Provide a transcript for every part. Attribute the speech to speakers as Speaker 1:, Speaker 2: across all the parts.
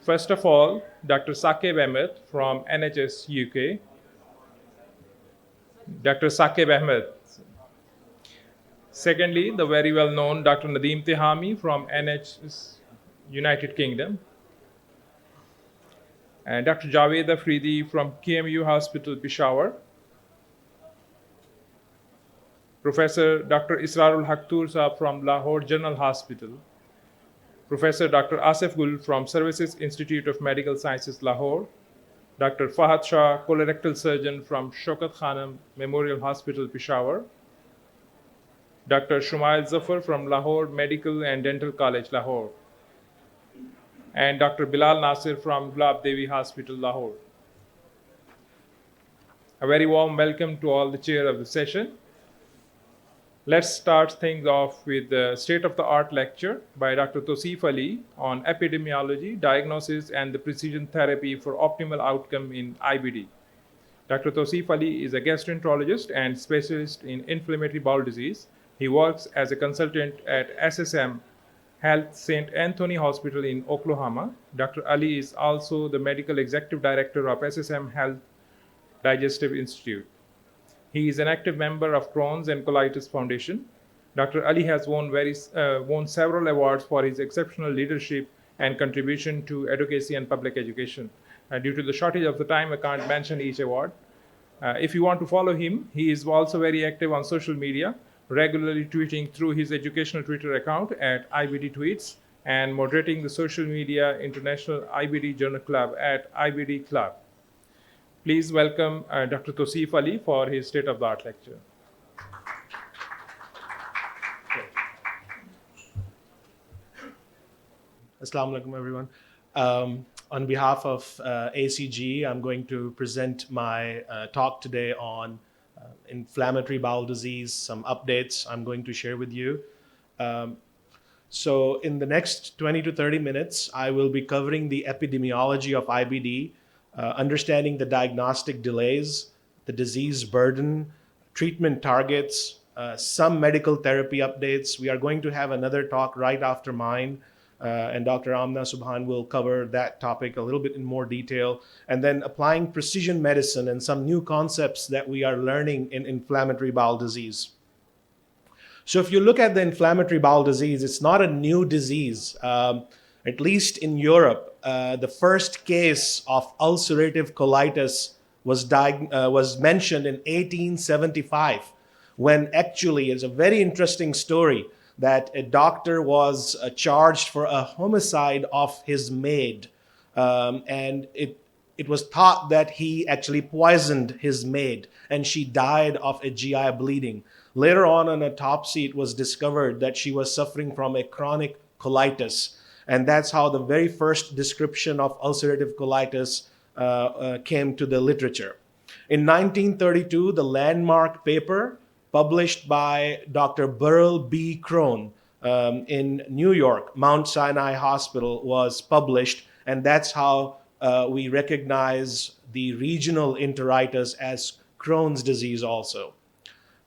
Speaker 1: First of all, Dr. Saqib Ahmed from NHS UK. Dr. Saqib Ahmed. Secondly, the very well known Dr. Nadeem Tehami from NHS United Kingdom. And Dr. Javed Afridi from KMU Hospital, Peshawar. Professor Dr. Israrul Haktur Saab from Lahore General Hospital. Professor Dr. Asif Gul from Services Institute of Medical Sciences, Lahore. Dr. Fahad Shah, colorectal surgeon from Shaukat Khanum Memorial Hospital, Peshawar. Dr. Shumail Zafar from Lahore Medical and Dental College, Lahore. And Dr. Bilal Nasir from Gulab Devi Hospital, Lahore. A very warm welcome to all the chair of the session. Let's start things off with the state-of-the-art lecture by Dr. Tosif Ali on epidemiology, diagnosis, and the precision therapy for optimal outcome in IBD. Dr. Tosif Ali is a gastroenterologist and specialist in inflammatory bowel disease. He works as a consultant at SSM Health St. Anthony Hospital in Oklahoma. Dr. Ali is also the medical executive director of SSM Health Digestive Institute. He is an active member of Crohn's and Colitis Foundation. Dr. Ali has won several awards for his exceptional leadership and contribution to advocacy and public education. Due to the shortage of the time, I can't mention each award. If you want to follow him, he is also very active on social media, regularly tweeting through his educational Twitter account at IBD Tweets and moderating the social media International IBD Journal Club at IBD Club. Please welcome Dr. Tosif Ali for his state-of-the-art lecture.
Speaker 2: Assalamu alaikum, everyone. On behalf of ACG, I'm going to present my talk today on inflammatory bowel disease, some updates I'm going to share with you. So in the next 20 to 30 minutes, I will be covering the epidemiology of IBD, understanding the diagnostic delays, the disease burden, treatment targets, some medical therapy updates. We are going to have another talk right after mine, and Dr. Amna Subhan will cover that topic a little bit in more detail, and then applying precision medicine and some new concepts that we are learning in inflammatory bowel disease. So if you look at the inflammatory bowel disease, it's not a new disease. At least in Europe, the first case of ulcerative colitis was mentioned in 1875, when actually, it's a very interesting story, that a doctor was charged for a homicide of his maid. And it was thought that he actually poisoned his maid, and she died of a GI bleeding. Later on, an autopsy, it was discovered that she was suffering from a chronic colitis. And that's how the very first description of ulcerative colitis came to the literature. In 1932, the landmark paper published by Dr. Burrell B. Crone in New York, Mount Sinai Hospital, was published. And that's how we recognize the regional enteritis as Crohn's disease also.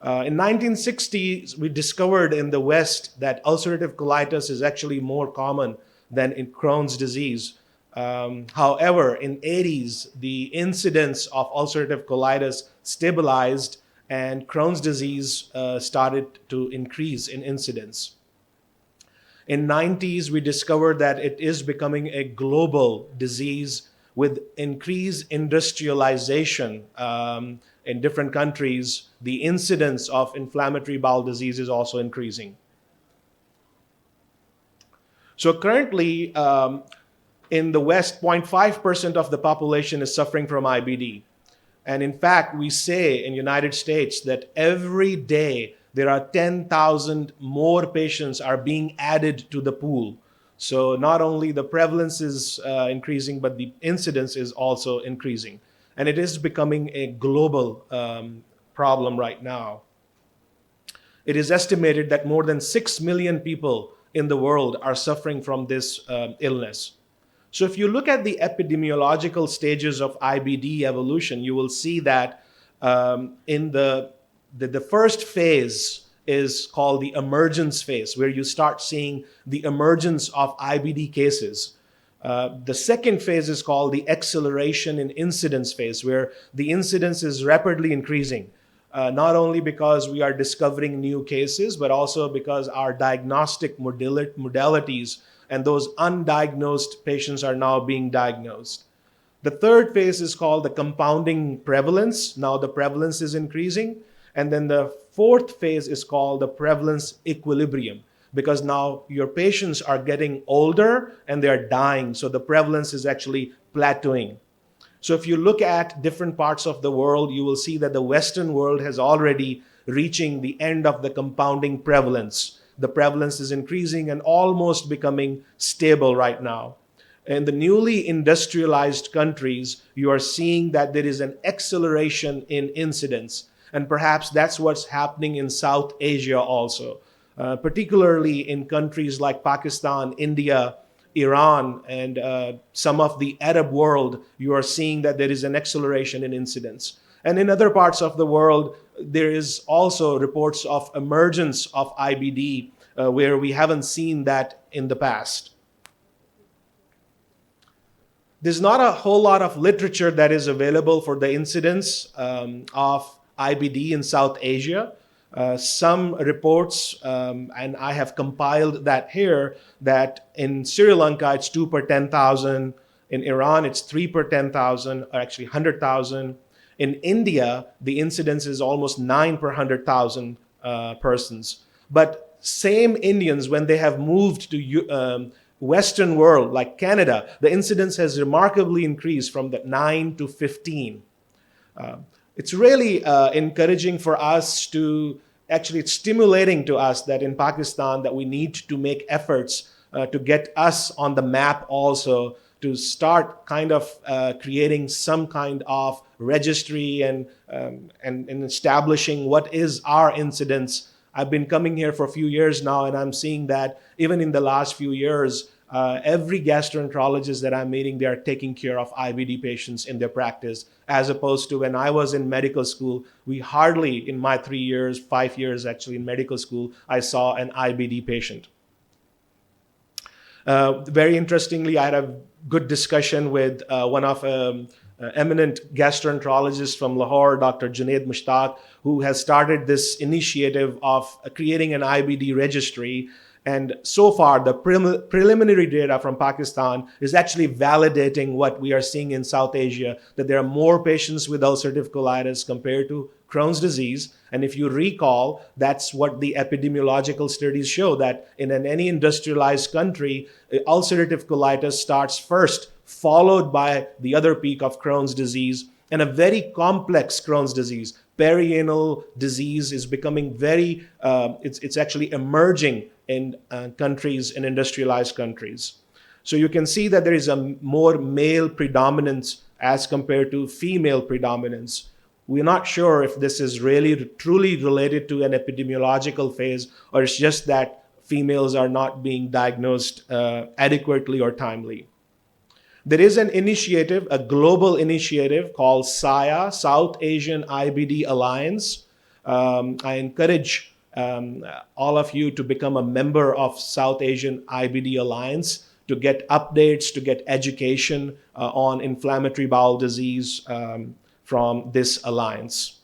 Speaker 2: In 1960s, we discovered in the West that ulcerative colitis is actually more common than in Crohn's disease. However, in 80s, the incidence of ulcerative colitis stabilized and Crohn's disease started to increase in incidence. In 90s, we discovered that it is becoming a global disease with increased industrialization in different countries. The incidence of inflammatory bowel disease is also increasing. So currently, in the West, 0.5% of the population is suffering from IBD. And in fact, we say in the United States that every day there are 10,000 more patients are being added to the pool. So not only the prevalence is increasing, but the incidence is also increasing. And it is becoming a global problem right now. It is estimated that more than 6 million people in the world are suffering from this illness. So if you look at the epidemiological stages of IBD evolution, you will see that in the first phase is called the emergence phase, where you start seeing the emergence of IBD cases. The second phase is called the acceleration in incidence phase, where the incidence is rapidly increasing, not only because we are discovering new cases, but also because our diagnostic modalities and those undiagnosed patients are now being diagnosed. The third phase is called the compounding prevalence. Now the prevalence is increasing. And then the fourth phase is called the prevalence equilibrium, because now your patients are getting older and they're dying. So the prevalence is actually plateauing. So if you look at different parts of the world, you will see that the Western world has already reaching the end of the compounding prevalence. The prevalence is increasing and almost becoming stable right now. In the newly industrialized countries, you are seeing that there is an acceleration in incidence. And perhaps that's what's happening in South Asia also, particularly in countries like Pakistan, India, Iran, and some of the Arab world. You are seeing that there is an acceleration in incidence. And in other parts of the world, there is also reports of emergence of IBD where we haven't seen that in the past. There's not a whole lot of literature that is available for the incidence of IBD in South Asia. Some reports, and I have compiled that here, that in Sri Lanka it's 2 per 10,000. In Iran it's 3 per 10,000, or actually 100,000. In India, the incidence is almost 9 per 100,000 persons. But same Indians, when they have moved to Western world, like Canada, the incidence has remarkably increased from the 9 to 15. It's really encouraging for us to, actually it's stimulating to us that in Pakistan that we need to make efforts to get us on the map also, to start kind of creating some kind of registry and establishing what is our incidence. I've been coming here for a few years now, and I'm seeing that even in the last few years, every gastroenterologist that I'm meeting, they are taking care of IBD patients in their practice, as opposed to when I was in medical school, we hardly, in my 3 years, 5 years actually in medical school, I saw an IBD patient. Very interestingly, I had a good discussion with one of eminent gastroenterologist from Lahore, Dr. Junaid Mushtaq, who has started this initiative of creating an IBD registry. And so far, the preliminary data from Pakistan is actually validating what we are seeing in South Asia, that there are more patients with ulcerative colitis compared to Crohn's disease. And if you recall, that's what the epidemiological studies show, that in any industrialized country, ulcerative colitis starts first, followed by the other peak of Crohn's disease, and a very complex Crohn's disease. Perianal disease is becoming very, it's actually emerging in countries, in industrialized countries. So you can see that there is a more male predominance as compared to female predominance. We're not sure if this is really truly related to an epidemiological phase, or it's just that females are not being diagnosed adequately or timely. There is an initiative, a global initiative called SAIA, South Asian IBD Alliance. I encourage all of you to become a member of South Asian IBD Alliance to get updates, to get education on inflammatory bowel disease from this alliance.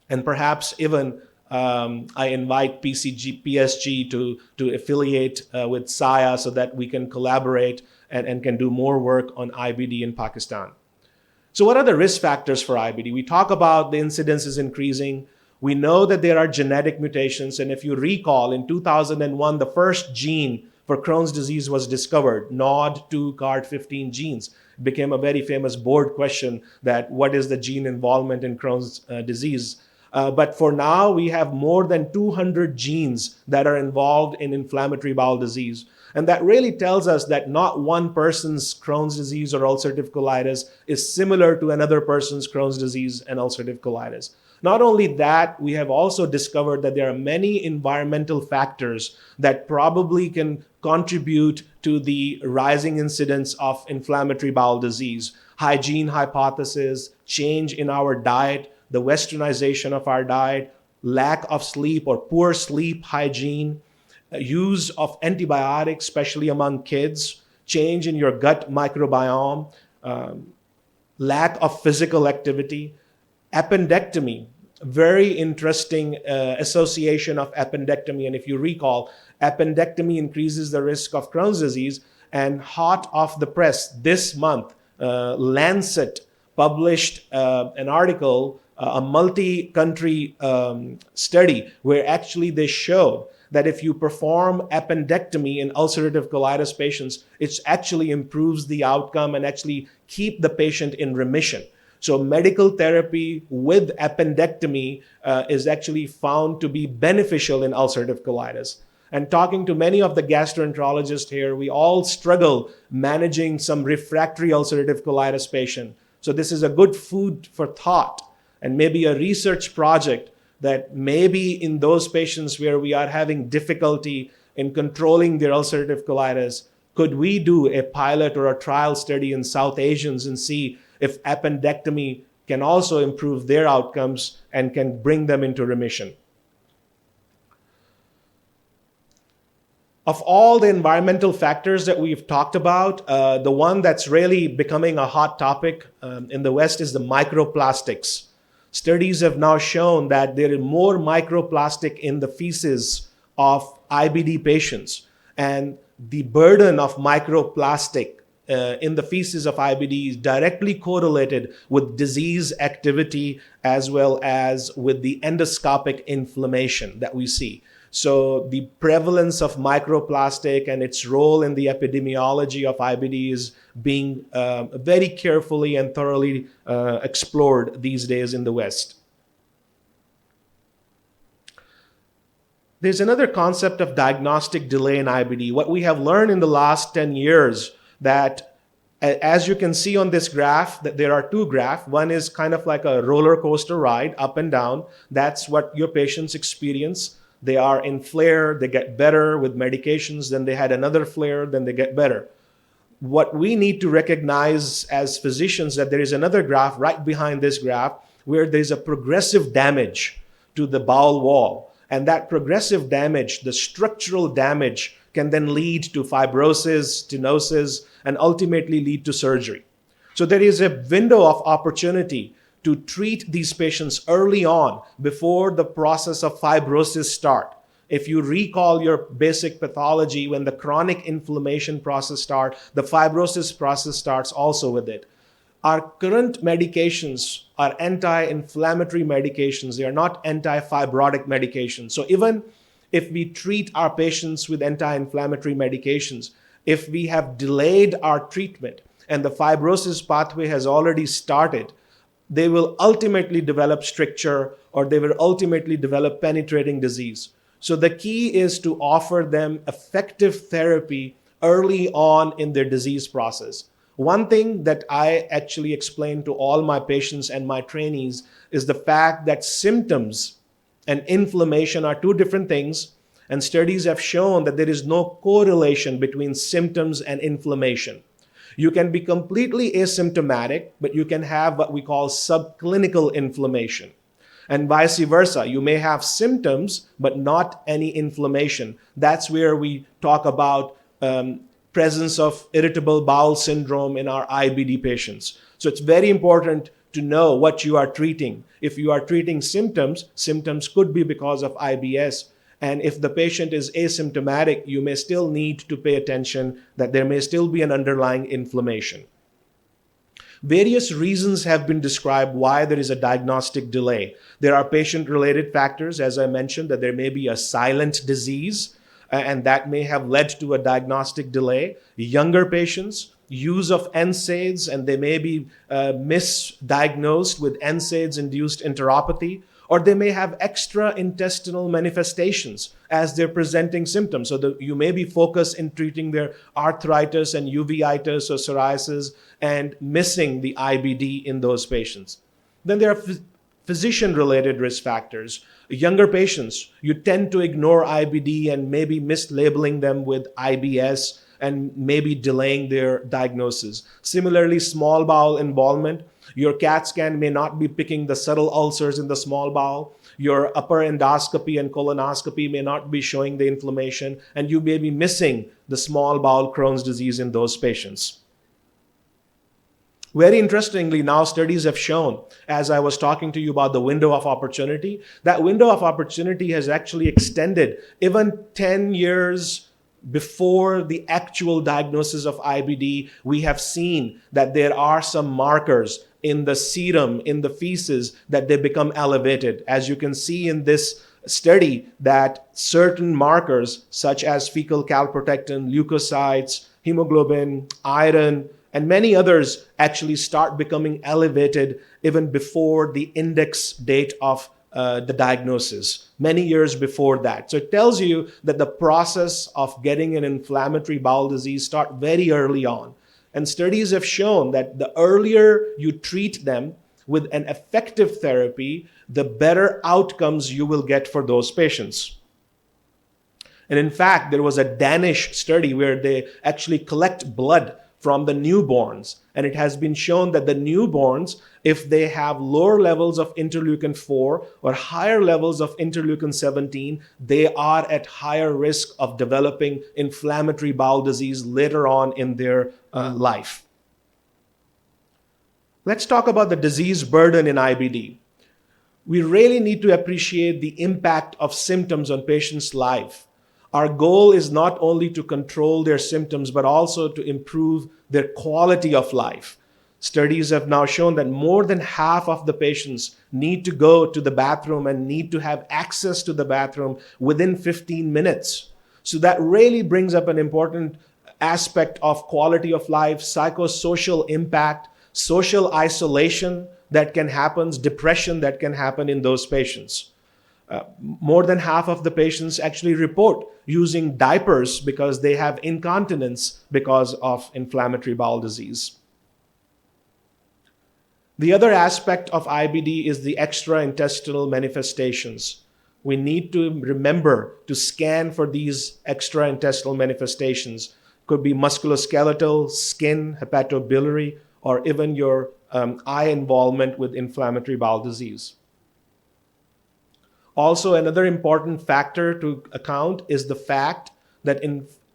Speaker 2: And perhaps even I invite PSG to affiliate with SAIA so that we can collaborate and can do more work on IBD in Pakistan. So what are the risk factors for IBD? We talk about the incidence is increasing. We know that there are genetic mutations. And if you recall, in 2001, the first gene for Crohn's disease was discovered, NOD2 CARD15 genes. It became a very famous board question that what is the gene involvement in Crohn's disease? But for now, we have more than 200 genes that are involved in inflammatory bowel disease. And that really tells us that not one person's Crohn's disease or ulcerative colitis is similar to another person's Crohn's disease and ulcerative colitis. Not only that, we have also discovered that there are many environmental factors that probably can contribute to the rising incidence of inflammatory bowel disease. Hygiene hypothesis, change in our diet, the westernization of our diet, lack of sleep or poor sleep hygiene, use of antibiotics, especially among kids, change in your gut microbiome, lack of physical activity, appendectomy. Very interesting association of appendectomy. And if you recall, appendectomy increases the risk of Crohn's disease. And hot off the press this month, Lancet published an article, a multi-country study, where actually they showed that if you perform appendectomy in ulcerative colitis patients, it actually improves the outcome and actually keep the patient in remission. So medical therapy with appendectomy is actually found to be beneficial in ulcerative colitis. And talking to many of the gastroenterologists here, we all struggle managing some refractory ulcerative colitis patient. So this is a good food for thought and maybe a research project that maybe in those patients where we are having difficulty in controlling their ulcerative colitis, could we do a pilot or a trial study in South Asians and see if appendectomy can also improve their outcomes and can bring them into remission? Of all the environmental factors that we've talked about, the one that's really becoming a hot topic in the West is the microplastics. Studies have now shown that there is more microplastic in the feces of IBD patients, and the burden of microplastic in the feces of IBD is directly correlated with disease activity as well as with the endoscopic inflammation that we see. So the prevalence of microplastic and its role in the epidemiology of IBD is being very carefully and thoroughly explored these days in the West. There's another concept of diagnostic delay in IBD. What we have learned in the last 10 years that, as you can see on this graph, that there are two graphs. One is kind of like a roller coaster ride, up and down. That's what your patients experience. They are in flare, they get better with medications, then they had another flare, then they get better. What we need to recognize as physicians that there is another graph right behind this graph where there's a progressive damage to the bowel wall. And that progressive damage, the structural damage, can then lead to fibrosis, stenosis, and ultimately lead to surgery. So there is a window of opportunity to treat these patients early on before the process of fibrosis start. If you recall your basic pathology, when the chronic inflammation process starts, the fibrosis process starts also with it. Our current medications are anti-inflammatory medications. They are not anti-fibrotic medications. So even if we treat our patients with anti-inflammatory medications, if we have delayed our treatment and the fibrosis pathway has already started, they will ultimately develop stricture or they will ultimately develop penetrating disease. So the key is to offer them effective therapy early on in their disease process. One thing that I actually explain to all my patients and my trainees is the fact that symptoms and inflammation are two different things, and studies have shown that there is no correlation between symptoms and inflammation. You can be completely asymptomatic, but you can have what we call subclinical inflammation. And vice versa. You may have symptoms, but not any inflammation. That's where we talk about presence of irritable bowel syndrome in our IBD patients. So it's very important to know what you are treating. If you are treating symptoms, symptoms could be because of IBS. And if the patient is asymptomatic, you may still need to pay attention that there may still be an underlying inflammation. Various reasons have been described why there is a diagnostic delay. There are patient-related factors, as I mentioned, that there may be a silent disease, and that may have led to a diagnostic delay. Younger patients, use of NSAIDs, and they may be misdiagnosed with NSAIDs-induced enteropathy, or they may have extra intestinal manifestations as they're presenting symptoms. So you may be focused in treating their arthritis and uveitis or psoriasis and missing the IBD in those patients. Then there are physician-related risk factors. Younger patients, you tend to ignore IBD and maybe mislabeling them with IBS and maybe delaying their diagnosis. Similarly, small bowel involvement. Your CAT scan may not be picking the subtle ulcers in the small bowel. Your upper endoscopy and colonoscopy may not be showing the inflammation, and you may be missing the small bowel Crohn's disease in those patients. Very interestingly, now studies have shown, as I was talking to you about the window of opportunity, that window of opportunity has actually extended even 10 years before the actual diagnosis of IBD. We have seen that there are some markers in the serum, in the feces, that they become elevated. As you can see in this study, that certain markers such as fecal calprotectin, leukocytes, hemoglobin, iron, and many others actually start becoming elevated even before the index date of the diagnosis, many years before that. So it tells you that the process of getting an inflammatory bowel disease starts very early on. And studies have shown that the earlier you treat them with an effective therapy, the better outcomes you will get for those patients. And in fact, there was a Danish study where they actually collect blood from the newborns. And it has been shown that the newborns, if they have lower levels of interleukin 4 or higher levels of interleukin 17, they are at higher risk of developing inflammatory bowel disease later on in their life. Let's talk about the disease burden in IBD. We really need to appreciate the impact of symptoms on patients' life. Our goal is not only to control their symptoms, but also to improve their quality of life. Studies have now shown that more than half of the patients need to go to the bathroom and need to have access to the bathroom within 15 minutes. So that really brings up an important aspect of quality of life, psychosocial impact, social isolation that can happen, depression that can happen in those patients. More than half of the patients actually report using diapers because they have incontinence because of inflammatory bowel disease. The other aspect of IBD is the extraintestinal manifestations. We need to remember to scan for these extraintestinal manifestations. Could be musculoskeletal, skin, hepatobiliary, or even your eye involvement with inflammatory bowel disease. Also, another important factor to account is the fact that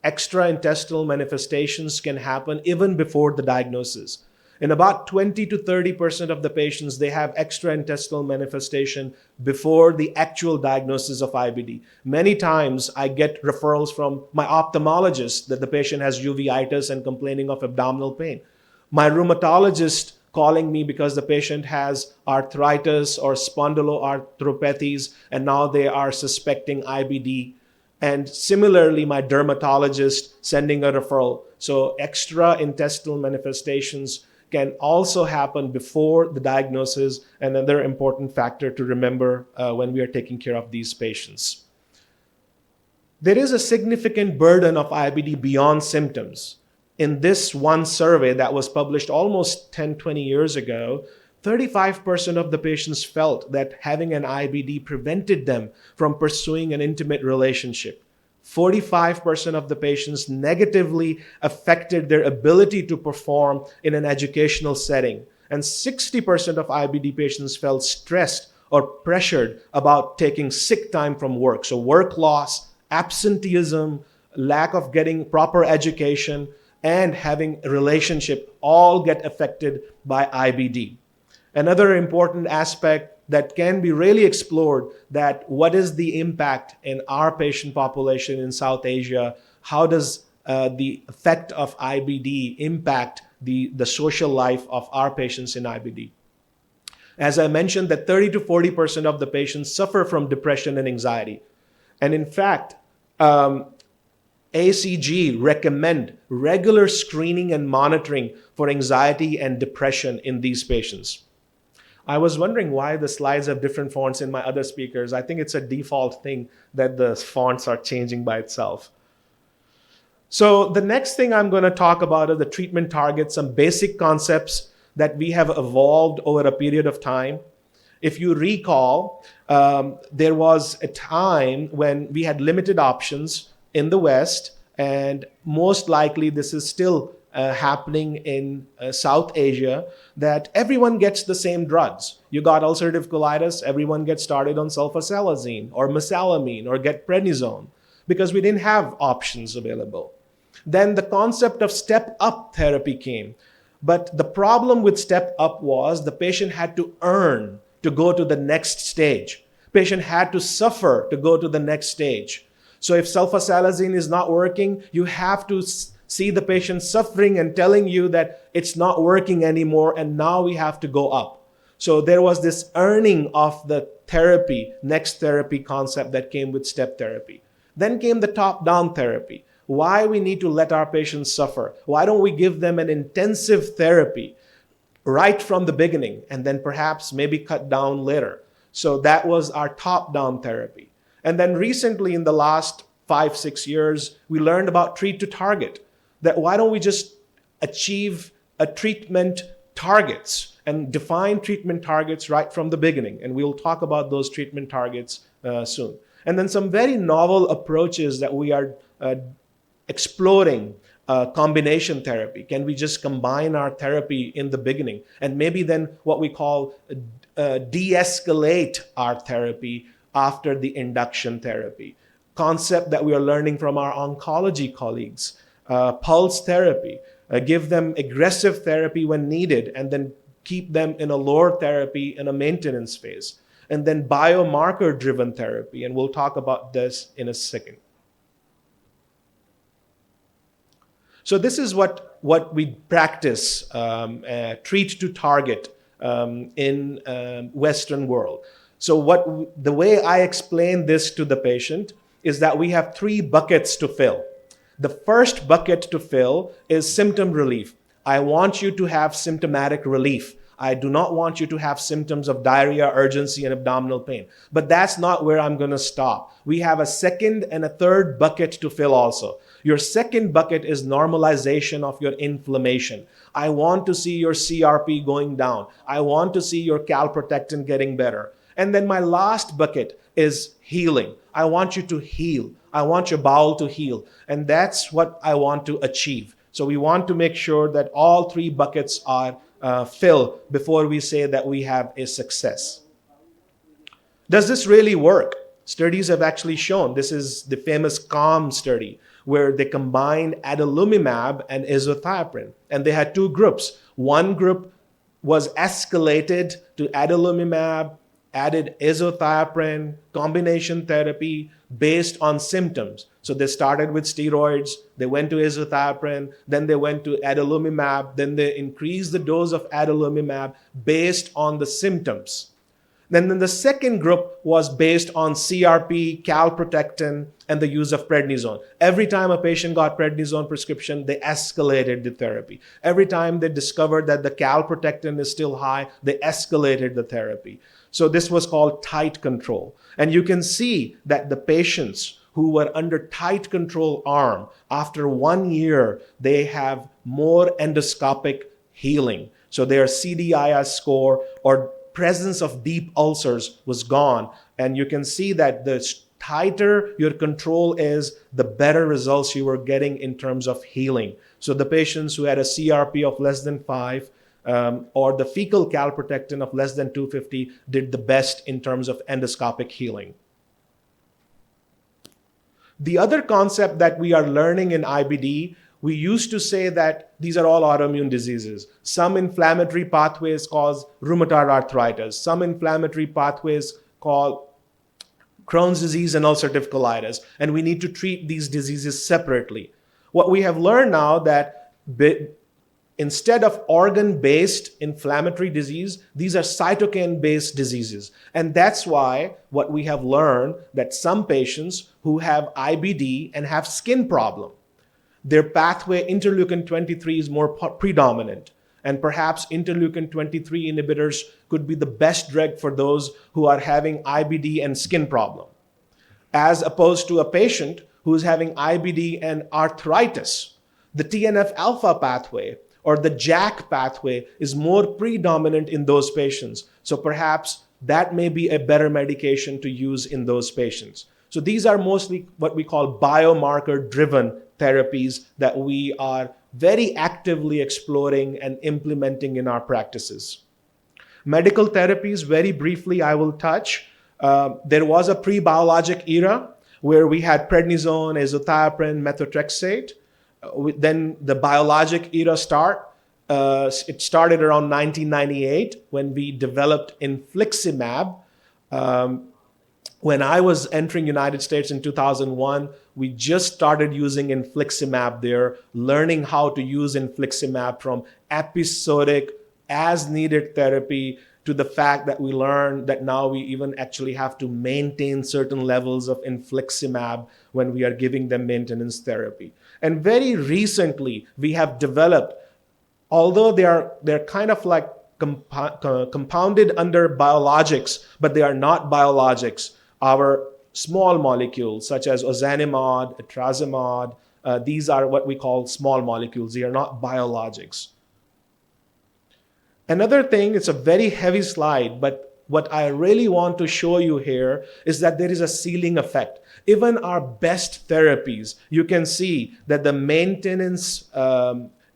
Speaker 2: extraintestinal manifestations can happen even before the diagnosis. In about 20 to 30% of the patients, they have extraintestinal manifestation before the actual diagnosis of IBD. Many times I get referrals from my ophthalmologist that the patient has uveitis and complaining of abdominal pain. My rheumatologist calling me because the patient has arthritis or spondyloarthropathies, and now they are suspecting IBD. And similarly, my dermatologist sending a referral. So extraintestinal manifestations can also happen before the diagnosis, another important factor to remember when we are taking care of these patients. There is a significant burden of IBD beyond symptoms. In this one survey that was published almost 10, 20 years ago, 35% of the patients felt that having an IBD prevented them from pursuing an intimate relationship. 45% of the patients negatively affected their ability to perform in an educational setting. And 60% of IBD patients felt stressed or pressured about taking sick time from work. So work loss, absenteeism, lack of getting proper education, and having a relationship all get affected by IBD. Another important aspect that can be really explored, that what is the impact in our patient population in South Asia? How does the effect of IBD impact the social life of our patients in IBD? As I mentioned, that 30 to 40% of the patients suffer from depression and anxiety. And in fact, ACG recommend regular screening and monitoring for anxiety and depression in these patients. I was wondering why the slides have different fonts in my other speakers. I think it's a default thing that the fonts are changing by itself. So the next thing I'm going to talk about are the treatment targets, some basic concepts that we have evolved over a period of time. If you recall, there was a time when we had limited options in the West, and most likely this is still happening in South Asia, that everyone gets the same drugs. You got ulcerative colitis, everyone gets started on sulfasalazine or mesalamine or get prednisone because we didn't have options available. Then the concept of step-up therapy came. But the problem with step-up was the patient had to earn to go to the next stage. Patient had to suffer to go to the next stage. So if sulfasalazine is not working, you have to see the patient suffering and telling you that it's not working anymore and now we have to go up. So there was this earning of the therapy, next therapy concept that came with step therapy. Then came the top-down therapy. Why we need to let our patients suffer? Why don't we give them an intensive therapy right from the beginning and then perhaps maybe cut down later? So that was our top-down therapy. And then recently in the last 5-6 years, we learned about treat to target. That why don't we just achieve a treatment targets and define treatment targets right from the beginning? And we'll talk about those treatment targets soon. And then some very novel approaches that we are exploring. Combination therapy. Can we just combine our therapy in the beginning? And maybe then what we call de-escalate our therapy after the induction therapy. Concept that we are learning from our oncology colleagues. Pulse therapy. Give them aggressive therapy when needed and then keep them in a lower therapy in a maintenance phase. And then biomarker-driven therapy. And we'll talk about this in a second. So this is what we practice, treat to target in Western world. So the way I explain this to the patient is that we have 3 buckets to fill. The first bucket to fill is symptom relief. I want you to have symptomatic relief. I do not want you to have symptoms of diarrhea, urgency, and abdominal pain. But that's not where I'm going to stop. We have a second and a third bucket to fill also. Your second bucket is normalization of your inflammation. I want to see your CRP going down. I want to see your calprotectin getting better. And then my last bucket is healing. I want you to heal. I want your bowel to heal. And that's what I want to achieve. So we want to make sure that all 3 buckets are filled before we say that we have a success. Does this really work? Studies have actually shown. This is the famous CALM study, where they combined adalimumab and azathioprine. And they had 2 groups. One group was escalated to adalimumab, added azathioprine, combination therapy based on symptoms. So they started with steroids, they went to azathioprine, then they went to adalimumab, then they increased the dose of adalimumab based on the symptoms. Then the second group was based on CRP, calprotectin, and the use of prednisone. Every time a patient got prednisone prescription, they escalated the therapy. Every time they discovered that the calprotectin is still high, they escalated the therapy. So this was called tight control. And you can see that the patients who were under tight control arm, after 1 year, they have more endoscopic healing. So their CDIS score or presence of deep ulcers was gone. And you can see that the tighter your control is, the better results you were getting in terms of healing. So the patients who had a CRP of less than 5 or the fecal calprotectin of less than 250 did the best in terms of endoscopic healing. The other concept that we are learning in IBD, we used to say that these are all autoimmune diseases. Some inflammatory pathways cause rheumatoid arthritis. Some inflammatory pathways cause Crohn's disease and ulcerative colitis. And we need to treat these diseases separately. What we have learned now that instead of organ-based inflammatory disease, these are cytokine-based diseases. And that's why what we have learned that some patients who have IBD and have skin problem, their pathway interleukin-23 is more predominant. And perhaps interleukin-23 inhibitors could be the best drug for those who are having IBD and skin problem, as opposed to a patient who is having IBD and arthritis. The TNF-alpha pathway or the JAK pathway is more predominant in those patients. So perhaps that may be a better medication to use in those patients. So these are mostly what we call biomarker-driven therapies that we are very actively exploring and implementing in our practices. Medical therapies, very briefly, I will touch. There was a pre-biologic era where we had prednisone, azathioprine, methotrexate. Then the biologic era it started around 1998 when we developed infliximab. When I was entering United States in 2001, we just started using infliximab there, learning how to use infliximab from episodic, as needed therapy to the fact that we learned that now we even actually have to maintain certain levels of infliximab when we are giving them maintenance therapy. And very recently, we have developed, although they're kind of like compounded under biologics, but they are not biologics. Our small molecules, such as ozanimod, etrasimod, these are what we call small molecules. They are not biologics. Another thing, it's a very heavy slide, but what I really want to show you here is that there is a ceiling effect. Even our best therapies, you can see that the maintenance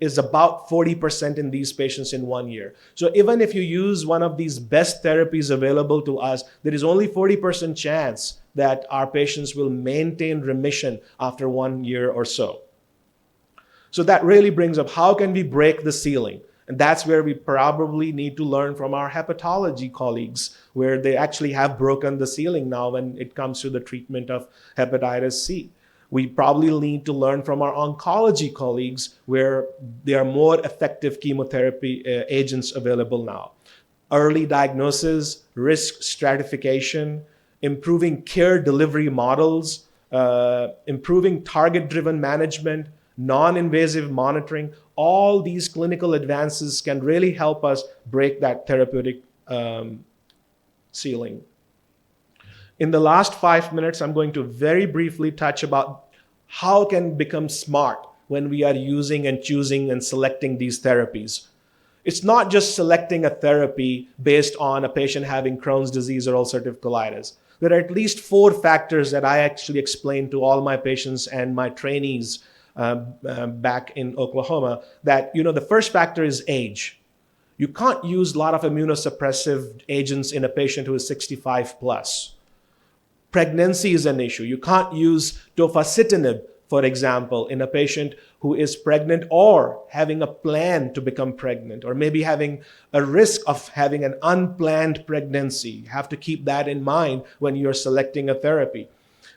Speaker 2: is about 40% in these patients in 1 year. So even if you use one of these best therapies available to us, there is only 40% chance that our patients will maintain remission after 1 year or so. So that really brings up, how can we break the ceiling? And that's where we probably need to learn from our hepatology colleagues, where they actually have broken the ceiling now when it comes to the treatment of hepatitis C. We probably need to learn from our oncology colleagues, where there are more effective chemotherapy agents available now. Early diagnosis, risk stratification, improving care delivery models, improving target-driven management, non-invasive monitoring, all these clinical advances can really help us break that therapeutic ceiling. In the last 5 minutes, I'm going to very briefly touch about how can we become smart when we are using and choosing and selecting these therapies. It's not just selecting a therapy based on a patient having Crohn's disease or ulcerative colitis. There are at least 4 factors that I actually explain to all my patients and my trainees back in Oklahoma, that the first factor is age. You can't use a lot of immunosuppressive agents in a patient who is 65 plus. Pregnancy is an issue. You can't use tofacitinib, for example, in a patient who is pregnant or having a plan to become pregnant, or maybe having a risk of having an unplanned pregnancy. You have to keep that in mind when you're selecting a therapy.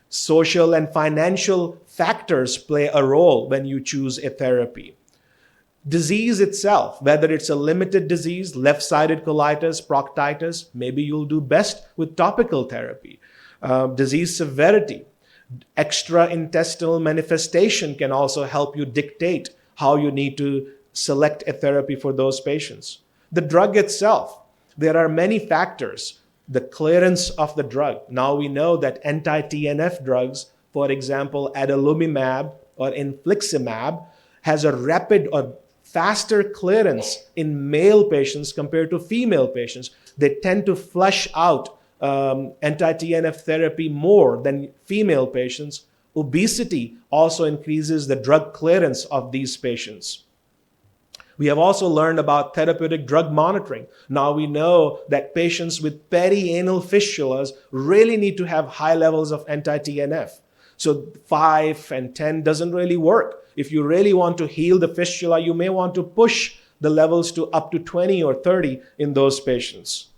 Speaker 2: Social and financial factors play a role when you choose a therapy. Disease itself, whether it's a limited disease, left-sided colitis, proctitis, maybe you'll do best with topical therapy. Disease severity, extraintestinal manifestation can also help you dictate how you need to select a therapy for those patients. The drug itself, there are many factors. The clearance of the drug. Now we know that anti-TNF drugs, for example, adalimumab or infliximab, has a rapid or faster clearance in male patients compared to female patients. They tend to flush out anti-TNF therapy more than female patients. Obesity also increases the drug clearance of these patients. We have also learned about therapeutic drug monitoring. Now we know that patients with perianal fistulas really need to have high levels of anti-TNF. So 5 and 10 doesn't really work. If you really want to heal the fistula, you may want to push the levels to up to 20 or 30 in those patients.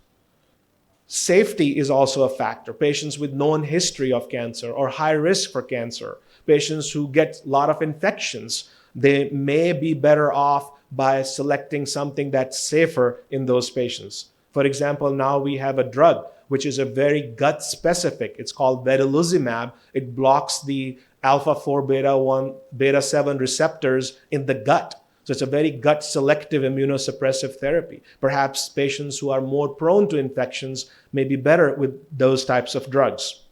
Speaker 2: Safety is also a factor. Patients with known history of cancer or high risk for cancer, patients who get a lot of infections, they may be better off by selecting something that's safer in those patients. For example, now we have a drug which is a very gut specific. It's called vedolizumab. It blocks the alpha-4 beta-1 beta-7 receptors in the gut. So it's a very gut selective immunosuppressive therapy. Perhaps patients who are more prone to infections may be better with those types of drugs.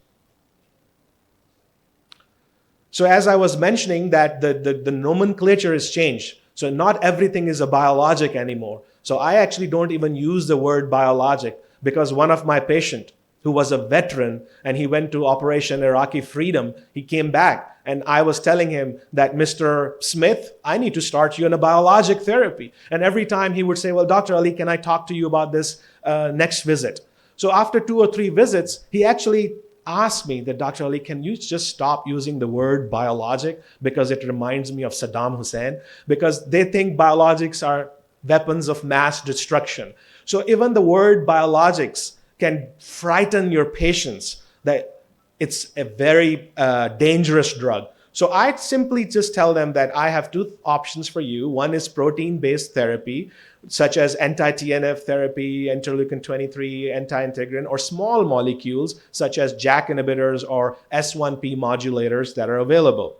Speaker 2: So as I was mentioning, that the nomenclature has changed. So not everything is a biologic anymore. So I actually don't even use the word biologic, because one of my patients, who was a veteran, and he went to Operation Iraqi Freedom. He came back, and I was telling him that, Mr. Smith, I need to start you on a biologic therapy. And every time he would say, well, Dr. Ali, can I talk to you about this next visit? So after 2 or 3 visits, he actually asked me that, Dr. Ali, can you just stop using the word biologic, because it reminds me of Saddam Hussein, because they think biologics are weapons of mass destruction. So even the word biologics can frighten your patients that it's a very dangerous drug. So I simply just tell them that I have 2 options for you. One is protein-based therapy, such as anti-TNF therapy, interleukin-23, anti-integrin, or small molecules, such as JAK inhibitors or S1P modulators that are available.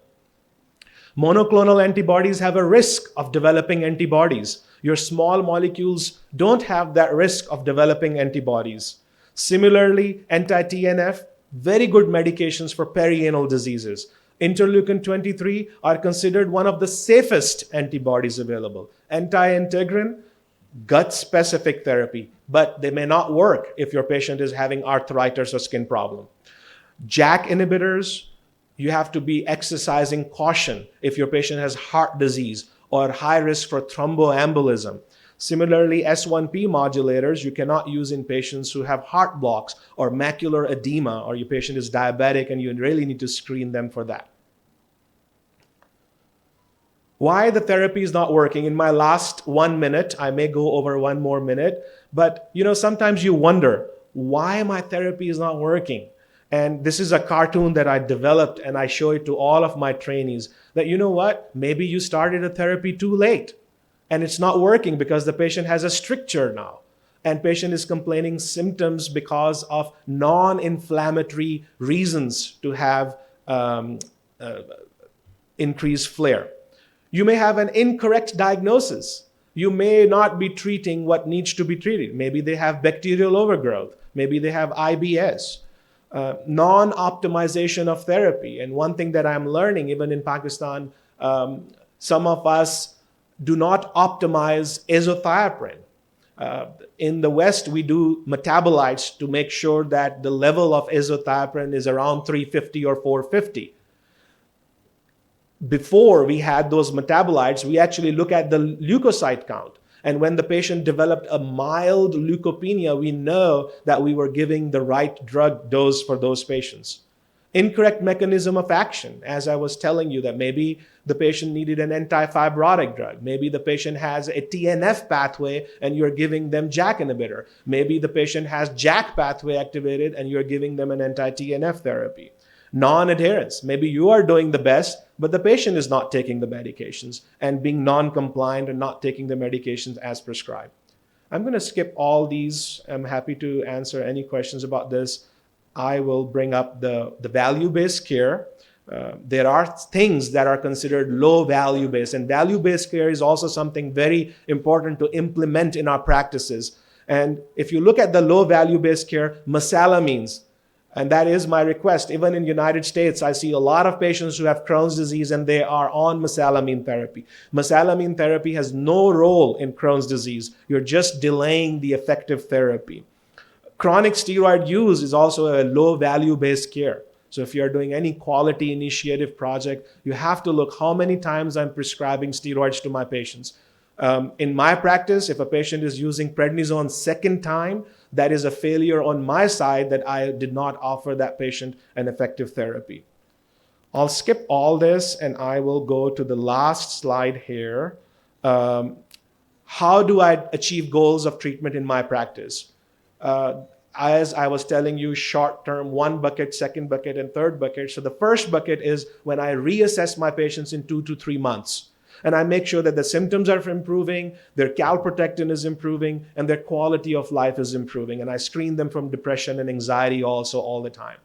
Speaker 2: Monoclonal antibodies have a risk of developing antibodies. Your small molecules don't have that risk of developing antibodies. Similarly, anti-TNF, very good medications for perianal diseases. Interleukin-23 are considered one of the safest antibodies available. Anti-integrin, gut-specific therapy, but they may not work if your patient is having arthritis or skin problem. JAK inhibitors, you have to be exercising caution if your patient has heart disease or high risk for thromboembolism. Similarly, S1P modulators, you cannot use in patients who have heart blocks or macular edema, or your patient is diabetic and you really need to screen them for that. Why the therapy is not working? In my last 1 minute, I may go over 1 more minute, but sometimes you wonder, why my therapy is not working? And this is a cartoon that I developed, and I show it to all of my trainees, that maybe you started a therapy too late and it's not working because the patient has a stricture now, and patient is complaining symptoms because of non-inflammatory reasons to have increased flare. You may have an incorrect diagnosis. You may not be treating what needs to be treated. Maybe they have bacterial overgrowth. Maybe they have IBS. Non-optimization of therapy. And one thing that I'm learning, even in Pakistan, some of us do not optimize azathioprine. In the West, we do metabolites to make sure that the level of azathioprine is around 350 or 450. Before we had those metabolites, we actually look at the leukocyte count. And when the patient developed a mild leukopenia, we know that we were giving the right drug dose for those patients. Incorrect mechanism of action, as I was telling you, that maybe the patient needed an anti-fibrotic drug. Maybe the patient has a TNF pathway and you're giving them JAK inhibitor. Maybe the patient has JAK pathway activated and you're giving them an anti-TNF therapy. Non-adherence. Maybe you are doing the best, but the patient is not taking the medications and being non-compliant and not taking the medications as prescribed. I'm going to skip all these. I'm happy to answer any questions about this. I will bring up the value-based care. There are things that are considered low value-based, and value-based care is also something very important to implement in our practices. And if you look at the low value-based care, mesalamines, and that is my request. Even in the United States, I see a lot of patients who have Crohn's disease and they are on mesalamine therapy. Mesalamine therapy has no role in Crohn's disease. You're just delaying the effective therapy. Chronic steroid use is also a low value-based care. So if you're doing any quality initiative project, you have to look how many times I'm prescribing steroids to my patients. In my practice, if a patient is using prednisone second time, that is a failure on my side that I did not offer that patient an effective therapy. I'll skip all this and I will go to the last slide here. How do I achieve goals of treatment in my practice? As I was telling you, short term, 1 bucket, 2nd bucket, and 3rd bucket. So the first bucket is when I reassess my patients in 2 to 3 months. And I make sure that the symptoms are improving, their calprotectin is improving, and their quality of life is improving. And I screen them from depression and anxiety also all the time.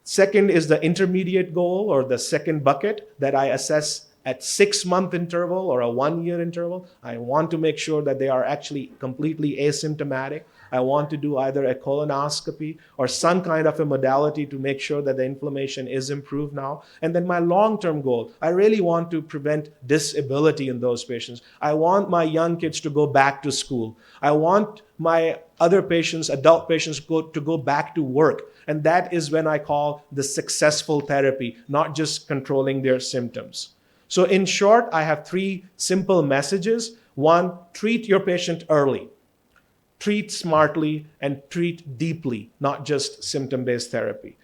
Speaker 2: Second is the intermediate goal, or the 2nd bucket, that I assess at 6-month interval or a 1-year interval. I want to make sure that they are actually completely asymptomatic. I want to do either a colonoscopy or some kind of a modality to make sure that the inflammation is improved now. And then my long-term goal, I really want to prevent disability in those patients. I want my young kids to go back to school. I want my other patients, adult patients, to go back to work. And that is when I call the successful therapy, not just controlling their symptoms. So in short, I have 3 simple messages. 1, treat your patient early. Treat smartly and treat deeply, not just symptom-based therapy.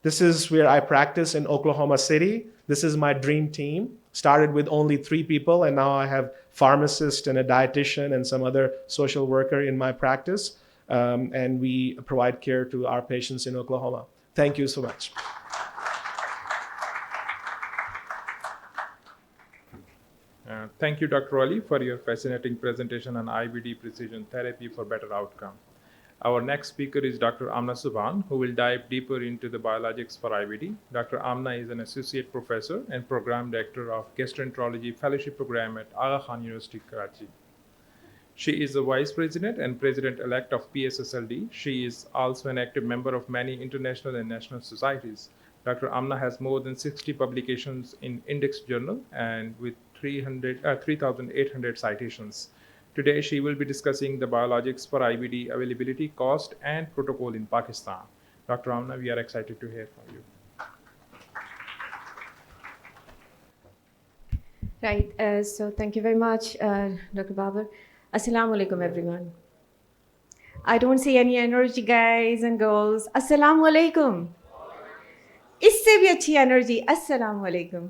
Speaker 2: This is where I practice in Oklahoma City. This is my dream team. Started with only 3 people, and now I have pharmacist and a dietitian and some other social worker in my practice. And we provide care to our patients in Oklahoma. Thank you so much.
Speaker 1: Thank you, Dr. Ali, for your fascinating presentation on IBD precision therapy for better outcome. Our next speaker is Dr. Amna Subhan, who will dive deeper into the biologics for IBD. Dr. Amna is an associate professor and program director of gastroenterology fellowship program at Aga Khan University, Karachi. She is the vice president and president-elect of PSSLD. She is also an active member of many international and national societies. Dr. Amna has more than 60 publications in Index Journal and with 3,800 citations. Today, she will be discussing the biologics for IBD availability, cost, and protocol in Pakistan. Dr. Amna, we are excited to hear from you.
Speaker 3: Right, so thank you very much, Dr. Babar. Assalamu alaikum, everyone. I don't see any energy, guys and girls. Assalamu alaikum. Isse bhi achhi energy. Assalamu alaikum.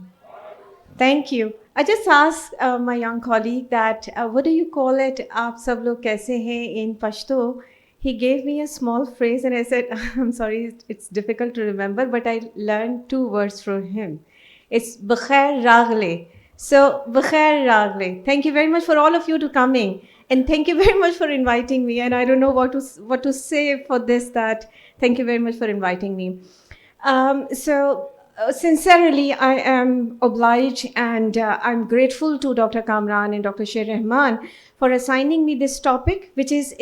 Speaker 3: Thank you. I just asked my young colleague that, what do you call it? Aap sab log kaise hain in Pashto? He gave me a small phrase and I said, I'm sorry, it's difficult to remember, but I learned 2 words from him. It's Bkhair Ragle. So, Bkhair Ragle. Thank you very much for all of you to coming. And thank you very much for inviting me. And I don't know what to say for this, that thank you very much for inviting me. Sincerely, I am obliged and I'm grateful to Dr. Kamran and Dr. Sher Rahman for assigning me this topic, which is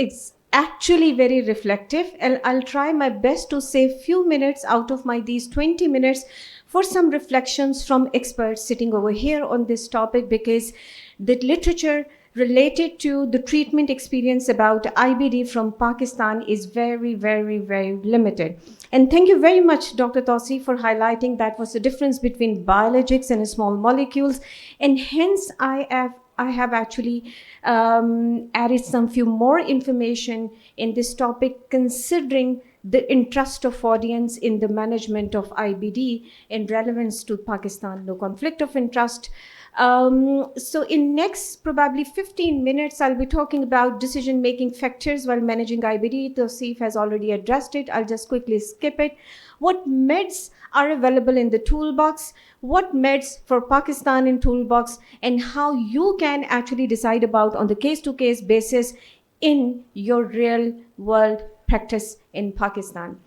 Speaker 3: actually very reflective. And I'll try my best to save few minutes out of these 20 minutes for some reflections from experts sitting over here on this topic, because the literature related to the treatment experience about IBD from Pakistan is very, very, very limited. And thank you very much, Dr. Tausi, for highlighting that was the difference between biologics and small molecules. And hence, I have actually added some few more information in this topic, considering the interest of audience in the management of IBD in relevance to Pakistan, no conflict of interest. So in next probably 15 minutes, I'll be talking about decision-making factors while managing IBD. Tosif has already addressed it. I'll just quickly skip it. What meds are available in the toolbox? What meds for Pakistan in toolbox? And how you can actually decide about on the case-to-case basis in your real-world practice in Pakistan.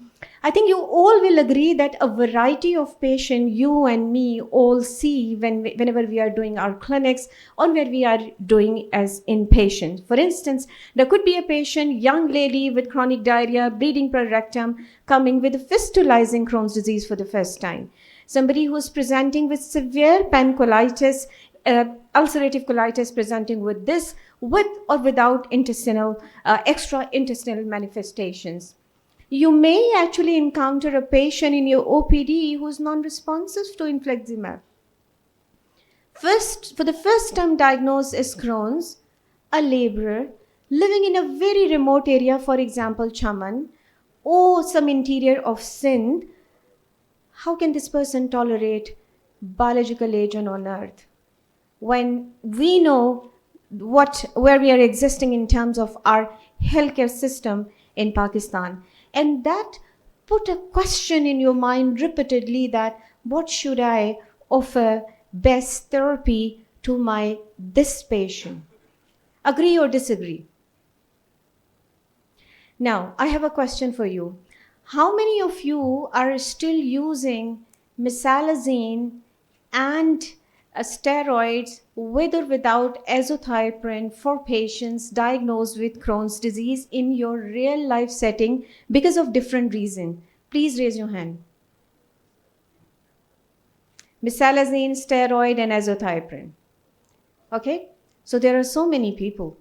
Speaker 3: I think you all will agree that a variety of patients you and me all see whenever we are doing our clinics or where we are doing as inpatients. For instance, there could be a patient, young lady with chronic diarrhea, bleeding per rectum, coming with fistulizing Crohn's disease for the first time. Somebody who's presenting with severe pancolitis, ulcerative colitis, presenting with this, with or without extra-intestinal manifestations. You may actually encounter a patient in your OPD who's non-responsive to infliximab. For the first time diagnosed as Crohn's, a laborer living in a very remote area, for example, Chaman, or some interior of Sindh. How can this person tolerate biological agent on earth when we know where we are existing in terms of our healthcare system in Pakistan? And that put a question in your mind repeatedly, that what should I offer best therapy to this patient? Agree or disagree? Now, I have a question for you. How many of you are still using mesalazine and steroids with or without azathioprine for patients diagnosed with Crohn's disease in your real life setting because of different reasons? Please raise your hand. Mesalazine, steroid, and azathioprine. Okay, so there are so many people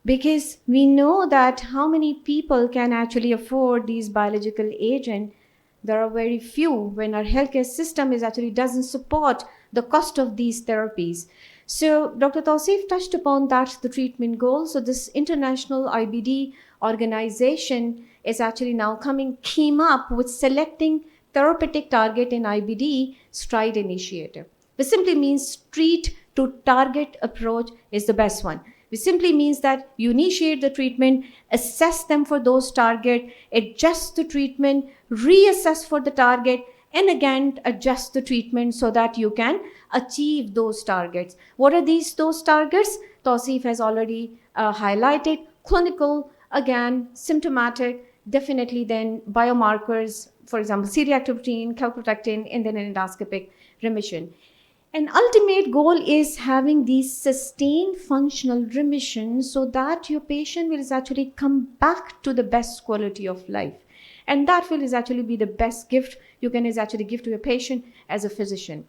Speaker 3: because we know that how many people can actually afford these biological agents. There are very few when our healthcare system doesn't support the cost of these therapies. So Dr. Tausif touched upon that, the treatment goal. So this international IBD organization is actually now came up with selecting therapeutic target in IBD STRIDE initiative, which simply means treat to target approach is the best one. Which simply means that you initiate the treatment, assess them for those target, adjust the treatment, reassess for the target, and again adjust the treatment so that you can achieve those targets. What are those targets? Tausif has already highlighted: clinical, again symptomatic, definitely then biomarkers, for example, C-reactive protein, calprotectin, and then an endoscopic remission. An ultimate goal is having these sustained functional remission so that your patient will actually come back to the best quality of life. And that will actually be the best gift you can actually give to your patient as a physician.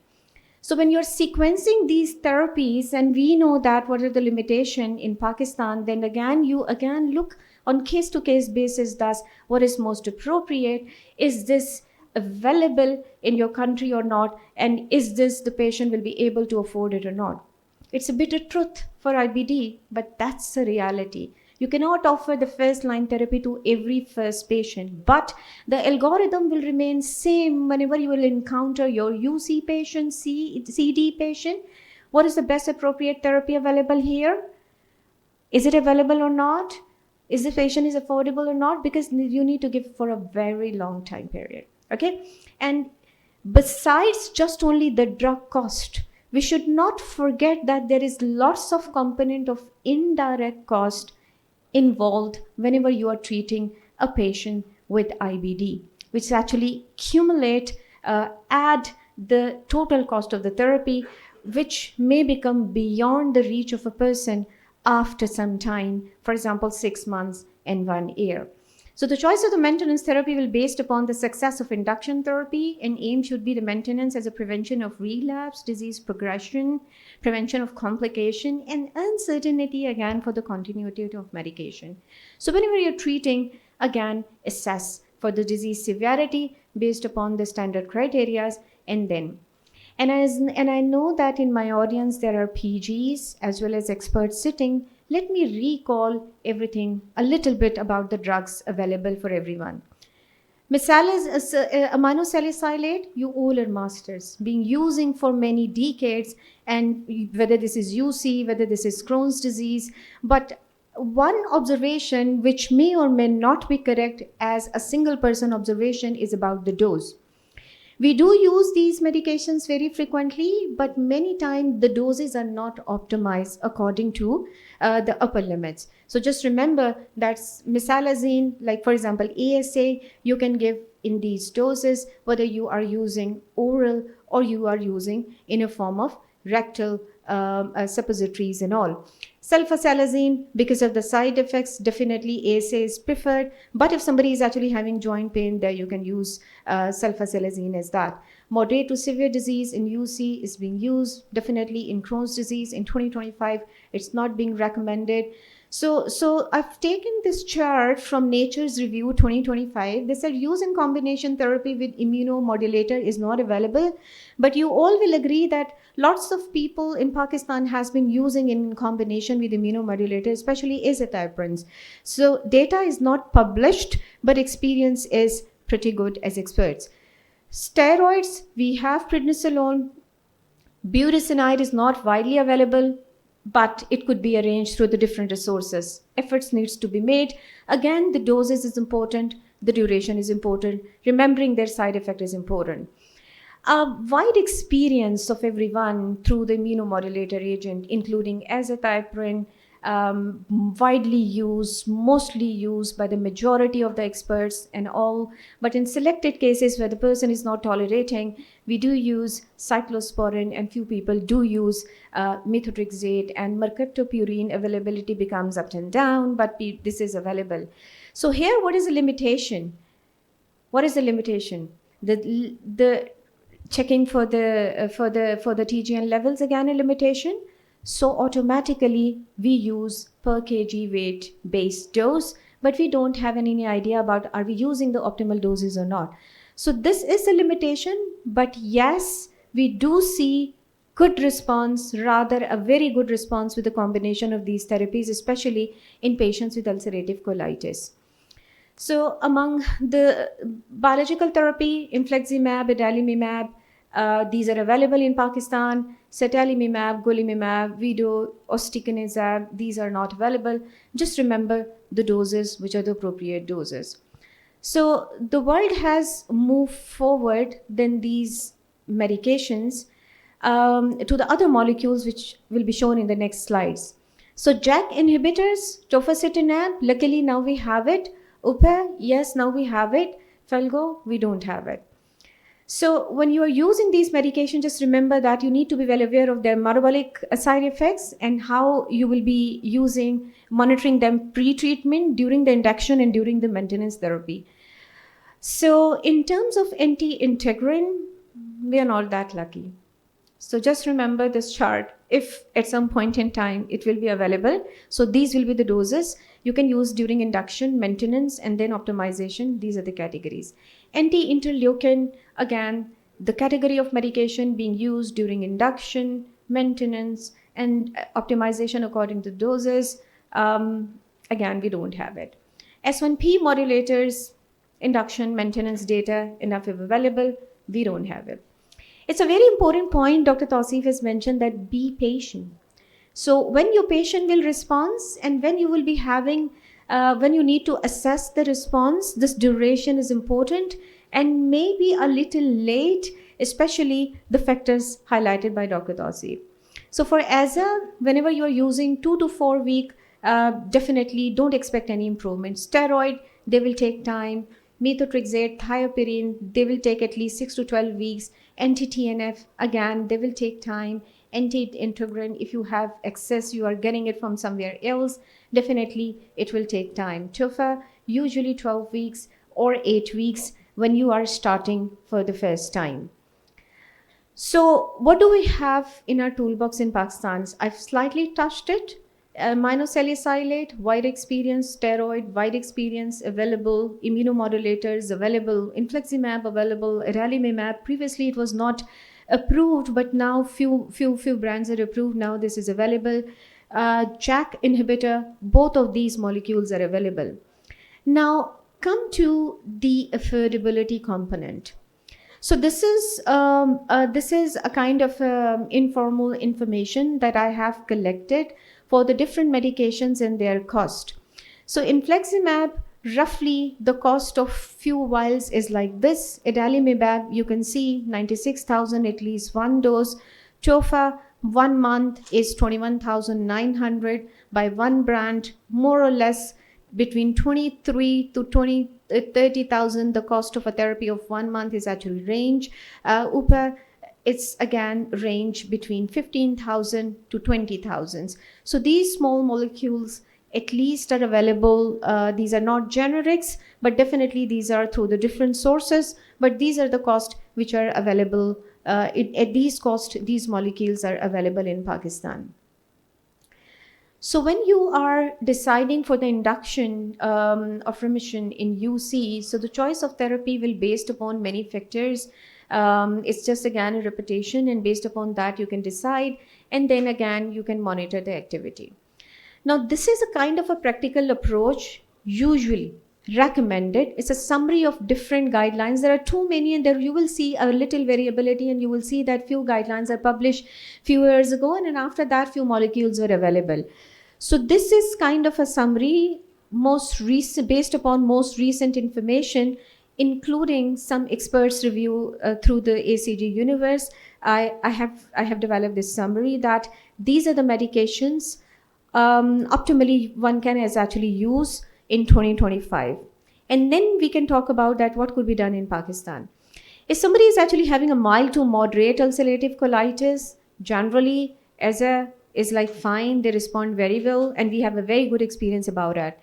Speaker 3: So when you're sequencing these therapies, and we know that what are the limitations in Pakistan, then you look on case-to-case basis, thus what is most appropriate. Is this available in your country or not, and is this the patient will be able to afford it or not? It's a bitter truth for IBD, but that's the reality. You cannot offer the first line therapy to every first patient, but the algorithm will remain same whenever you will encounter your UC patient, CD patient. What is the best appropriate therapy available here? Is it available or not? Is the patient is affordable or not? Because you need to give for a very long time period. Okay, and besides just only the drug cost, we should not forget that there is lots of component of indirect cost involved whenever you are treating a patient with IBD, which actually add the total cost of the therapy, which may become beyond the reach of a person after some time, for example, 6 months and 1 year. So the choice of the maintenance therapy will be based upon the success of induction therapy, and aim should be the maintenance as a prevention of relapse, disease progression, prevention of complication, and uncertainty again for the continuity of medication. So whenever you're treating, again, assess for the disease severity based upon the standard criteria, and I know that in my audience there are PGs as well as experts sitting. Let me recall everything a little bit about the drugs available for everyone. Aminosalicylate, you all are masters, being using for many decades, and whether this is UC, whether this is Crohn's disease. But one observation which may or may not be correct as a single person observation is about the dose. We do use these medications very frequently, but many times the doses are not optimized according to the upper limits. So just remember that mesalazine, like for example ASA, you can give in these doses, whether you are using oral or you are using in a form of rectal suppositories and all. Sulfasalazine, because of the side effects, definitely ASA is preferred. But if somebody is actually having joint pain, there you can use sulfasalazine as that. Moderate to severe disease in UC is being used. Definitely in Crohn's disease in 2025, it's not being recommended. So I've taken this chart from Nature's Review 2025. They said use in combination therapy with immunomodulator is not available, but you all will agree that lots of people in Pakistan has been using in combination with immunomodulator, especially azathioprines. So data is not published, but experience is pretty good as experts. Steroids, we have prednisolone. Budesonide is not widely available, but it could be arranged through the different resources. Efforts needs to be made. Again, the doses is important, the duration is important, remembering their side effect is important. A wide experience of everyone through the immunomodulator agent, including azathioprine, widely used, mostly used by the majority of the experts and all. But in selected cases where the person is not tolerating, we do use cyclosporin, and few people do use methotrexate, and mercaptopurine availability becomes up and down, but this is available. So here, what is the limitation? What is the limitation? The checking for the TGN levels, again a limitation. So automatically we use per kg weight based dose, but we don't have any idea about are we using the optimal doses or not. So this is a limitation, but yes, we do see good response, rather a very good response with the combination of these therapies, especially in patients with ulcerative colitis. So among the biological therapy, infliximab, adalimumab, these are available in Pakistan. Setalimumab, golimumab, Vido, ostecanizumab, these are not available. Just remember the doses, which are the appropriate doses. So the world has moved forward than these medications to the other molecules, which will be shown in the next slides. So JAK inhibitors, tofacitinib, luckily now we have it. UPA, yes, now we have it. Felgo, we don't have it. So when you are using these medications, just remember that you need to be well aware of their metabolic side effects and how you will be monitoring them pre-treatment, during the induction, and during the maintenance therapy. So in terms of anti-integrin, we are not that lucky. So just remember this chart. If at some point in time it will be available, so these will be the doses you can use during induction, maintenance, and then optimization. These are the categories. Anti-interleukin, again, the category of medication being used during induction, maintenance, and optimization according to doses. Again, we don't have it. S1P modulators, induction, maintenance data, enough available. We don't have it. It's a very important point Dr. Tausif has mentioned, that be patient. So when your patient will respond and when you will be having, when you need to assess the response, this duration is important and maybe a little late, especially the factors highlighted by Dr. Tausif. So for ASA, whenever you are using 2 to 4 week, definitely don't expect any improvement. Steroid, they will take time. Methotrexate, thiopurine, they will take at least 6 to 12 weeks. Anti-TNF, again, they will take time. Anti-integrin, if you have excess, you are getting it from somewhere else, definitely it will take time. Tofa, usually 12 weeks or 8 weeks when you are starting for the first time. So what do we have in our toolbox in Pakistan? I've slightly touched it. Minosalicylate, wide experience, steroid, wide experience available, immunomodulators available, infliximab available, adalimumab. Previously it was not approved, but now few brands are approved. Now this is available. JAK inhibitor, both of these molecules are available. Now come to the affordability component. So this is a kind of informal information that I have collected for the different medications and their cost. So infliximab, roughly the cost of few vials is like this. Adalimumab, you can see 96,000 at least one dose. Tofa, 1 month is 21,900 by one brand, more or less between 23 to 30,000. The cost of a therapy of 1 month is actually range. UPA, it's again range between 15,000 to 20,000. So these small molecules at least are available. These are not generics, but definitely these are through the different sources. But these are the costs which are available. At these costs, these molecules are available in Pakistan. So when you are deciding for the induction of remission in UC, so the choice of therapy will be based upon many factors. It's just again a repetition, and based upon that you can decide, and then again you can monitor the activity. Now this is a kind of a practical approach usually recommended. It's a summary of different guidelines. There are too many, and there you will see a little variability, and you will see that few guidelines are published few years ago, and then after that few molecules were available. So this is kind of a summary based upon most recent information, including some experts review through the ACG universe. I have developed this summary that these are the medications optimally one can is actually use in 2025. And then we can talk about that what could be done in Pakistan. If somebody is actually having a mild to moderate ulcerative colitis, generally as a is like fine, they respond very well, and we have a very good experience about it.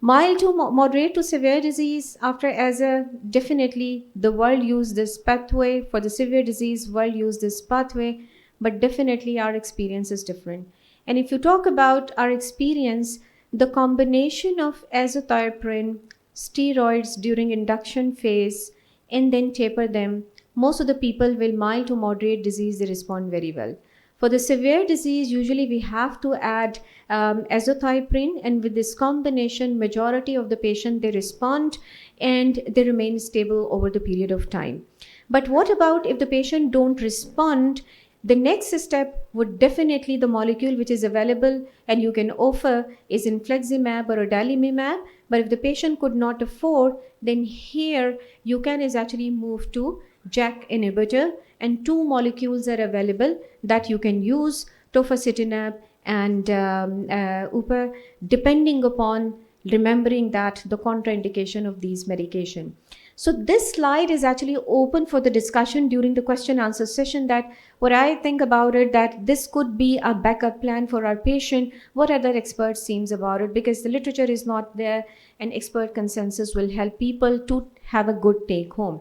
Speaker 3: Mild to moderate to severe disease after ASA, definitely the world use this pathway. For the severe disease, world use this pathway, but definitely our experience is different. And if you talk about our experience, the combination of azathioprine, steroids during induction phase, and then taper them, most of the people with mild to moderate disease, they respond very well. For the severe disease, usually we have to add azathioprine, and with this combination, majority of the patient, they respond and they remain stable over the period of time. But what about if the patient don't respond? The next step would definitely the molecule which is available and you can offer is infliximab or adalimumab. But if the patient could not afford, then here you can is actually move to JAK inhibitor, and two molecules are available that you can use, tofacitinib and UPA, depending upon remembering that the contraindication of these medication. So this slide is actually open for the discussion during the question answer session, that what I think about it, that this could be a backup plan for our patient, what other experts seems about it, because the literature is not there and expert consensus will help people to have a good take home.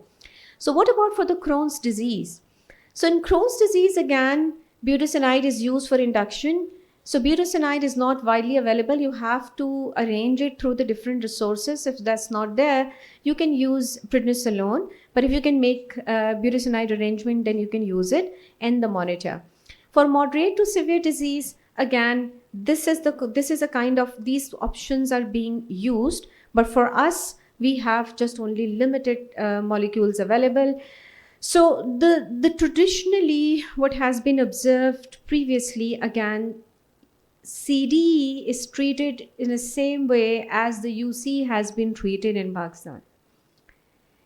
Speaker 3: So what about for the Crohn's disease? So in Crohn's disease, again, budesonide is used for induction. So budesonide is not widely available. You have to arrange it through the different resources. If that's not there, you can use prednisolone. But if you can make budesonide arrangement, then you can use it and the monitor. For moderate to severe disease, again, this is a kind of, these options are being used. But for us, we have just only limited molecules available. So the traditionally what has been observed previously, again, CD is treated in the same way as the UC has been treated in Pakistan.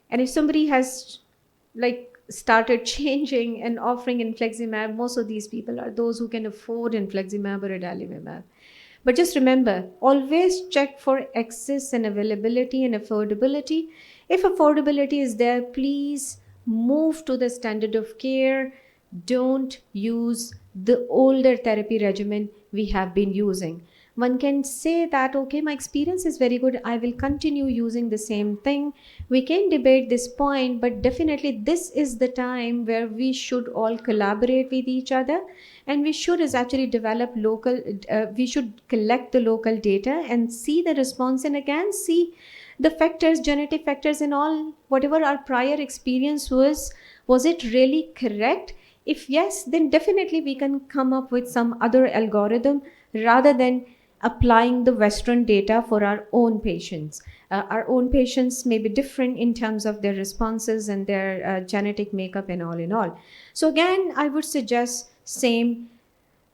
Speaker 3: And if somebody has like started changing and offering infliximab, most of these people are those who can afford infliximab or adalimumab. But just remember, always check for access and availability and affordability. If affordability is there, please move to the standard of care. Don't use the older therapy regimen we have been using. One can say that, okay, my experience is very good, I will continue using the same thing. We can debate this point, but definitely this is the time where we should all collaborate with each other, and we should is actually develop local, we should collect the local data and see the response, and again see the factors, genetic factors and all, whatever our prior experience was it really correct? If yes, then definitely we can come up with some other algorithm rather than applying the Western data for our own patients. Our own patients may be different in terms of their responses and their genetic makeup and all in all. So again, I would suggest same,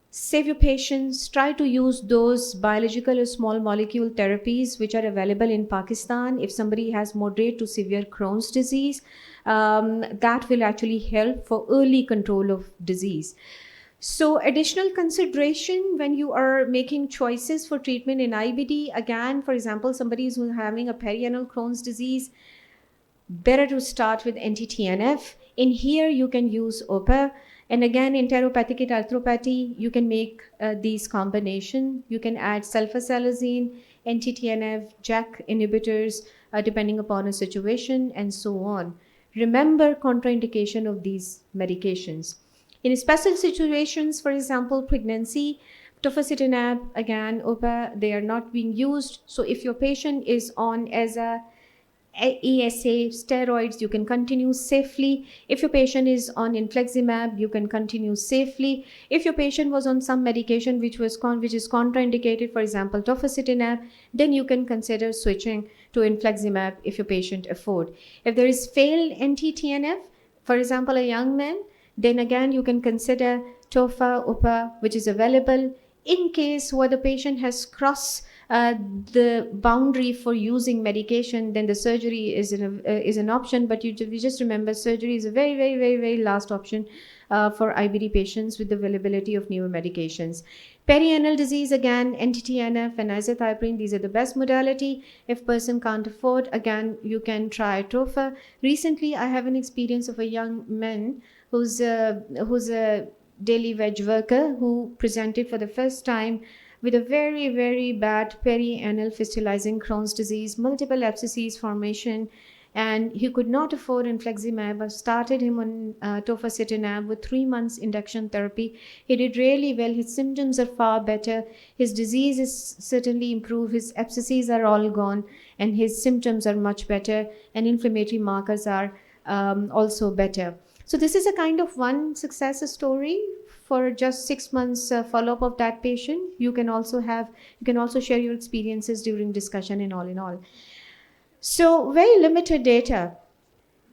Speaker 3: save your patients, try to use those biological or small molecule therapies which are available in Pakistan. If somebody has moderate to severe Crohn's disease, that will actually help for early control of disease. So additional consideration when you are making choices for treatment in IBD, again, for example, somebody who's having a perianal Crohn's disease, better to start with anti-TNF. In here, you can use OPA. And again, enteropathic arthropathy, you can make these combination. You can add sulfasalazine, anti-TNF, JAK inhibitors, depending upon a situation, and so on. Remember contraindication of these medications. In special situations, for example, pregnancy, tofacitinib, again, OPA, they are not being used. So if your patient is on as a ESA steroids, you can continue safely. If your patient is on infliximab, you can continue safely. If your patient was on some medication which is contraindicated, for example, tofacitinib, then you can consider switching to infliximab if your patient afford. If there is failed anti-TNF, for example, a young man, then again you can consider tofa, UPA, which is available. In case where the patient has crossed the boundary for using medication, then the surgery is an option. But you just remember, surgery is a very, very last option for IBD patients with the availability of newer medications. Perianal disease, again, NTTNF and azathioprine, these are the best modality. If person can't afford, again, you can try TOFA. Recently, I have an experience of a young man who's a daily veg worker who presented for the first time with a very, very bad perianal fistulizing Crohn's disease, multiple abscesses formation, and he could not afford infliximab. I started him on tofacitinib with 3 months induction therapy. He did really well. His symptoms are far better. His disease is certainly improved. His abscesses are all gone, and his symptoms are much better, and inflammatory markers are also better. So this is a kind of one success story for just 6 months follow-up of that patient. You can also share your experiences during discussion and all in all. So very limited data.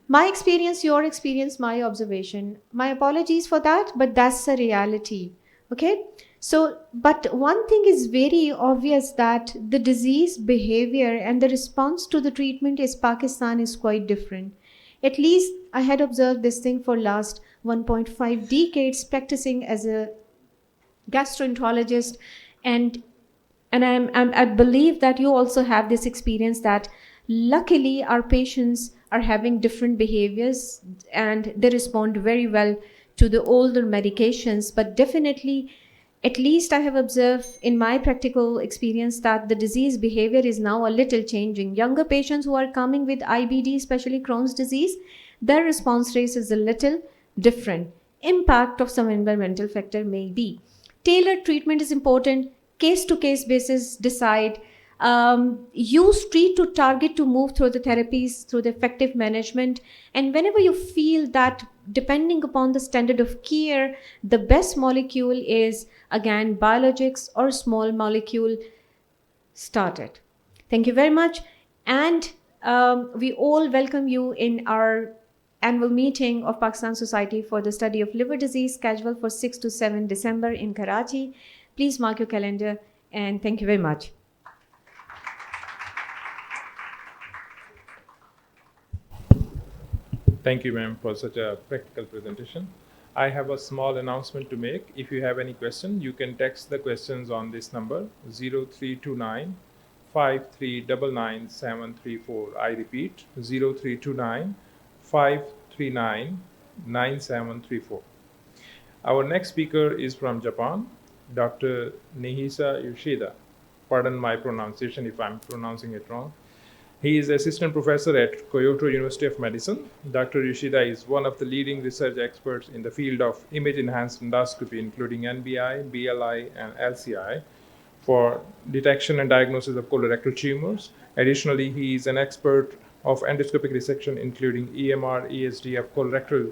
Speaker 3: My experience, your experience, my observation. My apologies for that, but that's the reality. Okay? So, but one thing is very obvious, that the disease behavior and the response to the treatment is Pakistan is quite different. At least I had observed this thing for last 1.5 decades practicing as a gastroenterologist, and I believe that you also have this experience, that luckily our patients are having different behaviors and they respond very well to the older medications. But definitely, at least I have observed in my practical experience that the disease behavior is now a little changing. Younger patients who are coming with IBD, especially Crohn's disease, their response rate is a little different. Impact of some environmental factor may be. Tailored treatment is important. Case to case basis, decide. Use treat to target to move through the therapies through the effective management. And whenever you feel that, depending upon the standard of care, the best molecule is again biologics or small molecule, start it. Thank you very much. And we all welcome you in our annual meeting of Pakistan Society for the Study of Liver Disease, scheduled for 6 to 7 December in Karachi. Please mark your calendar, and thank you very much.
Speaker 1: Thank you, ma'am, for such a practical presentation. I have a small announcement to make. If you have any question, you can text the questions on this number, 0329 5399 734. I repeat, 0329 539 9734. Our next speaker is from Japan, Dr. Nihisa Yoshida. Pardon my pronunciation if I'm pronouncing it wrong. He is assistant professor at Kyoto University of Medicine. Dr. Yoshida is one of the leading research experts in the field of image-enhanced endoscopy, including NBI, BLI, and LCI, for detection and diagnosis of colorectal tumors. Additionally, he is an expert of endoscopic resection, including EMR, ESD of colorectal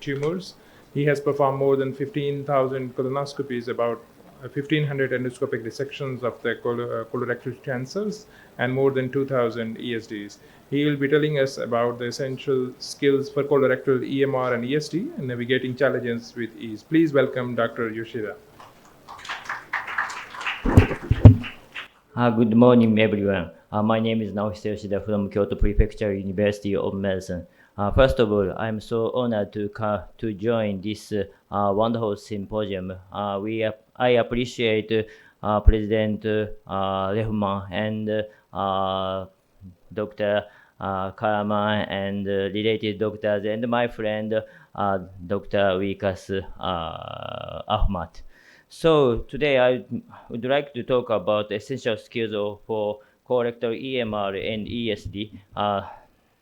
Speaker 1: tumors. He has performed more than 15,000 colonoscopies, about 1,500 endoscopic dissections of the colorectal cancers, and more than 2,000 ESDs. He will be telling us about the essential skills for colorectal EMR and ESD and navigating challenges with ease. Please welcome Dr. Yoshida.
Speaker 4: Good morning, everyone. My name is Naohisa Yoshida from Kyoto Prefecture University of Medicine. First of all, I'm so honored to join this wonderful symposium. I appreciate President Rehman and Dr. Karaman and related doctors and my friend Dr. Vikas Ahmad. So today I would like to talk about essential skills for colorectal EMR and ESD,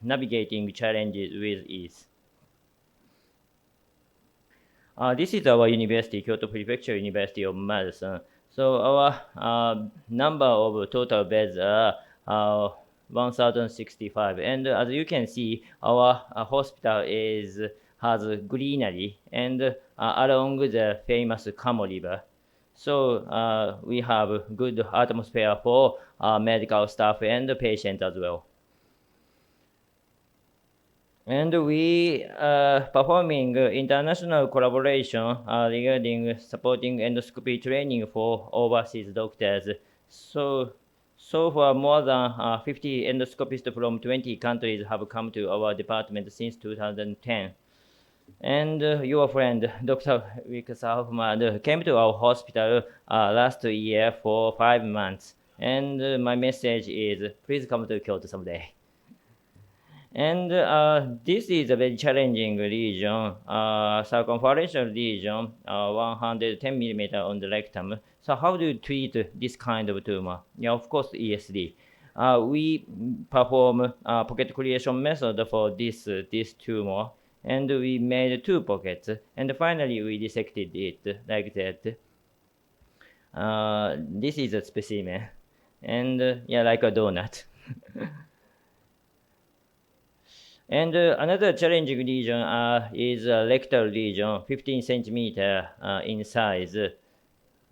Speaker 4: navigating challenges with ease. This is our university, Kyoto Prefecture University of Medicine. So our number of total beds are 1,065, and as you can see, our hospital has greenery and along the famous Kamo River. So we have good atmosphere for medical staff and patients as well. And we are performing international collaboration regarding supporting endoscopy training for overseas doctors. So far, more than 50 endoscopists from 20 countries have come to our department since 2010. And your friend, Dr. Rick Hoffman, came to our hospital last year for 5 months. And my message is, please come to Kyoto someday. And this is a very challenging region, circumferential region, 110 millimeter on the rectum. So how do you treat this kind of tumor? Yeah, of course, ESD. We perform pocket creation method for this tumor, and we made 2 pockets, and finally we dissected it like that. This is a specimen, and yeah, like a donut. And another challenging region is rectal region, 15 centimeter in size.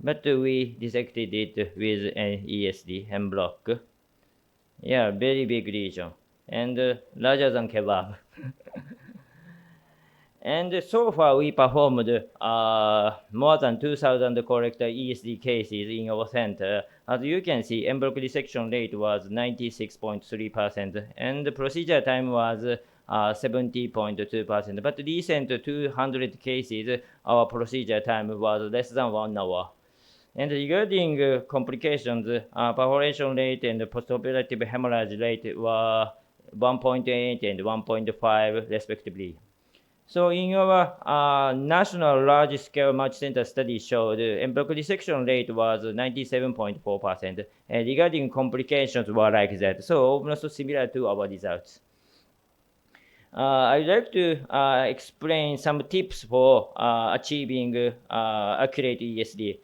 Speaker 4: But we dissected it with an ESD and block. Yeah, very big region and larger than kebab. And so far, we performed more than 2,000 corrector ESD cases in our center. As you can see, en bloc dissection rate was 96.3%, and the procedure time was 70.2%. But recent 200 cases, our procedure time was less than 1 hour. And regarding complications, perforation rate and postoperative hemorrhage rate were 1.8 and 1.5 respectively. So in our national large-scale multi-center study showed en bloc dissection rate was 97.4%. And regarding complications were like that. So almost similar to our results. I'd like to explain some tips for achieving accurate ESD.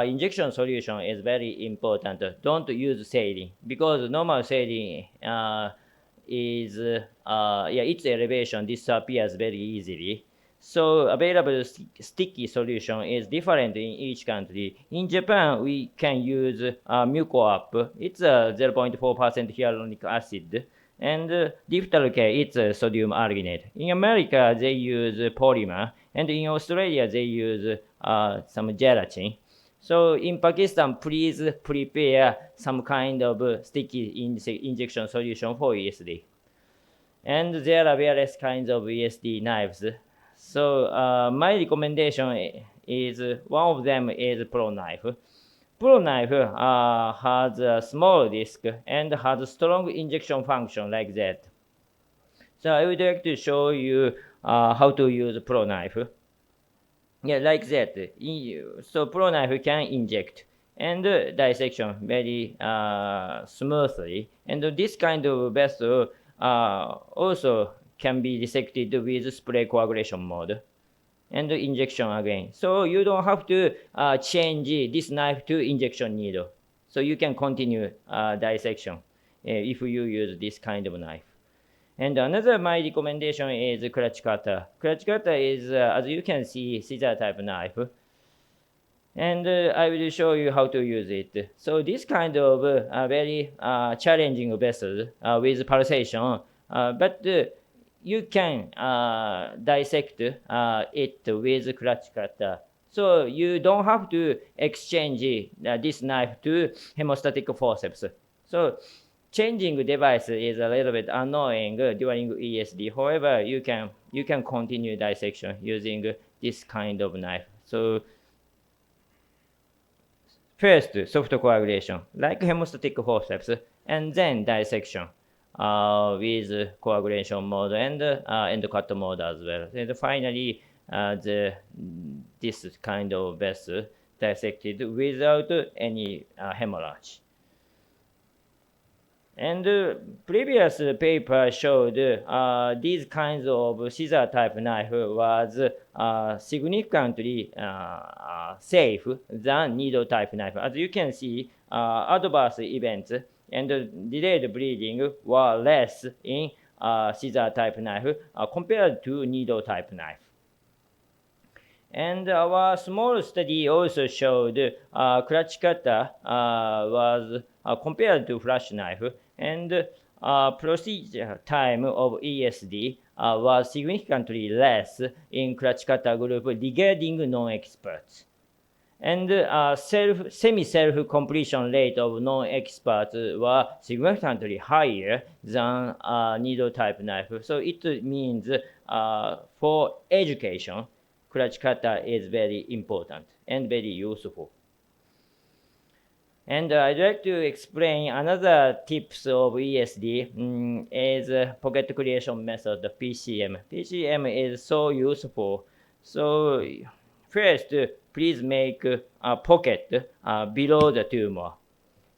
Speaker 4: Injection solution is very important. Don't use saline because normal saline is its elevation disappears very easily. So available sticky solution is different in each country. In Japan, we can use Mucoap. It's a 0.4% hyaluronic acid. And diphtheral care, it's sodium alginate. In America, they use polymer. And in Australia, they use some gelatin. So in Pakistan, please prepare some kind of sticky injection solution for ESD. And there are various kinds of ESD knives. So my recommendation is one of them is Pro Knife. Pro Knife has a small disc and has strong injection function like that. So I would like to show you how to use Pro Knife. Yeah, like that. So Pro Knife can inject and dissection very smoothly. And this kind of vessel also can be dissected with spray coagulation mode and injection again. So you don't have to change this knife to injection needle. So you can continue dissection if you use this kind of knife. And another my recommendation is clutch cutter. Clutch cutter is, as you can see, scissor type knife. And I will show you how to use it. So this kind of very challenging vessel with pulsation, but you can dissect it with clutch cutter. So you don't have to exchange this knife to hemostatic forceps. So changing device is a little bit annoying during ESD. However, you can continue dissection using this kind of knife. So first, soft coagulation, like hemostatic forceps, and then dissection with coagulation mode and cut mode as well. And finally, this kind of vessel dissected without any hemorrhage. And previous paper showed these kinds of scissor type knife was significantly safe than needle type knife. As you can see, adverse events and delayed bleeding were less in scissor type knife compared to needle type knife. And our small study also showed clutch cutter was compared to flash knife, and procedure time of ESD was significantly less in clutch cutter group regarding non-experts. And semi-self completion rate of non-experts were significantly higher than needle type knife. So it means for education, clutch cutter is very important and very useful. And I'd like to explain another tips of ESD is pocket creation method, the PCM. PCM is so useful. So first, please make a pocket below the tumor.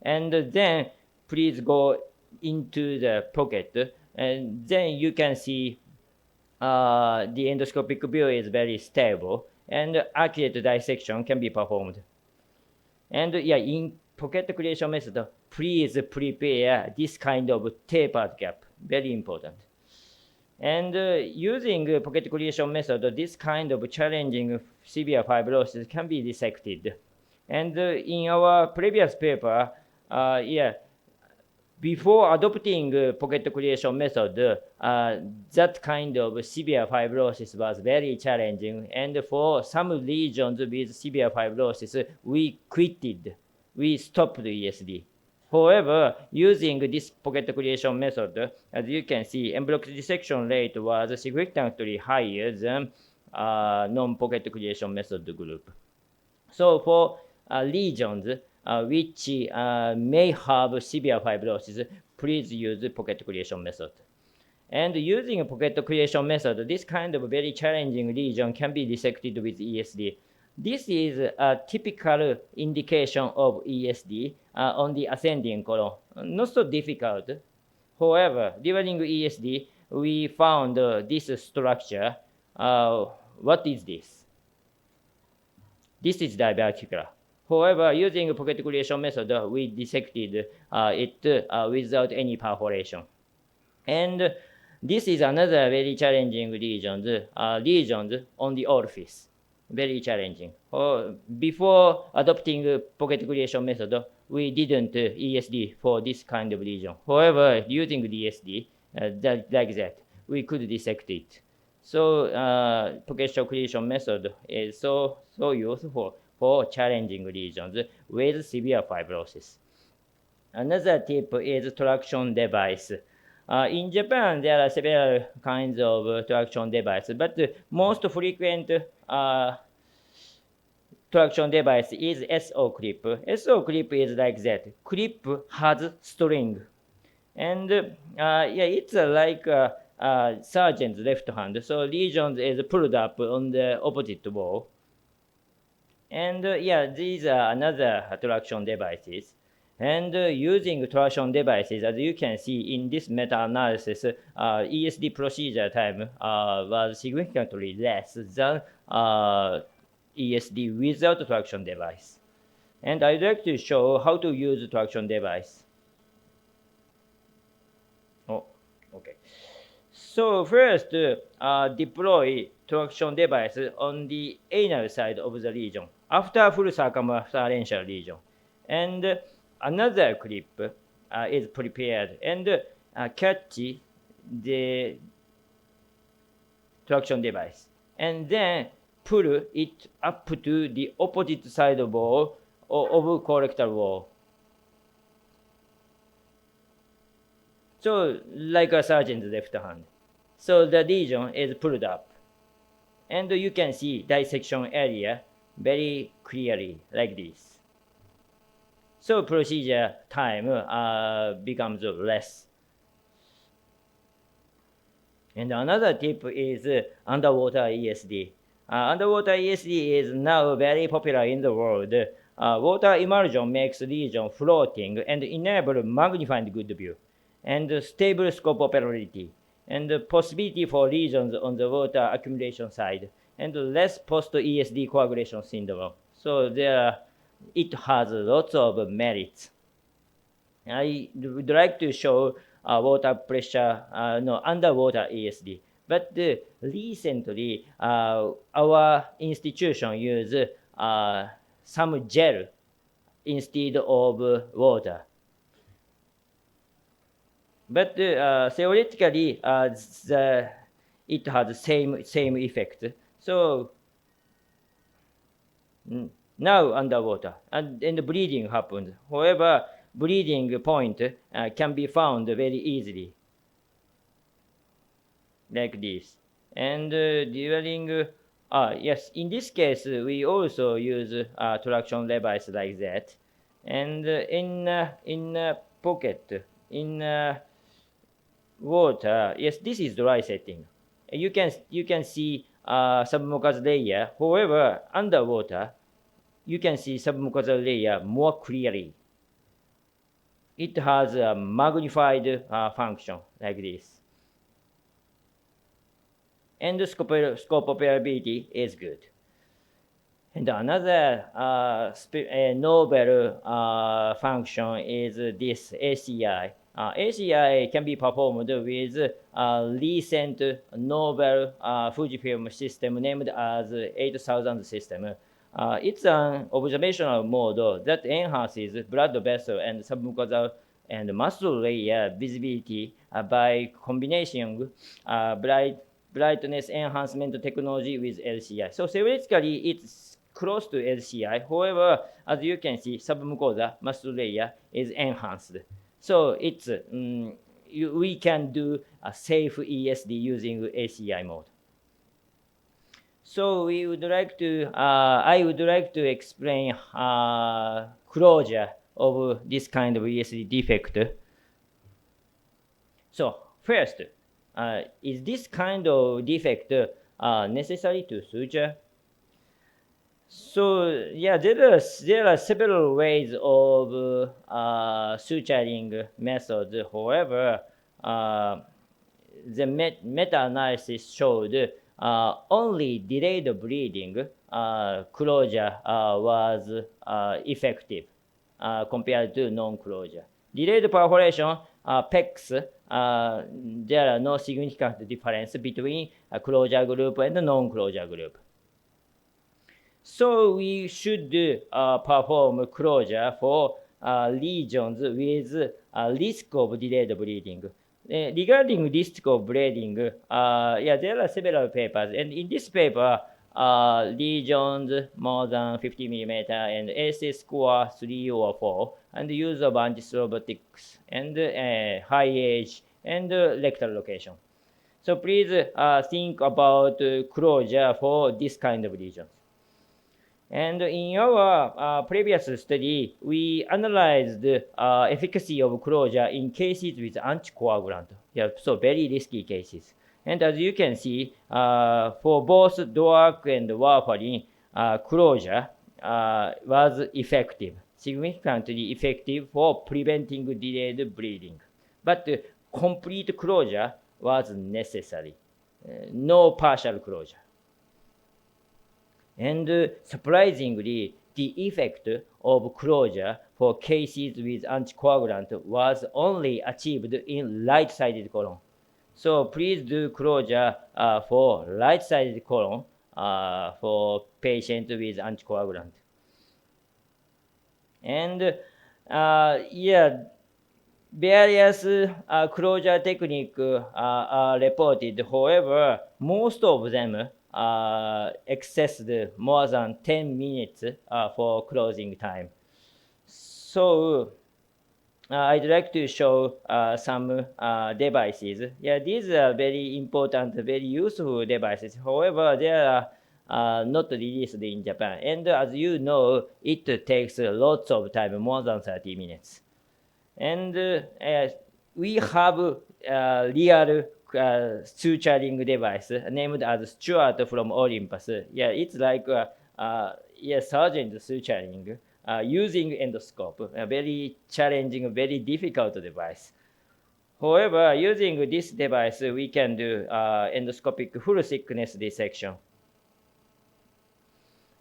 Speaker 4: And then please go into the pocket. And then you can see the endoscopic view is very stable. And accurate dissection can be performed. And in pocket creation method, please prepare this kind of tapered gap. Very important. And using pocket creation method, this kind of challenging severe fibrosis can be dissected. And in our previous paper, before adopting pocket creation method, that kind of severe fibrosis was very challenging. And for some regions with severe fibrosis, we quitted. We stopped ESD. However, using this pocket creation method, as you can see, en bloc dissection rate was significantly higher than non-pocket creation method group. So for lesions which may have severe fibrosis, please use pocket creation method. And using pocket creation method, this kind of very challenging lesion can be dissected with ESD. This is a typical indication of ESD on the ascending colon. Not so difficult. However, during ESD, we found this structure. What is this? This is diverticular. However, using pocket creation method, we dissected it without any perforation. And this is another very challenging lesions on the orifice. Very challenging. Before adopting pocket creation method, we didn't ESD for this kind of lesion. However, using the ESD, like that, we could dissect it. So pocket creation method is so useful for challenging lesions with severe fibrosis. Another tip is traction device. In Japan, there are several kinds of traction devices, but the most frequent traction device is SO clip. SO clip is like that. Clip has string. And it's like surgeon's left hand. So lesion is pulled up on the opposite wall. And these are another traction devices. And using traction devices, as you can see in this meta-analysis, ESD procedure time was significantly less than ESD without traction device. And I'd like to show how to use traction device. Okay. So first, deploy traction device on the anal side of the lesion after full circumferential lesion. And another clip is prepared and catch the traction device. And then pull it up to the opposite side wall of corrector wall. So like a surgeon's left hand. So the lesion is pulled up. And you can see dissection area very clearly like this. So procedure time becomes less. And another tip is underwater ESD. Underwater ESD is now very popular in the world. Water immersion makes lesion floating and enable magnified good view, and stable scope operability, and the possibility for lesions on the water accumulation side, and less post-ESD coagulation syndrome. So it has lots of merits. I would like to show water pressure, underwater ESD. But recently, our institution used some gel instead of water. But theoretically, it has same effect. So now underwater, and the bleeding happens. However, bleeding point can be found very easily, like this. And yes, in this case, we also use traction device like that. And in pocket, in water, yes, this is dry setting. You can see submucous layer. However, underwater, you can see submucosal layer more clearly. It has a magnified function like this. And the scope operability is good. And another novel function is this ACI. ACI can be performed with a recent novel Fujifilm system named as 8000 system. It's an observational mode that enhances blood vessel and submucosal and muscle layer visibility by combination brightness enhancement technology with LCI. So theoretically, it's close to LCI. However, as you can see, submucosa muscle layer is enhanced. So it's we can do a safe ESD using ACI mode. So I would like to explain closure of this kind of ESD defect. So first, is this kind of defect necessary to suture? So yeah, there are several ways of suturing methods. However, the meta-analysis showed only delayed bleeding closure was effective compared to non-closure. Delayed perforation, PECs, there are no significant difference between a closure group and a non-closure group. So we should perform closure for lesions with risk of delayed bleeding. Regarding risk of bleeding, there are several papers, and in this paper, lesions more than 50 millimeter and ASA score 3 or 4, and use of antithrombotics and high age and rectal location. So please think about closure for this kind of lesions. And in our previous study, we analyzed the efficacy of closure in cases with anticoagulant. Yeah, so very risky cases. And as you can see, for both DOAC and warfarin, closure was effective, significantly effective for preventing delayed bleeding. But complete closure was necessary, no partial closure. And surprisingly, the effect of closure for cases with anticoagulant was only achieved in right-sided colon. So please do closure for right-sided colon for patients with anticoagulant. And various closure techniques are reported. However, most of them exceeded more than 10 minutes for closing time. So I'd like to show some devices. Yeah, these are very important, very useful devices. However, they are not released in Japan. And as you know, it takes lots of time, more than 30 minutes. And we have a real suturing device named as Stuart from Olympus. Yeah, it's like surgeon suturing using endoscope, a very challenging, very difficult device. However, using this device, we can do endoscopic full thickness dissection.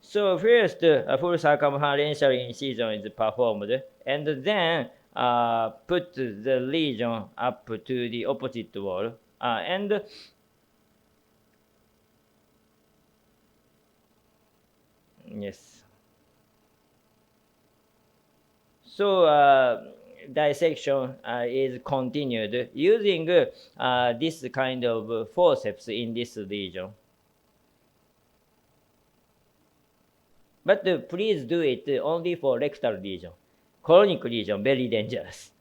Speaker 4: So first, a full circumferential incision is performed, and then put the lesion up to the opposite wall, and yes. So dissection is continued using this kind of forceps in this region. But please do it only for rectal region. Colonic region, very dangerous.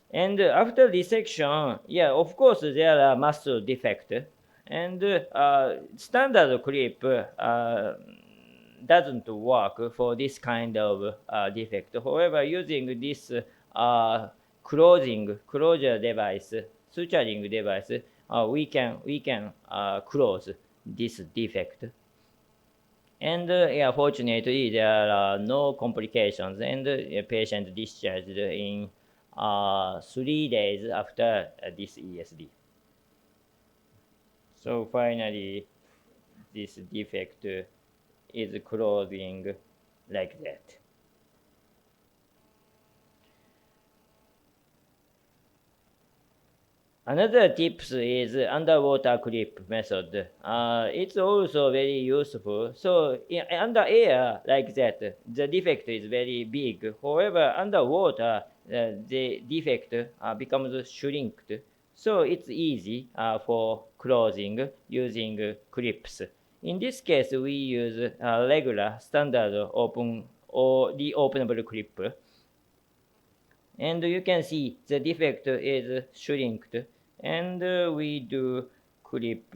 Speaker 4: And after resection, yeah, of course, there are muscle defect. And standard clip doesn't work for this kind of defect. However, using this closure device, suturing device, we can close this defect. And yeah, fortunately, there are no complications, and patient discharged in 3 days after this ESD. So finally, this defect is closing like that. Another tips is underwater clip method. It's also very useful. So under air like that, the defect is very big. However, underwater, the defect becomes shrinked. So it's easy for closing using clips. In this case, we use regular standard open or reopenable clip, and you can see the defect is shrinked, and we do clip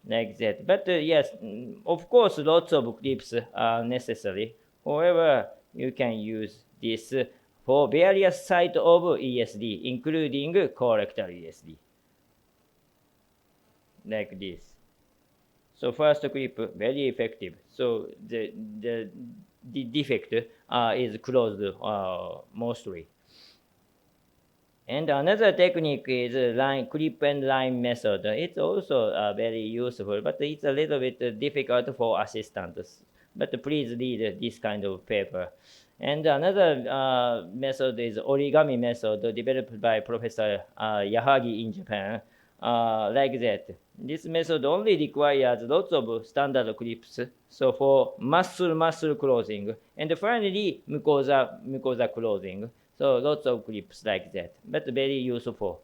Speaker 4: like that. But yes, of course, lots of clips are necessary. However, you can use this for various sites of ESD, including colorectal ESD, like this. So first clip, very effective. So the defect is closed mostly. And another technique is clip and line method. It's also very useful, but it's a little bit difficult for assistants. But please read this kind of paper. And another method is origami method developed by Professor Yahagi in Japan, like that. This method only requires lots of standard clips, so for muscle closing, and finally mucosa closing. So lots of clips like that, but very useful.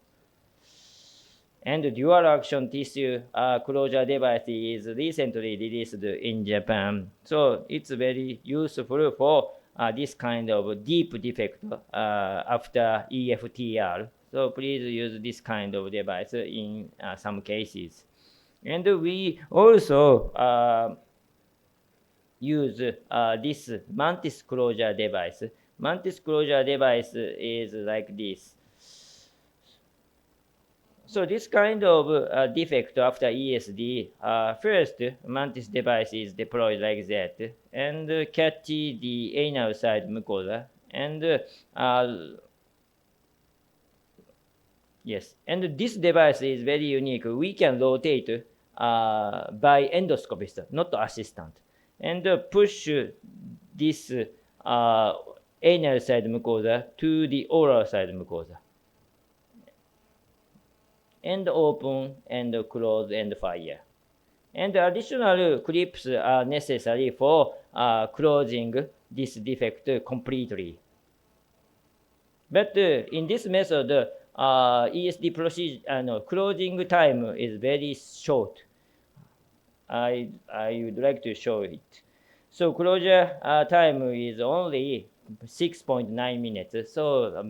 Speaker 4: And dual action tissue closure device is recently released in Japan. So it's very useful for this kind of deep defect after EFTR. So please use this kind of device in some cases. And we also use this mantis closure device. Mantis closure device is like this. So this kind of defect after ESD, first mantis device is deployed like that, and catch the anal side mucosa, and yes, and this device is very unique. We can rotate by endoscopist, not assistant, and push this anal side mucosa to the oral side mucosa, and open and close and fire. And additional clips are necessary for closing this defect completely. But in this method, ESD procedure, closing time is very short. I would like to show it. So closure time is only 6.9 minutes, so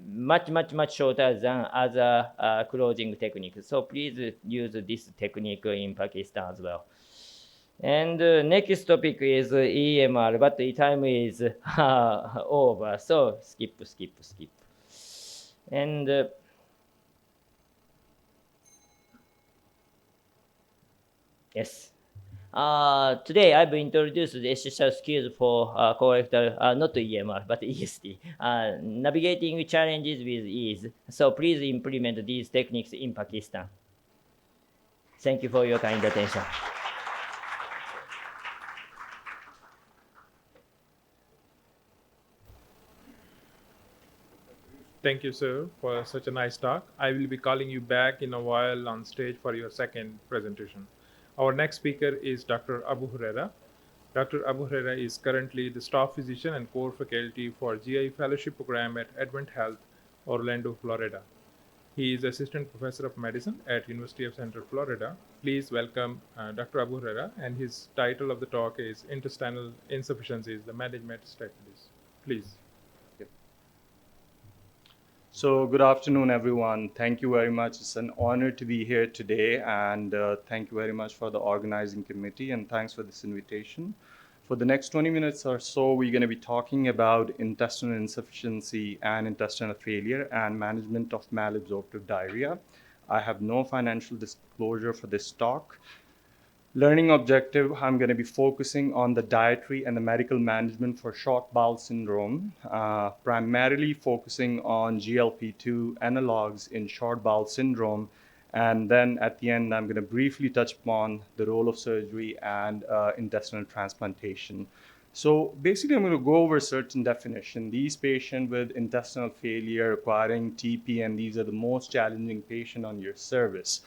Speaker 4: much shorter than other closing techniques. So please use this technique in Pakistan as well. And next topic is EMR, but the time is over, so skip. And yes. Today I've introduced the essential skills for colorectal, not EMR, but ESD, navigating challenges with ease. So please implement these techniques in Pakistan. Thank you for your kind attention.
Speaker 1: Thank you, sir, for such a nice talk. I will be calling you back in a while on stage for your second presentation. Our next speaker is Dr. Abu Huraira. Dr. Abu Huraira is currently the staff physician and core faculty for GI fellowship program at Advent Health, Orlando, Florida. He is Assistant Professor of Medicine at University of Central Florida. Please welcome Dr. Abu Huraira, and his title of the talk is Intestinal Insufficiencies, the Management Strategies. Please.
Speaker 5: So good afternoon, everyone. Thank you very much. It's an honor to be here today, and thank you very much for the organizing committee, and thanks for this invitation. For the next 20 minutes or so, we're going to be talking about intestinal insufficiency and intestinal failure and management of malabsorptive diarrhea. I have no financial disclosure for this talk. Learning objective, I'm going to be focusing on the dietary and the medical management for short bowel syndrome, primarily focusing on GLP-2 analogs in short bowel syndrome. And then at the end, I'm going to briefly touch upon the role of surgery and intestinal transplantation. So basically, I'm going to go over certain definition. These patients with intestinal failure requiring TPN, these are the most challenging patient on your service.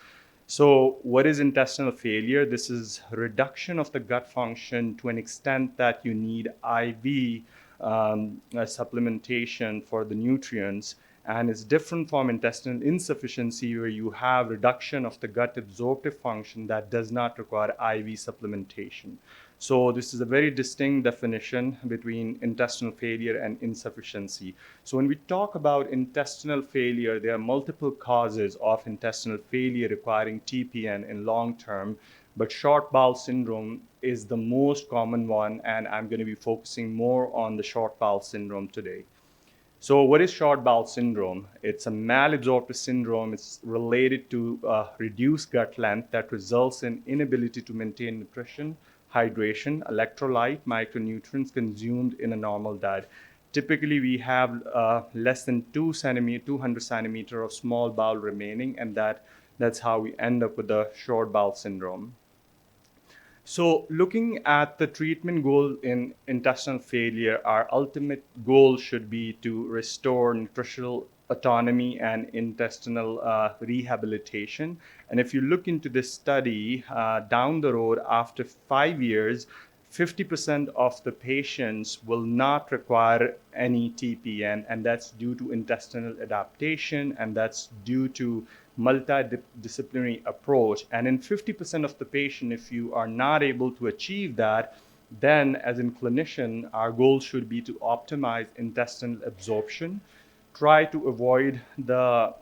Speaker 5: So what is intestinal failure? This is reduction of the gut function to an extent that you need IV supplementation for the nutrients. And it's different from intestinal insufficiency, where you have reduction of the gut absorptive function that does not require IV supplementation. So this is a very distinct definition between intestinal failure and insufficiency. So when we talk about intestinal failure, there are multiple causes of intestinal failure requiring TPN in long term, but short bowel syndrome is the most common one, and I'm going to be focusing more on the short bowel syndrome today. So what is short bowel syndrome? It's a malabsorptive syndrome. It's related to reduced gut length that results in inability to maintain nutrition, hydration, electrolyte, micronutrients consumed in a normal diet. Typically, we have less than 200 centimeter of small bowel remaining, and that's how we end up with the short bowel syndrome. So looking at the treatment goal in intestinal failure, our ultimate goal should be to restore nutritional autonomy and intestinal rehabilitation. And if you look into this study down the road, after 5 years, 50% of the patients will not require any TPN, and that's due to intestinal adaptation, and that's due to multidisciplinary approach. And in 50% of the patient, if you are not able to achieve that, then as in clinician, our goal should be to optimize intestinal absorption, try to avoid the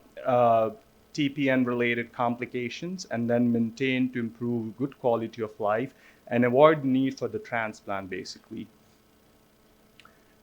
Speaker 5: TPN related complications, and then maintain to improve good quality of life and avoid the need for the transplant basically.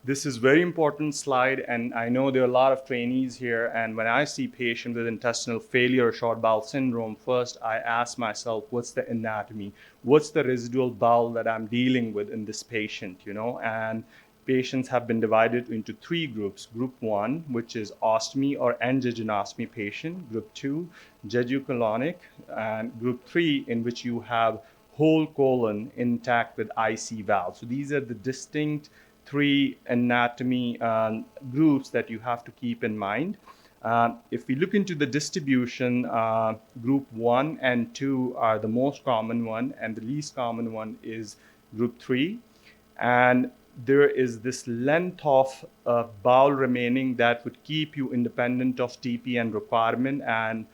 Speaker 5: This is very important slide, and I know there are a lot of trainees here, and when I see patients with intestinal failure or short bowel syndrome, first I ask myself, what's the anatomy? What's the residual bowel that I'm dealing with in this patient, And patients have been divided into 3 groups. Group 1, which is ostomy or angiogenostomy patient. Group 2, jejucolonic. And group 3, in which you have whole colon intact with IC valve. So these are the distinct 3 anatomy groups that you have to keep in mind. If we look into the distribution, group 1 and 2 are the most common one, and the least common one is group 3. And there is this length of bowel remaining that would keep you independent of TPN requirement. And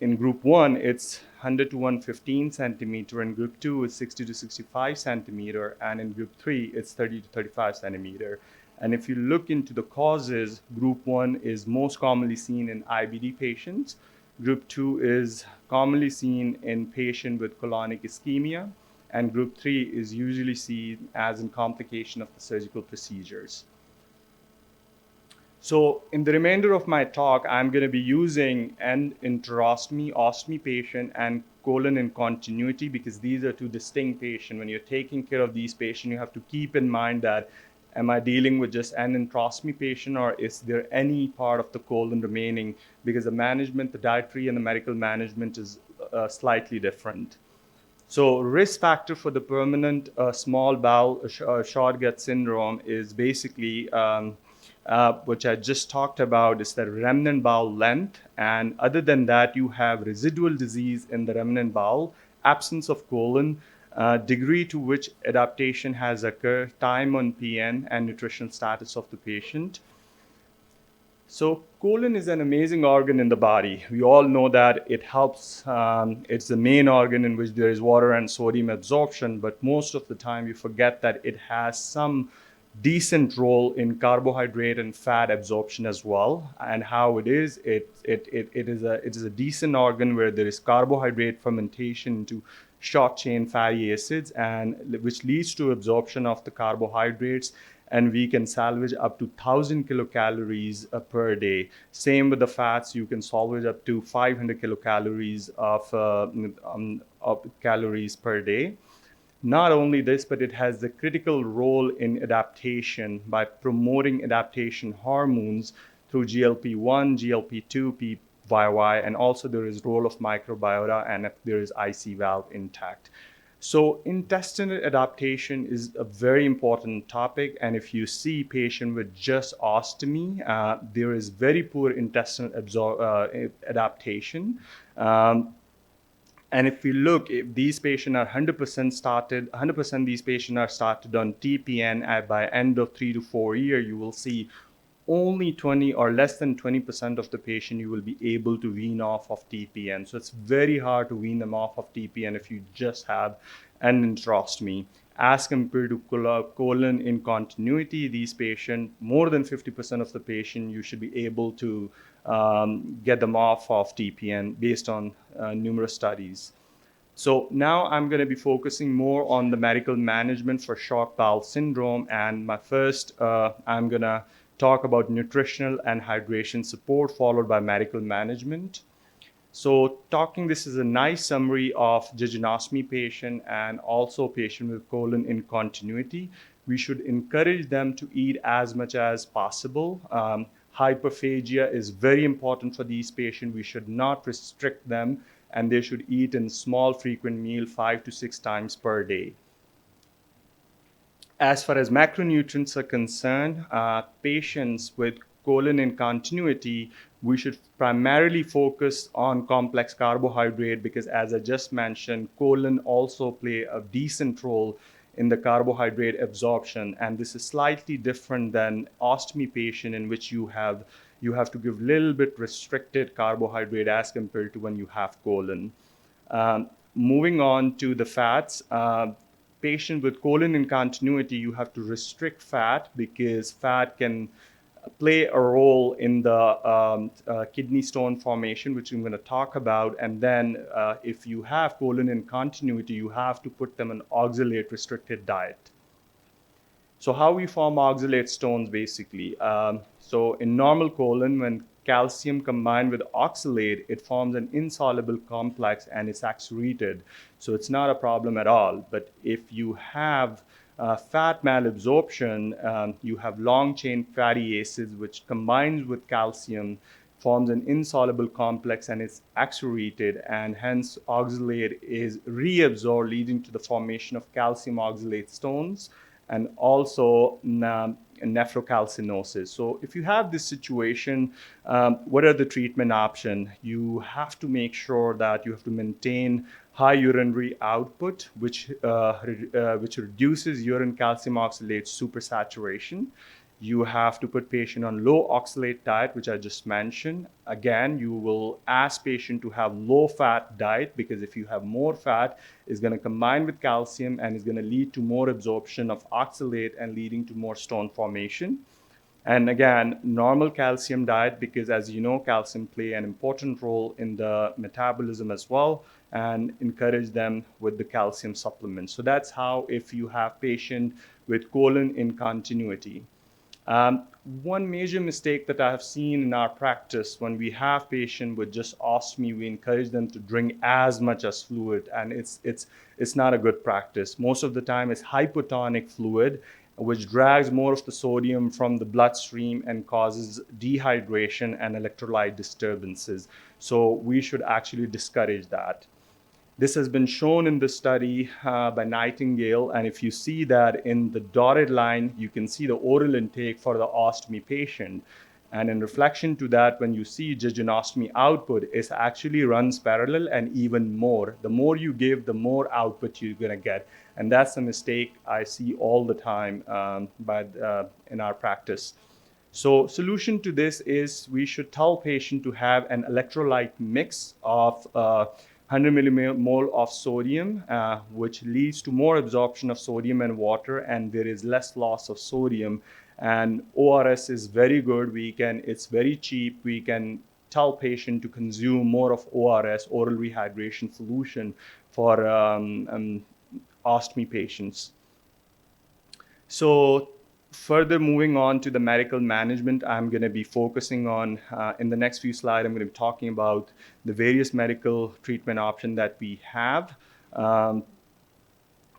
Speaker 5: in group 1, it's 100 to 115 centimeter. In group 2, it's 60 to 65 centimeter. And in group 3, it's 30 to 35 centimeter. And if you look into the causes, group 1 is most commonly seen in IBD patients. Group 2 is commonly seen in patients with colonic ischemia. And group 3 is usually seen as in complication of the surgical procedures. So in the remainder of my talk, I'm going to be using an enterostomy, ostomy patient, and colon in continuity, because these are 2 distinct patients. When you're taking care of these patients, you have to keep in mind that, am I dealing with just an enterostomy patient, or is there any part of the colon remaining? Because the management, the dietary and the medical management is slightly different. So risk factor for the permanent small bowel short gut syndrome is basically, which I just talked about, is the remnant bowel length. And other than that, you have residual disease in the remnant bowel, absence of colon, degree to which adaptation has occurred, time on PN, and nutritional status of the patient. So colon is an amazing organ in the body. We all know that it helps. It's the main organ in which there is water and sodium absorption, but most of the time you forget that it has some decent role in carbohydrate and fat absorption as well. And how it is, it is a decent organ where there is carbohydrate fermentation into short chain fatty acids, and which leads to absorption of the carbohydrates, and we can salvage up to 1000 kilocalories per day. Same with the fats, you can salvage up to 500 kilocalories of calories per day. Not only this, but it has a critical role in adaptation by promoting adaptation hormones through GLP-1, GLP-2, PYY, and also there is role of microbiota, and there is IC valve intact. So intestinal adaptation is a very important topic, and if you see patient with just ostomy, there is very poor intestinal adaptation. And if we look, if these patients are 100% these patients are started on TPN, by end of 3 to 4 years, you will see only 20 or less than 20% of the patient you will be able to wean off of TPN. So it's very hard to wean them off of TPN if you just have an enterostomy. As compared to colon in continuity, these patients, more than 50% of the patient, you should be able to get them off of TPN based on numerous studies. So now I'm going to be focusing more on the medical management for short bowel syndrome. And my first, I'm going to talk about nutritional and hydration support, followed by medical management. So this is a nice summary of jejunostomy patient and also patient with colon in continuity. We should encourage them to eat as much as possible. Hyperphagia is very important for these patients. We should not restrict them, and they should eat in small frequent meal 5 to 6 times per day. As far as macronutrients are concerned, patients with colon in continuity, we should primarily focus on complex carbohydrate because, as I just mentioned, colon also play a decent role in the carbohydrate absorption, and this is slightly different than ostomy patient, in which you have to give little bit restricted carbohydrate as compared to when you have colon. Moving on to the fats, patient with colon in continuity, you have to restrict fat because fat can play a role in the kidney stone formation, which I'm going to talk about. And then if you have colon in continuity, you have to put them on oxalate restricted diet. So how we form oxalate stones basically. So in normal colon, when calcium combined with oxalate, it forms an insoluble complex and it's excreted. So it's not a problem at all. But if you have fat malabsorption, you have long chain fatty acids, which combines with calcium, forms an insoluble complex and is excreted, and hence oxalate is reabsorbed, leading to the formation of calcium oxalate stones and also nephrocalcinosis. So if you have this situation, what are the treatment options? You have to make sure that you have to maintain high urinary output, which reduces urine calcium oxalate supersaturation. You have to put patient on low oxalate diet, which I just mentioned. Again, you will ask patient to have low fat diet because if you have more fat, it's going to combine with calcium and is going to lead to more absorption of oxalate and leading to more stone formation. And again, normal calcium diet, because as you know, calcium play an important role in the metabolism as well, and encourage them with the calcium supplements. So that's how if you have patient with colon in continuity. One major mistake that I have seen in our practice when we have patient with just ostomy, we encourage them to drink as much as fluid, and it's not a good practice. Most of the time it's hypotonic fluid, which drags more of the sodium from the bloodstream and causes dehydration and electrolyte disturbances. So we should actually discourage that. This has been shown in the study by Nightingale, and if you see that in the dotted line, you can see the oral intake for the ostomy patient. And in reflection to that, when you see jejunostomy output, it actually runs parallel and even more. The more you give, the more output you're going to get. And that's a mistake I see all the time in our practice. So solution to this is we should tell patient to have an electrolyte mix of 100 millimole of sodium, which leads to more absorption of sodium and water, and there is less loss of sodium. And ORS is very good. It's very cheap. We can tell patient to consume more of ORS, oral rehydration solution, for ostomy patients. So further moving on to the medical management, I'm going to be focusing on, in the next few slides, I'm going to be talking about the various medical treatment options that we have.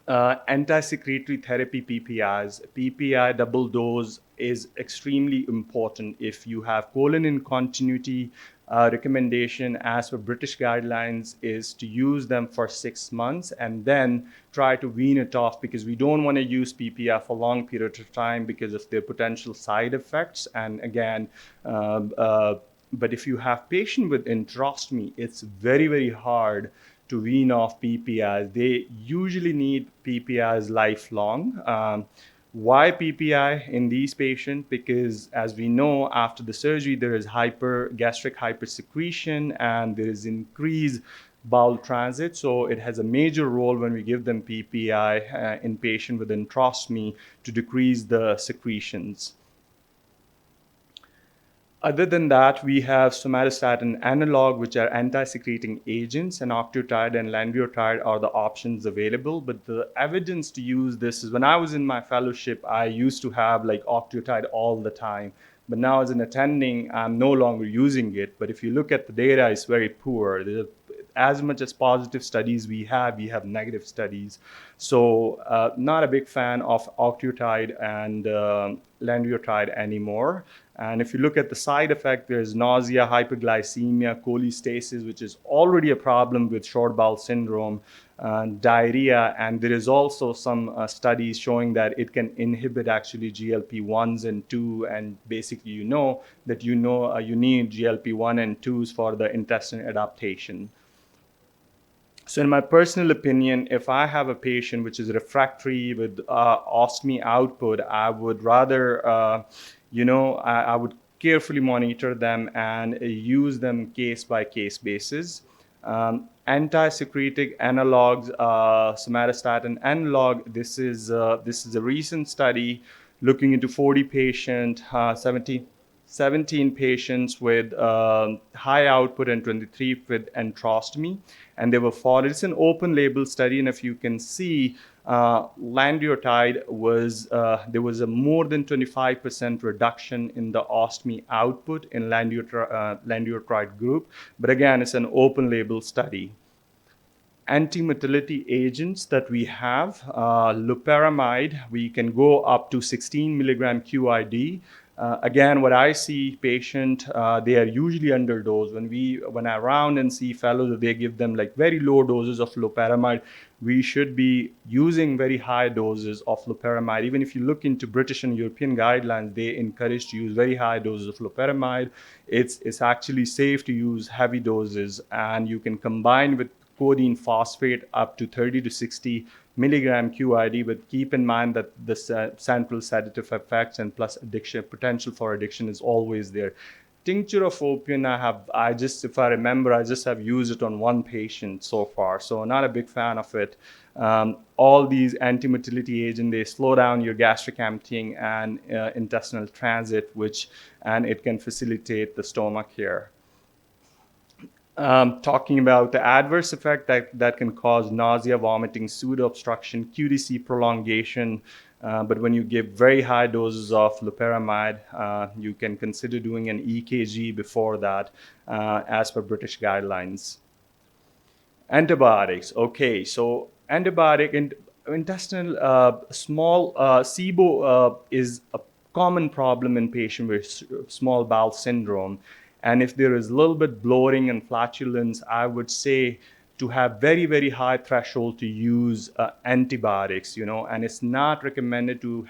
Speaker 5: Anti-secretory therapy PPIs. PPI double dose is extremely important if you have colon incontinuity. Recommendation as per British guidelines is to use them for 6 months and then try to wean it off, because we don't want to use PPI for long period of time because of their potential side effects. And again, but if you have patient with enterostomy, it's very, very hard to wean off PPIs. They usually need PPIs lifelong. Why PPI in these patients? Because as we know, after the surgery, there is gastric hypersecretion and there is increased bowel transit. So it has a major role when we give them PPI in patient with enterostomy to decrease the secretions. Other than that, we have somatostatin analog, which are anti-secreting agents, and octreotide and lanreotide are the options available. But the evidence to use this is when I was in my fellowship, I used to have like octreotide all the time. But now as an attending, I'm no longer using it. But if you look at the data, it's very poor. As much as positive studies we have negative studies. So not a big fan of octreotide and lanreotide anymore. And if you look at the side effect, there's nausea, hyperglycemia, cholestasis, which is already a problem with short bowel syndrome, diarrhea. And there is also some studies showing that it can inhibit actually GLP-1s and 2. And basically, you need GLP-1 and 2s for the intestinal adaptation. So in my personal opinion, if I have a patient which is refractory with ostomy output, I would rather, I would carefully monitor them and use them case by case basis. Anti-secretic analogs, somatostatin analog, this is a recent study looking into 40 patients, 17 patients with high output and 23 with enterostomy, and they were followed. It's an open label study, and if you can see, lanreotide there was a more than 25% reduction in the ostomy output in lanreotide group. But again, it's an open label study. Antimotility agents that we have, loperamide, we can go up to 16 milligram QID. Again, what I see patient, they are usually underdosed. When I round and see fellows, they give them like very low doses of loperamide. We should be using very high doses of loperamide. Even if you look into British and European guidelines, they encourage to use very high doses of loperamide. It's actually safe to use heavy doses, and you can combine with codeine phosphate up to 30 to 60 milligram QID, but keep in mind that the central sedative effects and plus potential for addiction is always there. Tincture of opium, if I remember, I just have used it on one patient so far, so not a big fan of it. All these antimotility agents, they slow down your gastric emptying and intestinal transit, and it can facilitate the stomach here. Talking about the adverse effect that can cause nausea, vomiting, pseudo-obstruction, QTC prolongation. But when you give very high doses of loperamide, you can consider doing an EKG before that, as per British guidelines. Antibiotics. Okay, so antibiotic intestinal small SIBO is a common problem in patients with small bowel syndrome. And if there is a little bit bloating and flatulence, I would say to have very, very high threshold to use antibiotics, and it's not recommended to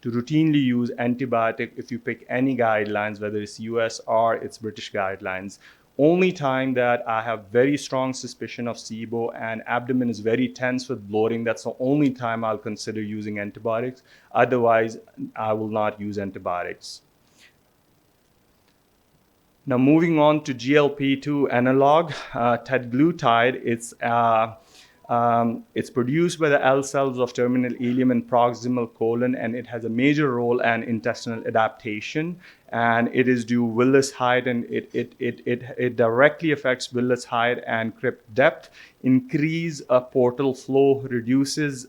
Speaker 5: routinely use antibiotic if you pick any guidelines, whether it's US or it's British guidelines. Only time that I have very strong suspicion of SIBO and abdomen is very tense with bloating, that's the only time I'll consider using antibiotics. Otherwise, I will not use antibiotics. Now, moving on to GLP-2 analog, teduglutide, it's produced by the L cells of terminal ileum and proximal colon, and it has a major role in intestinal adaptation. And it is due villus height, and it directly affects villus height and crypt depth, increase portal flow, reduces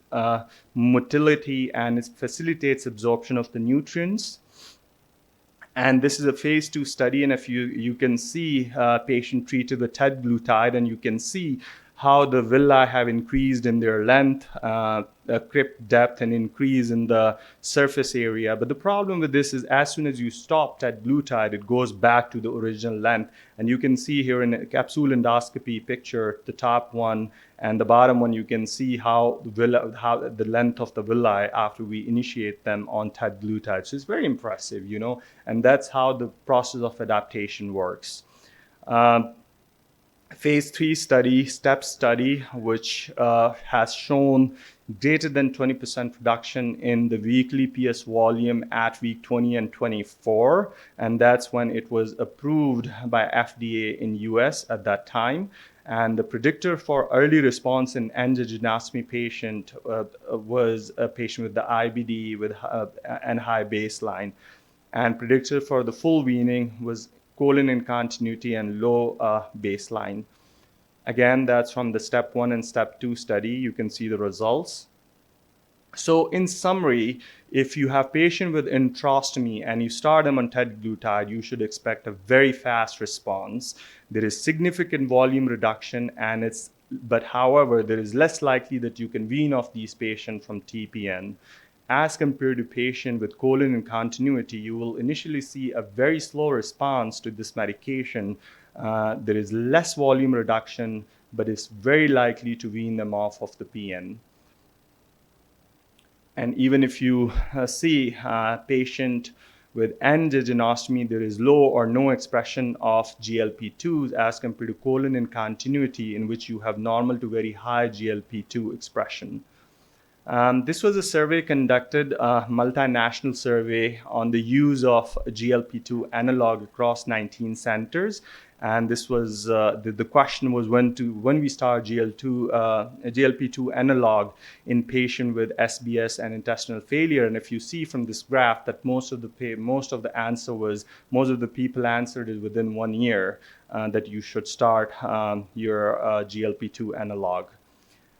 Speaker 5: motility, and it facilitates absorption of the nutrients. And this is a phase 2 study, and if you can see patient treated with teduglutide, and you can see how the villi have increased in their length, crypt depth, and increase in the surface area. But the problem with this is as soon as you stop teduglutide, it goes back to the original length. And you can see here in a capsule endoscopy picture, the top one and the bottom one, you can see how the length of the villi after we initiate them on teduglutide. So it's very impressive, you know, and that's how the process of adaptation works. Phase 3 study, STEP study, which has shown greater than 20% reduction in the weekly PS volume at week 20 and 24. And that's when it was approved by FDA in US at that time. And the predictor for early response in angiogenostomy patient was a patient with the IBD and high baseline. And predictor for the full weaning was colon incontinuity and low baseline. Again, that's from the STEP 1 and STEP 2 study. You can see the results. So in summary, if you have patient with intraostomy and you start them on teduglutide, you should expect a very fast response. There is significant volume reduction, but however, there is less likely that you can wean off these patients from TPN. As compared to patient with colon incontinuity, you will initially see a very slow response to this medication. There is less volume reduction, but it's very likely to wean them off of the PN. And even if you see a patient with angiogenostomy, there is low or no expression of GLP-2s as compared to colon incontinuity, in which you have normal to very high GLP-2 expression. This was a survey conducted, a multinational survey on the use of GLP-2 analog across 19 centers. And this was the question was when we start GLP-2 analog in patient with SBS and intestinal failure. And if you see from this graph that most of the people answered is within 1 year that you should start your GLP-2 analog.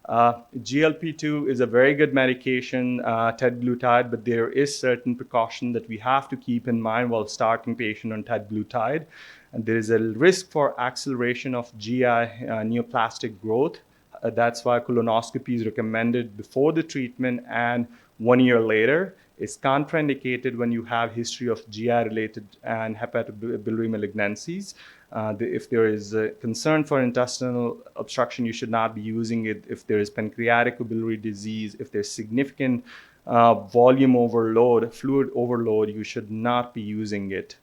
Speaker 5: GLP-2 is a very good medication, teduglutide, but there is certain precaution that we have to keep in mind while starting patient on teduglutide. And there is a risk for acceleration of GI neoplastic growth. That's why colonoscopy is recommended before the treatment and 1 year later. It's contraindicated when you have history of GI-related and hepatobiliary malignancies. If there is a concern for intestinal obstruction, you should not be using it. If there is pancreatic biliary disease, if there's significant volume overload, fluid overload, you should not be using it.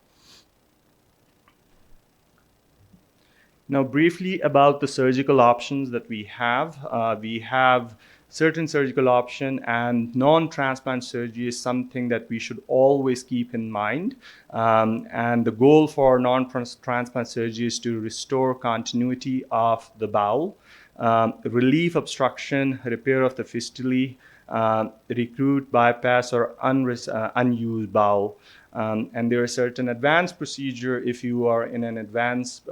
Speaker 5: Now, briefly about the surgical options that we have. We have certain surgical option, and non-transplant surgery is something that we should always keep in mind. And the goal for non-transplant surgery is to restore continuity of the bowel, relieve obstruction, repair of the fistulae, recruit, bypass, or unused bowel. And there are certain advanced procedure. If you are in an advanced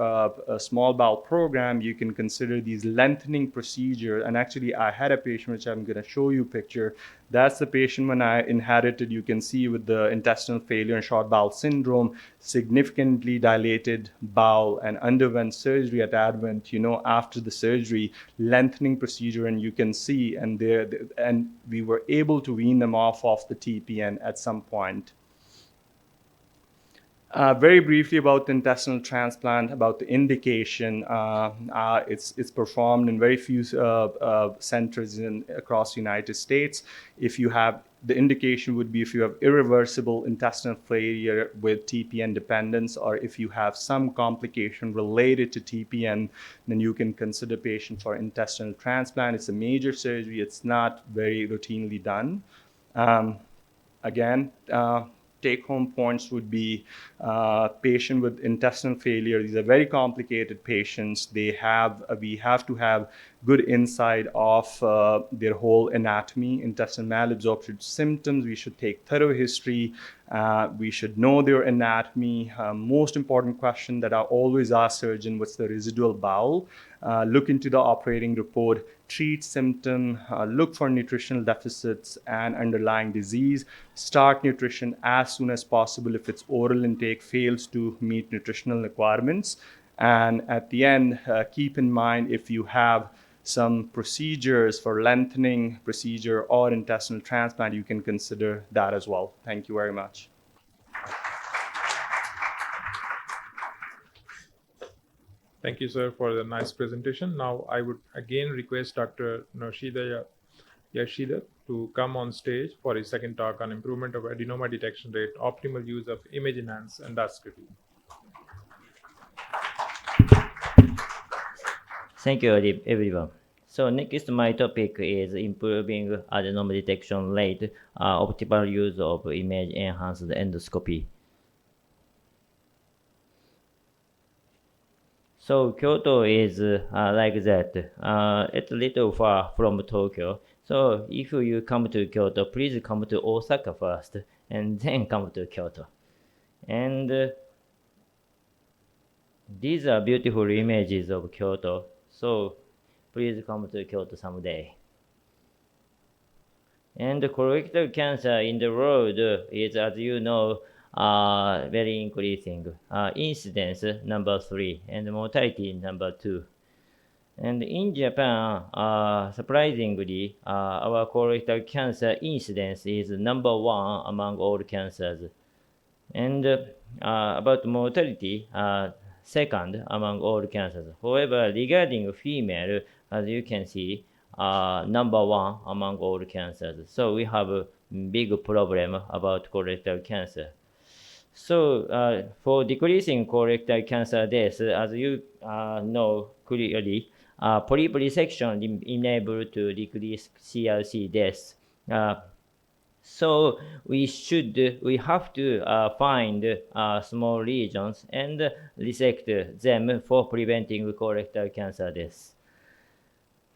Speaker 5: small bowel program, you can consider these lengthening procedure. And actually, I had a patient, which I'm going to show you a picture. That's the patient when I inherited. You can see with the intestinal failure and short bowel syndrome, significantly dilated bowel, and underwent surgery at Advent. After the surgery, lengthening procedure, and you can see, and we were able to wean them off of the TPN at some point. Very briefly about the intestinal transplant, about the indication. It's performed in very few centers across the United States. The indication would be if you have irreversible intestinal failure with TPN dependence, or if you have some complication related to TPN, then you can consider patient for intestinal transplant. It's a major surgery. It's not very routinely done. Again, take-home points would be patient with intestinal failure. These are very complicated patients. We have to have good insight of their whole anatomy, intestinal malabsorption symptoms. We should take thorough history. We should know their anatomy. Most important question that I always ask surgeon: what's the residual bowel? Look into the operating report, treat symptom, look for nutritional deficits and underlying disease. Start nutrition as soon as possible if its oral intake fails to meet nutritional requirements. And at the end, keep in mind if you have some procedures for lengthening procedure or intestinal transplant, you can consider that as well. Thank you very much.
Speaker 1: Thank you, sir, for the nice presentation. Now, I would again request Dr. Noshida Yashida to come on stage for his second talk on improvement of adenoma detection rate, optimal use of image-enhanced endoscopy.
Speaker 4: Thank you, everyone. So next, my topic is improving adenoma detection rate, optimal use of image-enhanced endoscopy. So Kyoto is like that. It's a little far from Tokyo. So if you come to Kyoto, please come to Osaka first, and then come to Kyoto. And these are beautiful images of Kyoto. So please come to Kyoto someday. And colorectal cancer in the world is, as you know, very increasing. Incidence number 3 and mortality number 2. And in Japan, surprisingly, our colorectal cancer incidence is number 1 among all cancers. And about mortality, second among all cancers. However, regarding female, as you can see, number 1 among all cancers. So we have a big problem about colorectal cancer. So for decreasing colorectal cancer deaths, as you know clearly, polyp resection enabled to decrease CRC deaths. So we have to find small lesions and resect them for preventing colorectal cancer deaths.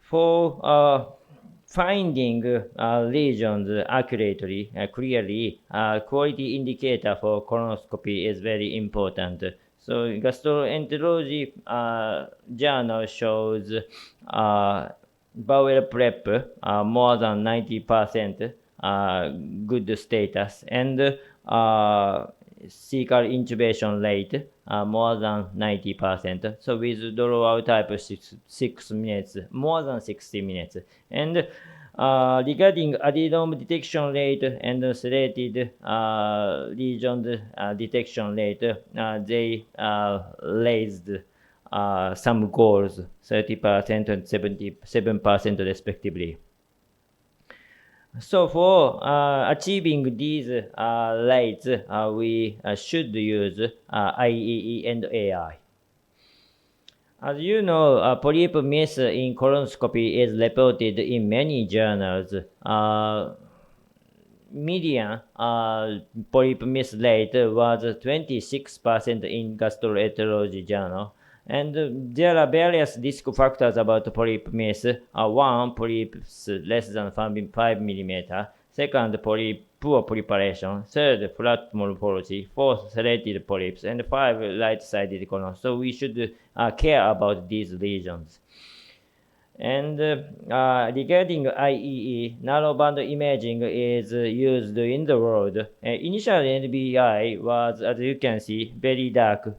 Speaker 4: For finding lesions accurately, clearly, quality indicator for colonoscopy is very important. So gastroenterology journal shows bowel prep more than 90% good status, and cecal intubation rate more than 90%. So withdrawal type 6 minutes, more than 60 minutes. And regarding adenoma detection rate and selected lesions detection rate, they raised some goals, 30% and 77% respectively. So for achieving these rates, we should use IEE and AI. As you know, polyp miss in colonoscopy is reported in many journals. Median polyp miss rate was 26% in gastroenterology journal. And there are various risk factors about polyp miss. One, polyps less than 5 mm. Second, poor preparation. Third, flat morphology. Fourth, serrated polyps. And 5, right-sided colon. So we should care about these lesions. And regarding IEE, narrowband imaging is used in the world. Initial NBI was, as you can see, very dark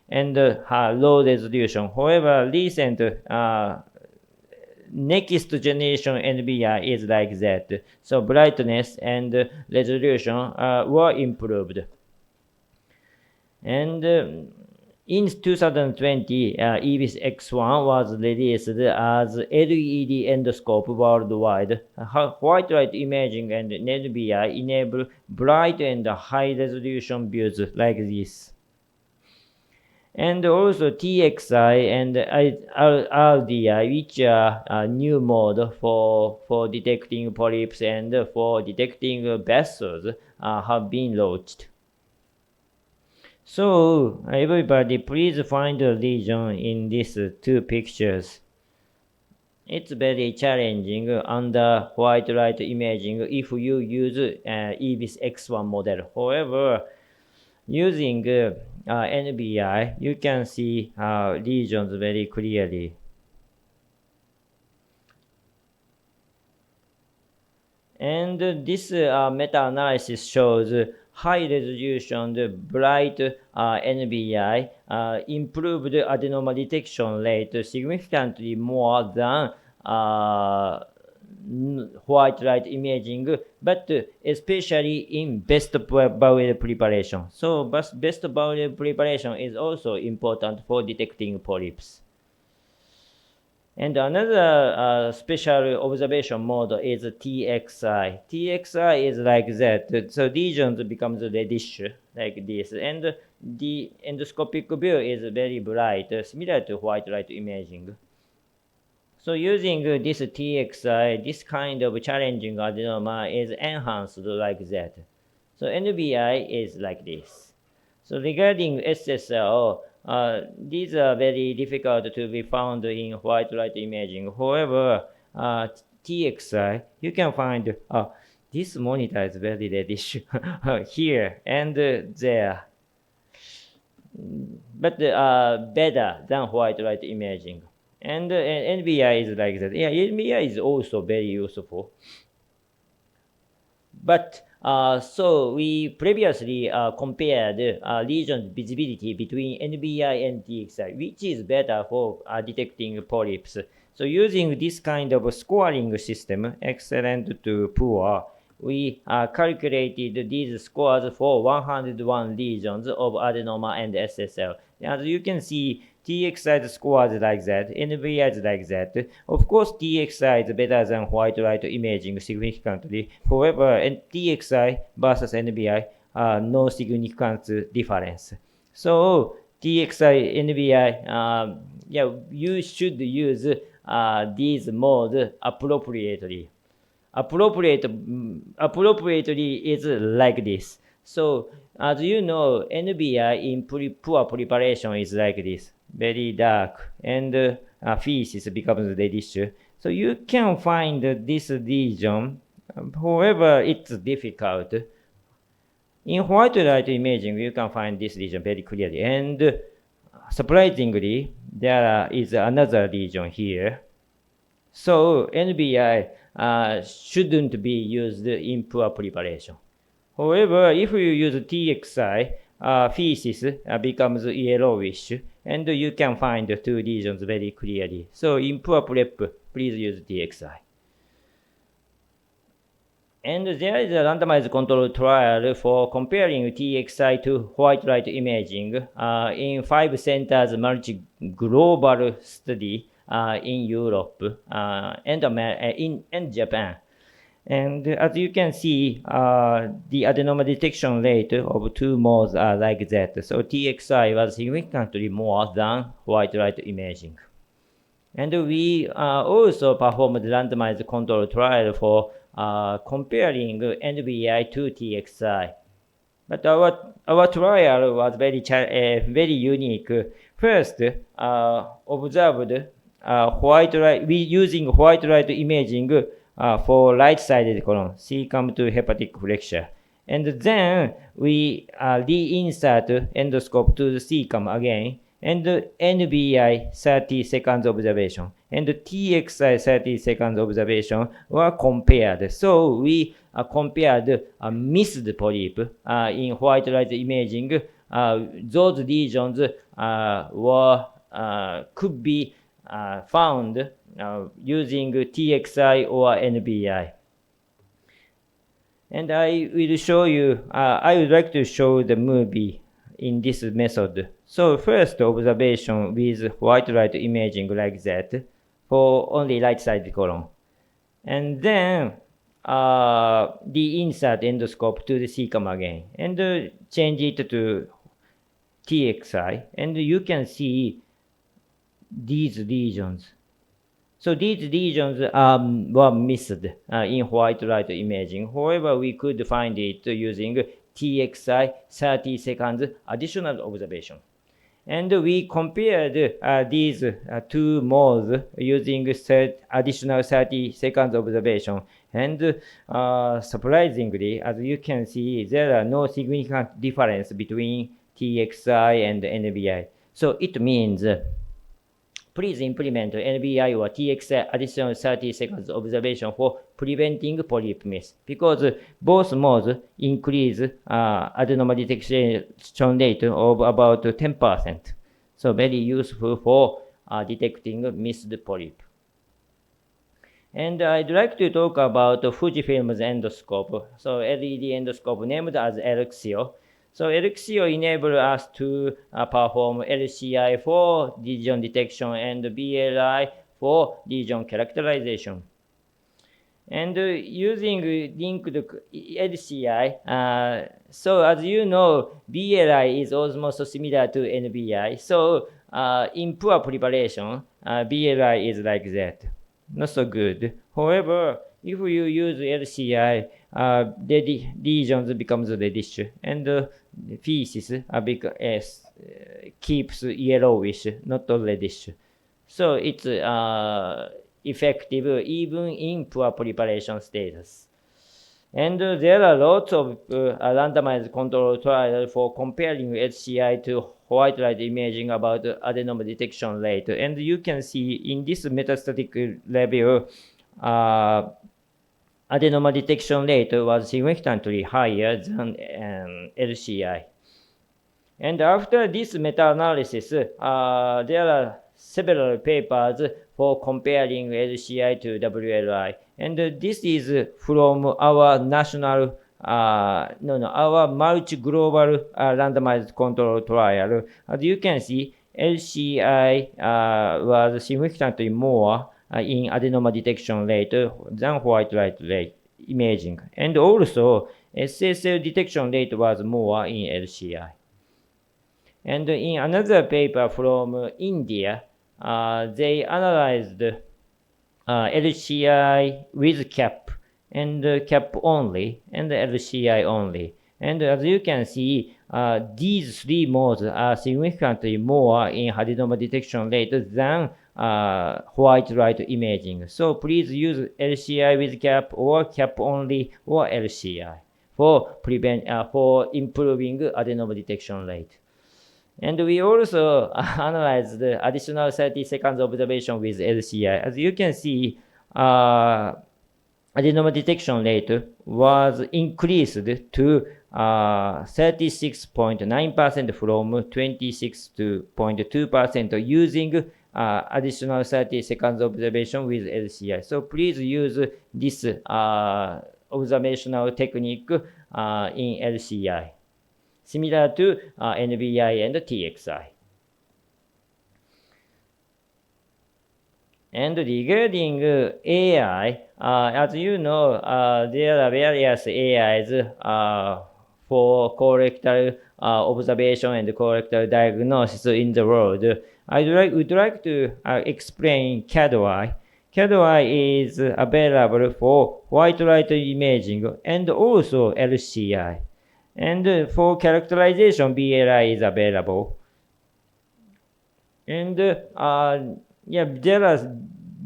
Speaker 4: and low resolution. However, recent next generation NBI is like that. So brightness and resolution were improved. And in 2020, EVIS X1 was released as LED endoscope worldwide. White light imaging and NBI enable bright and high resolution views like this. And also TXI and RDI, which are a new mode for detecting polyps and for detecting vessels, have been launched. So everybody, please find a lesion in these two pictures. It's very challenging under white light imaging if you use EVIS X1 model. However, using NBI, you can see lesions very clearly. And this meta-analysis shows high resolution, bright NBI improved adenoma detection rate significantly more than white light imaging, but especially in best bowel preparation. So best bowel preparation is also important for detecting polyps. And another special observation mode is TXI. TXI is like that. So lesions becomes reddish like this, and the endoscopic view is very bright, similar to white light imaging. So using this TXI, this kind of challenging adenoma is enhanced like that. So NBI is like this. So regarding SSL, these are very difficult to be found in white light imaging. However, TXI, you can find this monitor is very reddish here and there, but better than white light imaging. And NBI is like that. Yeah, NBI is also very useful. But so we previously compared lesion visibility between NBI and TXI, which is better for detecting polyps. So using this kind of scoring system, excellent to poor, we calculated these scores for 101 lesions of adenoma and SSL. As you can see, TXI scores like that, NBI is like that. Of course, TXI is better than white light imaging significantly. However, TXI versus NBI, no significant difference. So TXI, NBI, yeah, you should use these modes appropriately. Appropriately is like this. So as you know, NBI in poor preparation is like this, very dark, and feces becomes reddish. So you can find this lesion. However, it's difficult. In white light imaging, you can find this lesion very clearly. And surprisingly, there is another lesion here. So NBI shouldn't be used in poor preparation. However, if you use TXI, feces becomes yellowish, and you can find the two lesions very clearly. So in poor prep, please use TXI. And there is a randomized control trial for comparing TXI to white light imaging in 5 centers multi-global study in Europe and Japan. And as you can see, the adenoma detection rate of two modes are like that. So TXI was significantly more than white light imaging. And we also performed randomized control trial for comparing NBI to TXI. But our trial was very unique. First, observed white light. We using white light imaging for right-sided colon, cecum to hepatic flexure, and then we reinsert endoscope to the cecum again, and NBI 30 seconds observation and TXI 30 seconds observation were compared. So we compared missed polyp in white light imaging. Those lesions could be found using TXI or NBI. And I will show you, I would like to show the movie in this method. So first observation with white light imaging like that for only right side colon. And then the insert endoscope to the cecum again and change it to TXI, and you can see these regions. So these regions were missed in white light imaging. However, we could find it using TXI 30 seconds additional observation. And we compared these two modes using additional 30 seconds observation. And surprisingly, as you can see, there are no significant difference between TXI and NBI. So it means please implement NBI or TXI additional 30 seconds observation for preventing polyp miss, because both modes increase adenoma detection rate of about 10%. So very useful for detecting missed polyp. And I'd like to talk about Fujifilm's endoscope. So LED endoscope named as Elixio. So Elixio enables us to perform LCI for lesion detection and BLI for lesion characterization. And using linked LCI, so as you know, BLI is almost similar to NBI. So in poor preparation, BLI is like that. Not so good. However, if you use LCI, the lesions becomes reddish, and the feces keeps yellowish, not reddish. So it's effective even in poor preparation status. And there are lots of randomized control trials for comparing HCI to white light imaging about adenoma detection rate. And you can see in this metastatic review, adenoma detection rate was significantly higher than LCI. And after this meta-analysis, there are several papers for comparing LCI to WLI. And this is from our national, our multi-global randomized control trial. As you can see, LCI was significantly more in adenoma detection rate than white light rate imaging. And also, SSL detection rate was more in LCI. And in another paper from India, they analyzed LCI with cap and cap only and LCI only. And as you can see, these three modes are significantly more in adenoma detection rate than white light imaging. So please use LCI with cap or cap only or LCI for improving adenoma detection rate. And we also analyzed the additional 30 seconds observation with LCI. As you can see, adenoma detection rate was increased to 36.9% from 26.2% using additional 30 seconds observation with LCI. So please use this observational technique in LCI, similar to NBI and TXI. And regarding AI, as you know, there are various AIs for colorectal observation and colorectal diagnosis in the world. Would like to explain CAD-I. CAD-I is available for white light imaging and also LCI. And for characterization, BLI is available. And there are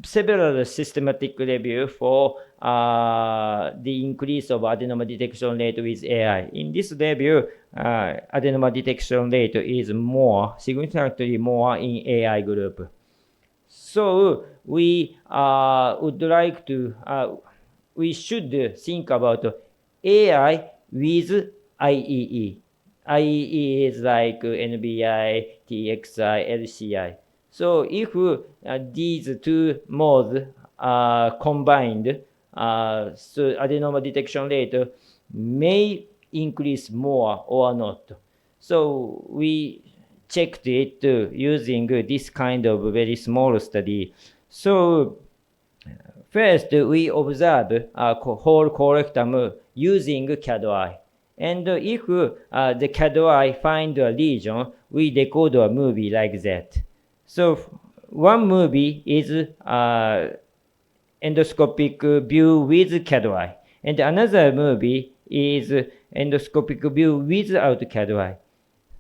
Speaker 4: several systematic reviews for the increase of adenoma detection rate with AI. In this review, adenoma detection rate is significantly more in AI group. So we we should think about AI with IEE. IEE is like NBI, TXI, LCI. So if these two modes are combined, so adenoma detection rate may increase more or not. So we checked it using this kind of very small study. So first, we observe whole colorectum using CAD-I. And if the CAD-I find a lesion, we decode a movie like that. So one movie is endoscopic view with CAD-I, and another movie is endoscopic view without CAD-I.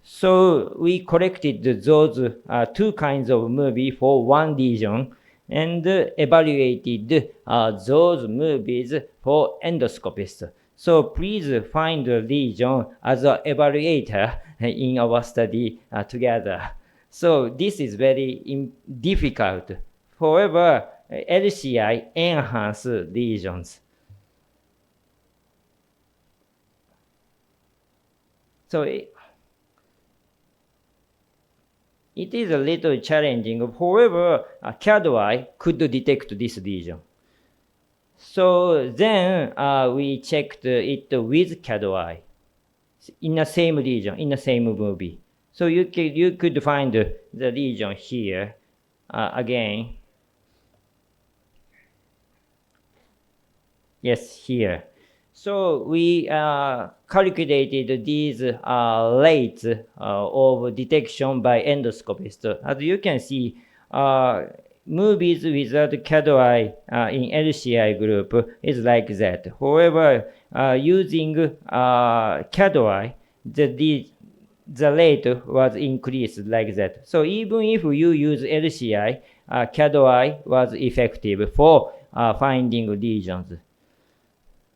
Speaker 4: So we collected those two kinds of movie for one lesion and evaluated those movies for endoscopists. So please find the lesion as an evaluator in our study together. So this is very difficult. However, LCI enhance lesions. So it is a little challenging. However, CAD-I could detect this lesion. So then we checked it with CAD-I in the same region, in the same movie. So you could find the lesion here again. Yes, here. So we calculated these rates of detection by endoscopist. As you can see, movies without CAD-I in LCI group is like that. However, using CAD-I, the rate was increased like that. So even if you use LCI, CAD-I was effective for finding lesions.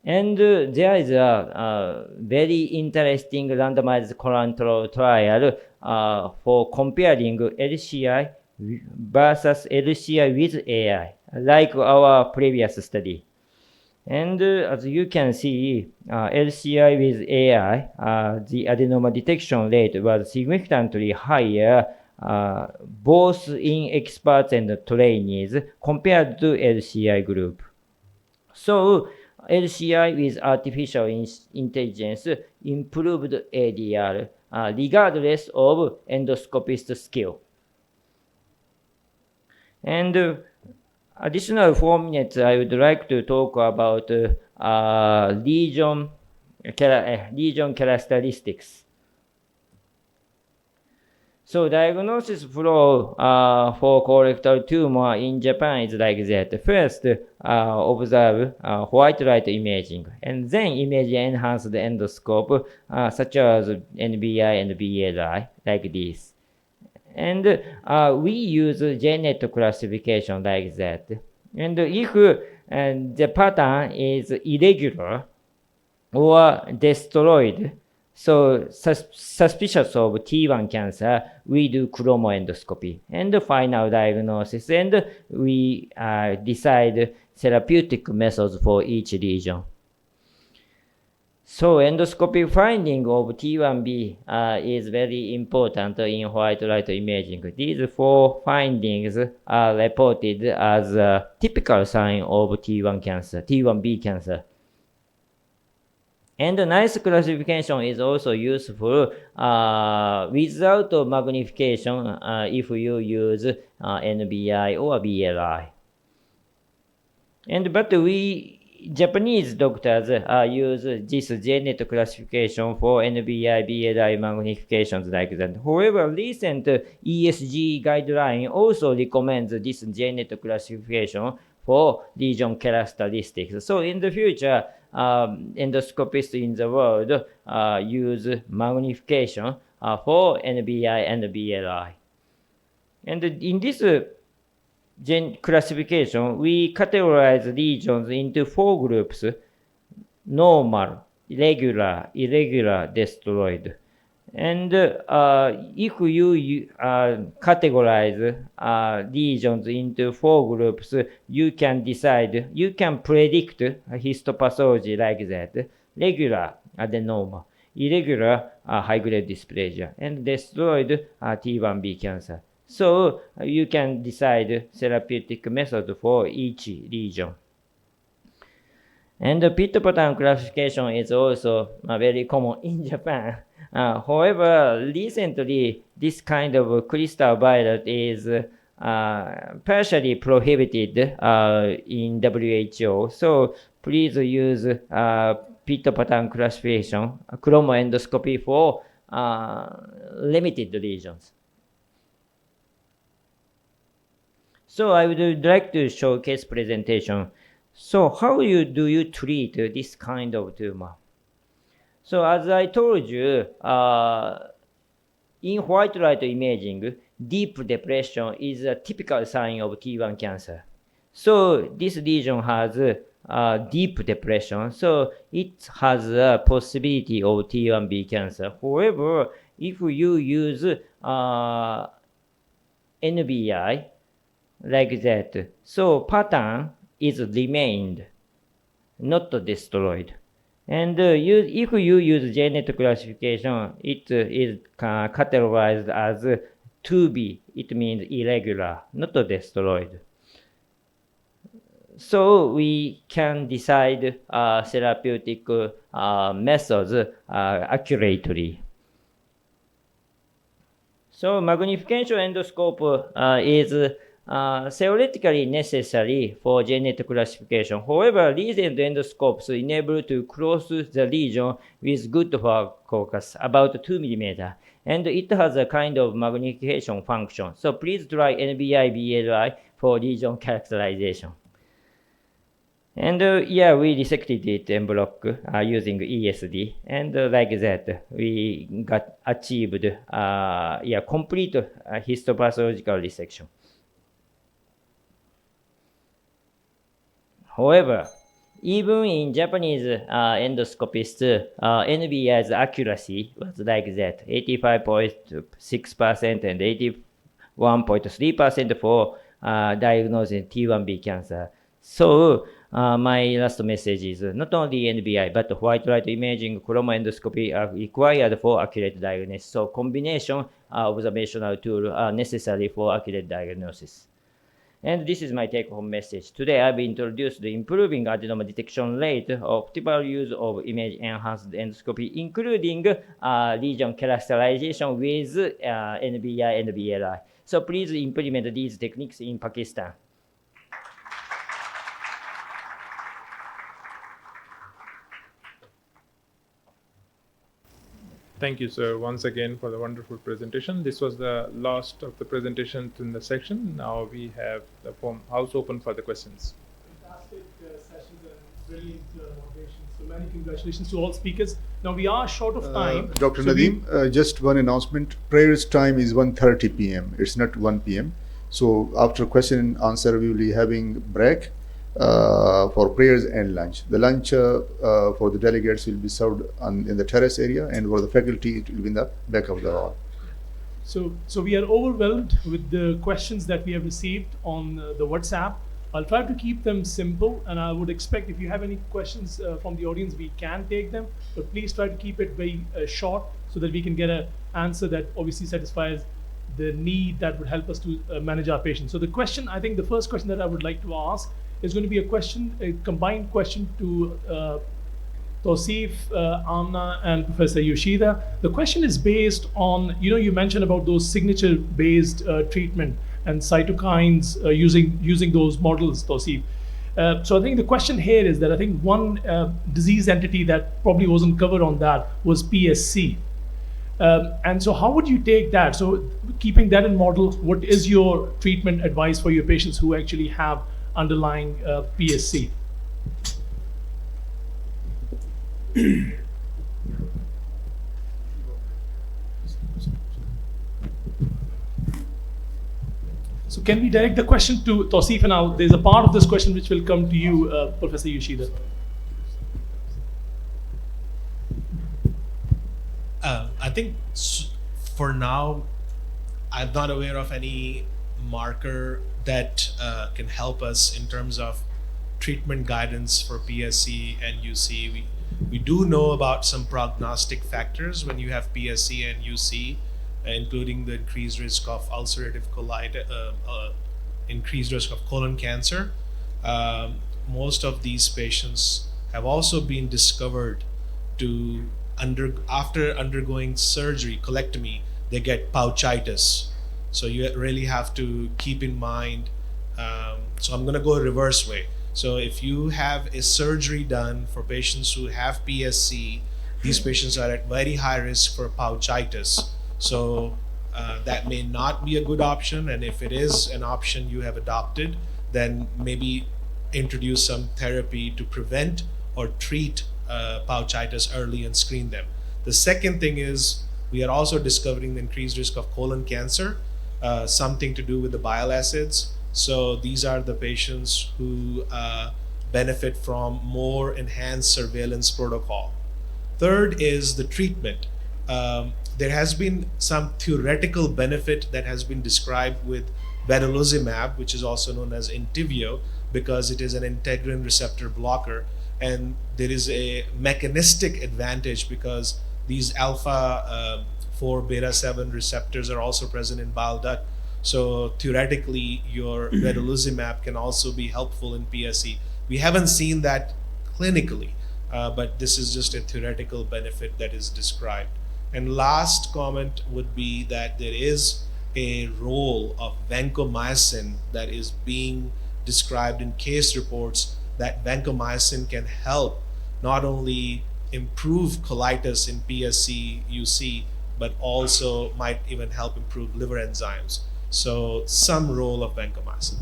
Speaker 4: And there is a very interesting randomized control trial for comparing LCI versus LCI with AI, like our previous study. And as you can see, LCI with AI, the adenoma detection rate was significantly higher both in experts and trainees compared to LCI group. So LCI with artificial intelligence improved ADR regardless of endoscopist skill. And additional 4 minutes, I would like to talk about lesion characteristics. So diagnosis flow for colorectal tumor in Japan is like that. First, observe white light imaging, and then image enhanced endoscope, such as NBI and BLI, like this. And we use genetic classification like that. And if the pattern is irregular or destroyed, so suspicious of T1 cancer, we do chromoendoscopy and the final diagnosis, and we decide therapeutic methods for each lesion. So endoscopic finding of T1B is very important in white light imaging. These 4 findings are reported as a typical sign of T1 cancer, T1B cancer. And the nice classification is also useful without magnification if you use NBI or BLI. But we Japanese doctors use this genetic classification for NBI, BLI magnifications like that. However, recent ESG guideline also recommends this genetic classification for lesion characteristics. So in the future, endoscopists in the world use magnification for NBI and BLI. And in this classification, we categorize lesions into 4 groups: normal, regular, irregular, destroyed. And if you categorize lesions into 4 groups, you can predict histopathology like that. Regular, adenoma; irregular, high-grade dysplasia; and destroyed, T1B cancer. So you can decide therapeutic method for each lesion. And the pit pattern classification is also very common in Japan. However, recently this kind of crystal violet is partially prohibited in WHO. So please use pit pattern classification, chromoendoscopy for limited lesions. So I would like to show case presentation. So how do you treat this kind of tumor? So as I told you, in white light imaging, deep depression is a typical sign of T1 cancer. So this lesion has deep depression, so it has a possibility of T1B cancer. However, if you use NBI like that, so pattern is remained, not destroyed. And if you use genetic classification, it is categorized as 2B. It means irregular, not destroyed. So we can decide therapeutic methods accurately. So magnification endoscope is theoretically necessary for genetic classification. However, recent endoscopes enable to close the lesion with good focus, about 2 mm, and it has a kind of magnification function. So please try NBI BLI for lesion characterization. And yeah, we resected it en bloc using ESD, and like that, we got achieved complete histopathological resection. However, even in Japanese endoscopists, NBI's accuracy was like that, 85.6% and 81.3% for diagnosing T1B cancer. So my last message is not only NBI, but white light imaging, chromoendoscopy are required for accurate diagnosis. So combination observational tools are necessary for accurate diagnosis. And this is my take-home message. Today, I've introduced the improving adenoma detection rate, optimal use of image-enhanced endoscopy, including lesion characterization with NBI and BLI. So please implement these techniques in Pakistan.
Speaker 1: Thank you, sir, once again for the wonderful presentation. This was the last of the presentations in the section. Now we have the house open for the questions.
Speaker 6: Fantastic sessions and brilliant moderation. So many congratulations to all speakers. Now we are short of time.
Speaker 7: Dr. Nadeem, just one announcement. Prayers time is 1:30 p.m. It's not 1 p.m. So after question and answer, we will be having break for prayers and lunch. The lunch for the delegates will be served in the terrace area, and for the faculty it will be in the back of the hall.
Speaker 6: So we are overwhelmed with the questions that we have received on the WhatsApp. I'll try to keep them simple, and I would expect if you have any questions from the audience, we can take them, but please try to keep it very short so that we can get an answer that obviously satisfies the need that would help us to manage our patients. So the question, I think the first question that I would like to ask is going to be a combined question to Tausif, Amna, and Professor Yoshida. The question is based on, you mentioned about those signature-based treatment and cytokines using those models, Tausif. So I think the question here is that I think one disease entity that probably wasn't covered on that was PSC. And so how would you take that? So keeping that in model, what is your treatment advice for your patients who actually have underlying PSC? So can we direct the question to Tausif now? There's a part of this question which will come to you, Professor Yoshida.
Speaker 2: I think for now, I'm not aware of any marker that can help us in terms of treatment guidance for PSC and UC. We do know about some prognostic factors when you have PSC and UC, including the increased risk of ulcerative colitis, increased risk of colon cancer. Most of these patients have also been discovered to after undergoing surgery, colectomy, they get pouchitis. So you really have to keep in mind. So I'm going to go reverse way. So if you have a surgery done for patients who have PSC, these patients are at very high risk for pouchitis. So that may not be a good option. And if it is an option you have adopted, then maybe introduce some therapy to prevent or treat pouchitis early and screen them. The second thing is we are also discovering the increased risk of colon cancer, something to do with the bile acids. So these are the patients who benefit from more enhanced surveillance protocol. Third is the treatment. There has been some theoretical benefit that has been described with vedolizumab, which is also known as Entyvio, because it is an integrin receptor blocker. And there is a mechanistic advantage because these alpha 4 beta 7 receptors are also present in bile duct. So theoretically, your vedolizumab can also be helpful in PSC. We haven't seen that clinically, but this is just a theoretical benefit that is described. And last comment would be that there is a role of vancomycin that is being described in case reports, that vancomycin can help not only improve colitis in PSC UC, but also might even help improve liver enzymes. So some role of vancomycin.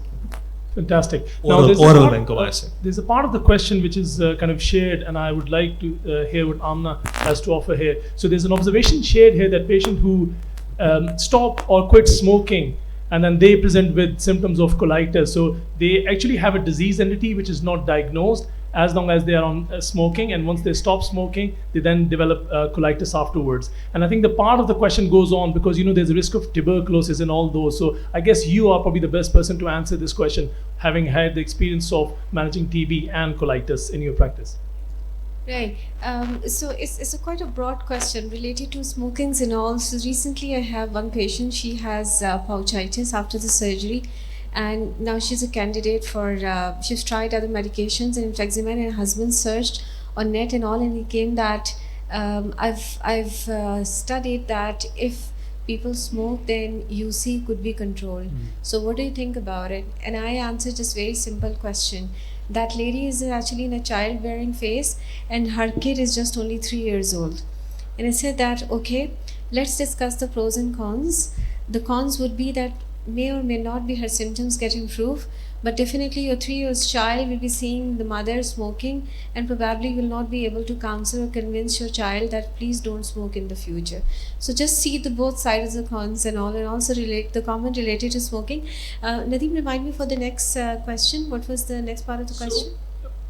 Speaker 6: Fantastic.
Speaker 2: Oral vancomycin.
Speaker 6: There's a part of the question which is kind of shared, and I would like to hear what Amna has to offer here. So there's an observation shared here that patient who stop or quit smoking, and then they present with symptoms of colitis. So they actually have a disease entity which is not diagnosed as long as they are on smoking, and once they stop smoking, they then develop colitis afterwards. And I think the part of the question goes on because there's a risk of tuberculosis and all those. So I guess you are probably the best person to answer this question, having had the experience of managing TB and colitis in your practice.
Speaker 3: Right. So it's a quite a broad question related to smokings and all. So recently I have one patient, she has pouchitis after the surgery. And now she's a candidate for, she's tried other medications and infliximab, and her husband searched on net and all, and he came that I've studied that if people smoke, then UC could be controlled. So what do you think about it? And I answered just very simple question. That lady is actually in a childbearing phase, and her kid is just only 3 years old. And I said that, okay, let's discuss the pros and cons. The cons would be that may or may not be her symptoms get improved, but definitely your 3-year-old child will be seeing the mother smoking and probably will not be able to counsel or convince your child that please don't smoke in the future. So just see the both sides of the cons and all, and also relate the comment related to smoking. Nadeem, remind me for the next question. What was the next part of the question?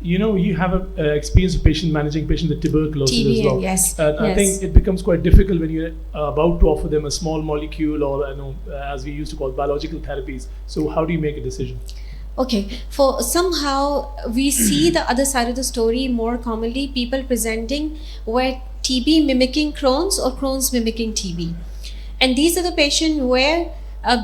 Speaker 6: You have a experience of managing patients with tuberculosis
Speaker 3: TB,
Speaker 6: as well.
Speaker 3: yes.
Speaker 6: I think it becomes quite difficult when you're about to offer them a small molecule or, as we used to call biological therapies. So how do you make a decision?
Speaker 3: Okay, for somehow we see the other side of the story more commonly, people presenting where TB mimicking Crohn's or Crohn's mimicking TB. And these are the patients where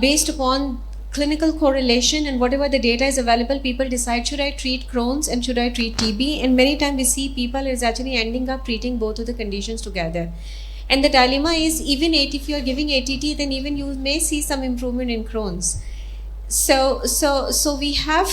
Speaker 3: based upon clinical correlation and whatever the data is available, people decide, should I treat Crohn's and should I treat TB? And many times we see people is actually ending up treating both of the conditions together. And the dilemma is, even if you are giving ATT, then even you may see some improvement in Crohn's. So we have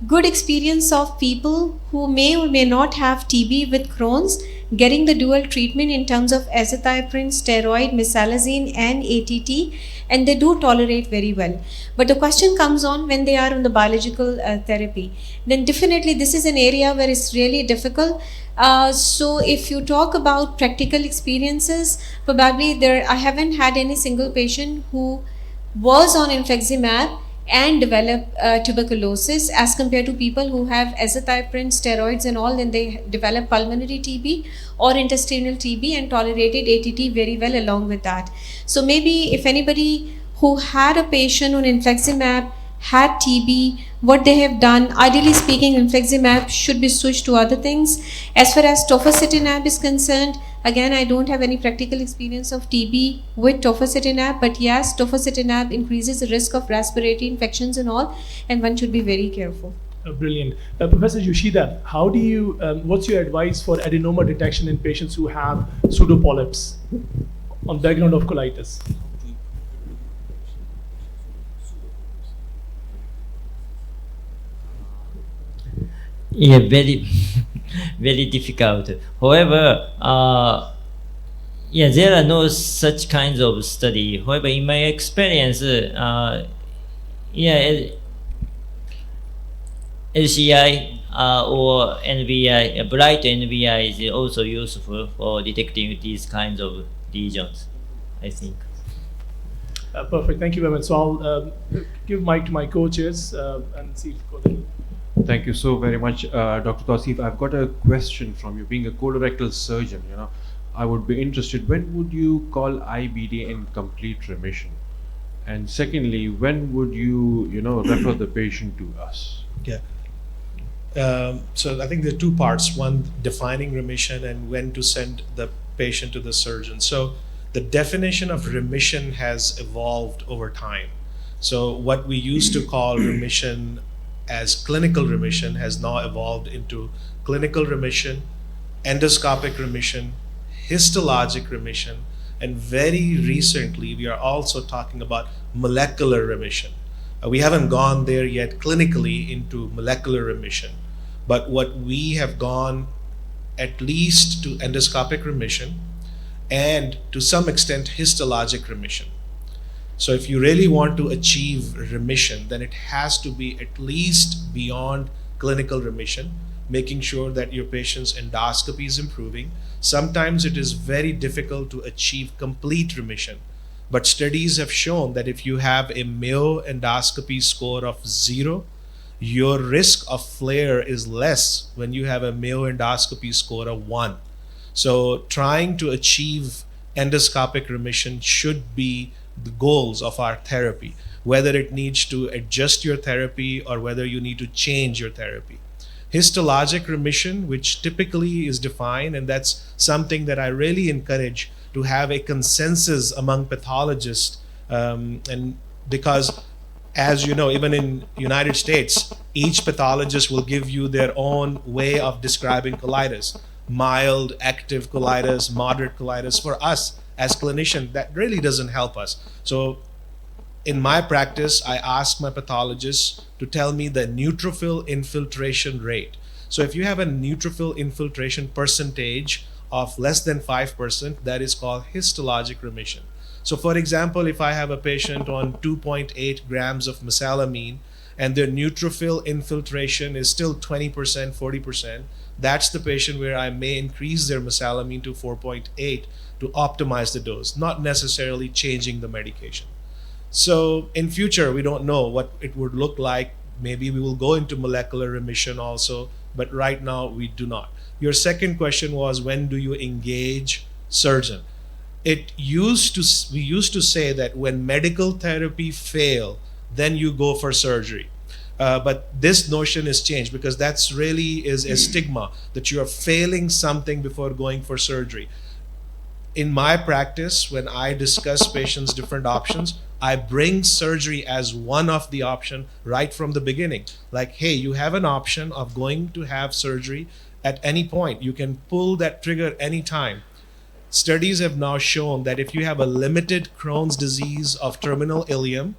Speaker 3: good experience of people who may or may not have TB with Crohn's getting the dual treatment in terms of azathioprine, steroid, mesalazine and ATT, and they do tolerate very well. But the question comes on when they are on the biological therapy. Then definitely this is an area where it's really difficult. So if you talk about practical experiences, probably I haven't had any single patient who was on infliximab and develop tuberculosis as compared to people who have azathioprine, steroids and all, then they develop pulmonary TB or intestinal TB and tolerated ATT very well along with that. So maybe if anybody who had a patient on infliximab had TB, what they have done, ideally speaking, infliximab should be switched to other things. As far as tofacitinib is concerned, again, I don't have any practical experience of TB with tofacitinib, but yes, tofacitinib increases the risk of respiratory infections and all, and one should be very careful.
Speaker 6: Brilliant. Professor Yoshida, how do you, what's your advice for adenoma detection in patients who have pseudopolyps on background of colitis?
Speaker 4: Yeah, very, very difficult. However, yeah, there are no such kinds of study. However, in my experience, yeah, LCI or NVI, bright NVI is also useful for detecting these kinds of lesions, I think.
Speaker 6: Perfect. Thank you very much. So I'll give mic to my co-chairs and see if go ahead.
Speaker 8: Thank you so very much, Dr. Tausif. I've got a question from you. Being a colorectal surgeon, I would be interested. When would you call IBD in complete remission? And secondly, when would you, refer the patient to us?
Speaker 2: Yeah. So I think there are two parts. One, defining remission, and when to send the patient to the surgeon. So the definition of remission has evolved over time. So what we used to call remission as clinical remission has now evolved into clinical remission, endoscopic remission, histologic remission, and very recently we are also talking about molecular remission. We haven't gone there yet clinically into molecular remission, but what we have gone at least to endoscopic remission and to some extent histologic remission. So if you really want to achieve remission, then it has to be at least beyond clinical remission, making sure that your patient's endoscopy is improving. Sometimes it is very difficult to achieve complete remission, but studies have shown that if you have a Mayo endoscopy score of 0, your risk of flare is less when you have a Mayo endoscopy score of 1. So trying to achieve endoscopic remission should be the goals of our therapy, whether it needs to adjust your therapy or whether you need to change your therapy. Histologic remission, which typically is defined, and that's something that I really encourage to have a consensus among pathologists, and because as you know, even in United States, each pathologist will give you their own way of describing colitis. Mild, active colitis, moderate colitis. For us as clinicians, that really doesn't help us. So in my practice, I ask my pathologists to tell me the neutrophil infiltration rate. So if you have a neutrophil infiltration percentage of less than 5%, that is called histologic remission. So for example, if I have a patient on 2.8 grams of mesalamine and their neutrophil infiltration is still 20%, 40%, that's the patient where I may increase their mesalamine to 4.8 to optimize the dose, not necessarily changing the medication. So in future, we don't know what it would look like. Maybe we will go into molecular remission also, but right now we do not. Your second question was, when do you engage surgeon? We used to say that when medical therapy fail, then you go for surgery. But this notion is changed because that's really is a stigma that you are failing something before going for surgery. In my practice, when I discuss patients' different options, I bring surgery as one of the option right from the beginning. Like, hey, you have an option of going to have surgery at any point. You can pull that trigger anytime. Studies have now shown that if you have a limited Crohn's disease of terminal ileum,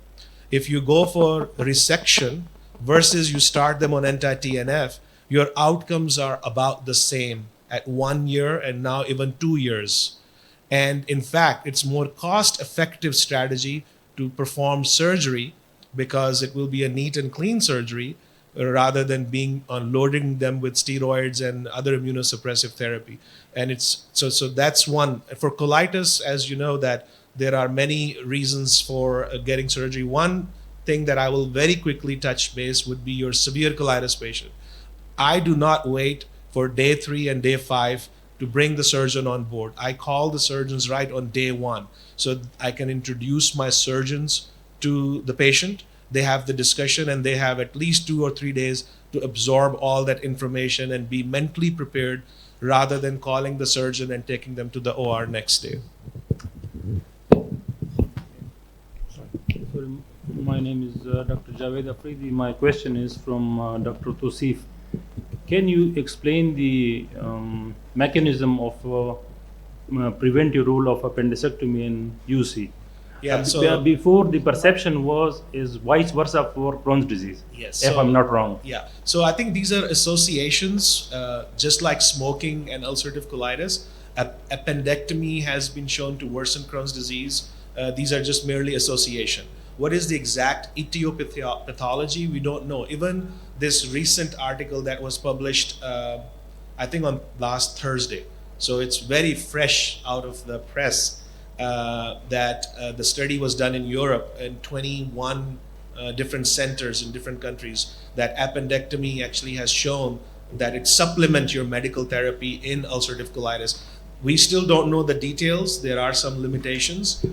Speaker 2: if you go for resection versus you start them on anti-TNF, your outcomes are about the same at 1 year and now even 2 years. And in fact, it's more cost-effective strategy to perform surgery because it will be a neat and clean surgery rather than being loading them with steroids and other immunosuppressive therapy. And it's so that's one. For colitis, as you know, that there are many reasons for getting surgery. One thing that I will very quickly touch base would be your severe colitis patient. I do not wait for day 3 and day 5 to bring the surgeon on board. I call the surgeons right on day 1 so I can introduce my surgeons to the patient. They have the discussion and they have at least 2 or 3 days to absorb all that information and be mentally prepared rather than calling the surgeon and taking them to the OR next day.
Speaker 9: Sorry, my name is Dr. Javed Afridi. My question is from Dr. Tausif. Can you explain the mechanism of preventive role of appendectomy in UC?
Speaker 2: Yeah, so
Speaker 9: before the perception is vice versa for Crohn's disease.
Speaker 2: yes,
Speaker 9: If
Speaker 2: so-
Speaker 9: I'm not wrong.
Speaker 2: Yeah, so I think these are associations, just like smoking and ulcerative colitis. Appendectomy has been shown to worsen Crohn's disease. These are just merely association. What is the exact etiopathology? We don't know. Even this recent article that was published, I think on last Thursday, so it's very fresh out of the press, that the study was done in Europe in 21 different centers in different countries, that appendectomy actually has shown that it supplements your medical therapy in ulcerative colitis. We still don't know the details. There are some limitations.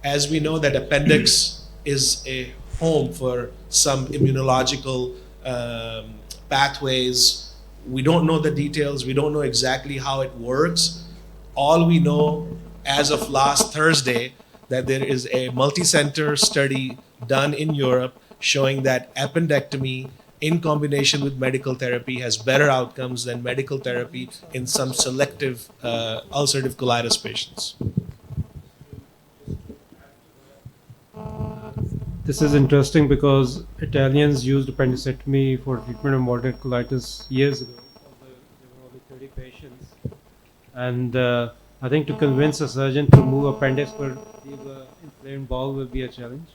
Speaker 2: As we know that appendix is a home for some immunological pathways. We don't know the details. We don't know exactly how it works. All we know as of last Thursday that there is a multi-center study done in Europe showing that appendectomy in combination with medical therapy has better outcomes than medical therapy in some selective ulcerative colitis patients.
Speaker 10: This is interesting because Italians used appendicectomy for treatment of moderate colitis years ago. There were only 30 patients. And I think to convince a surgeon to move appendix for the inflamed bowel will be a challenge.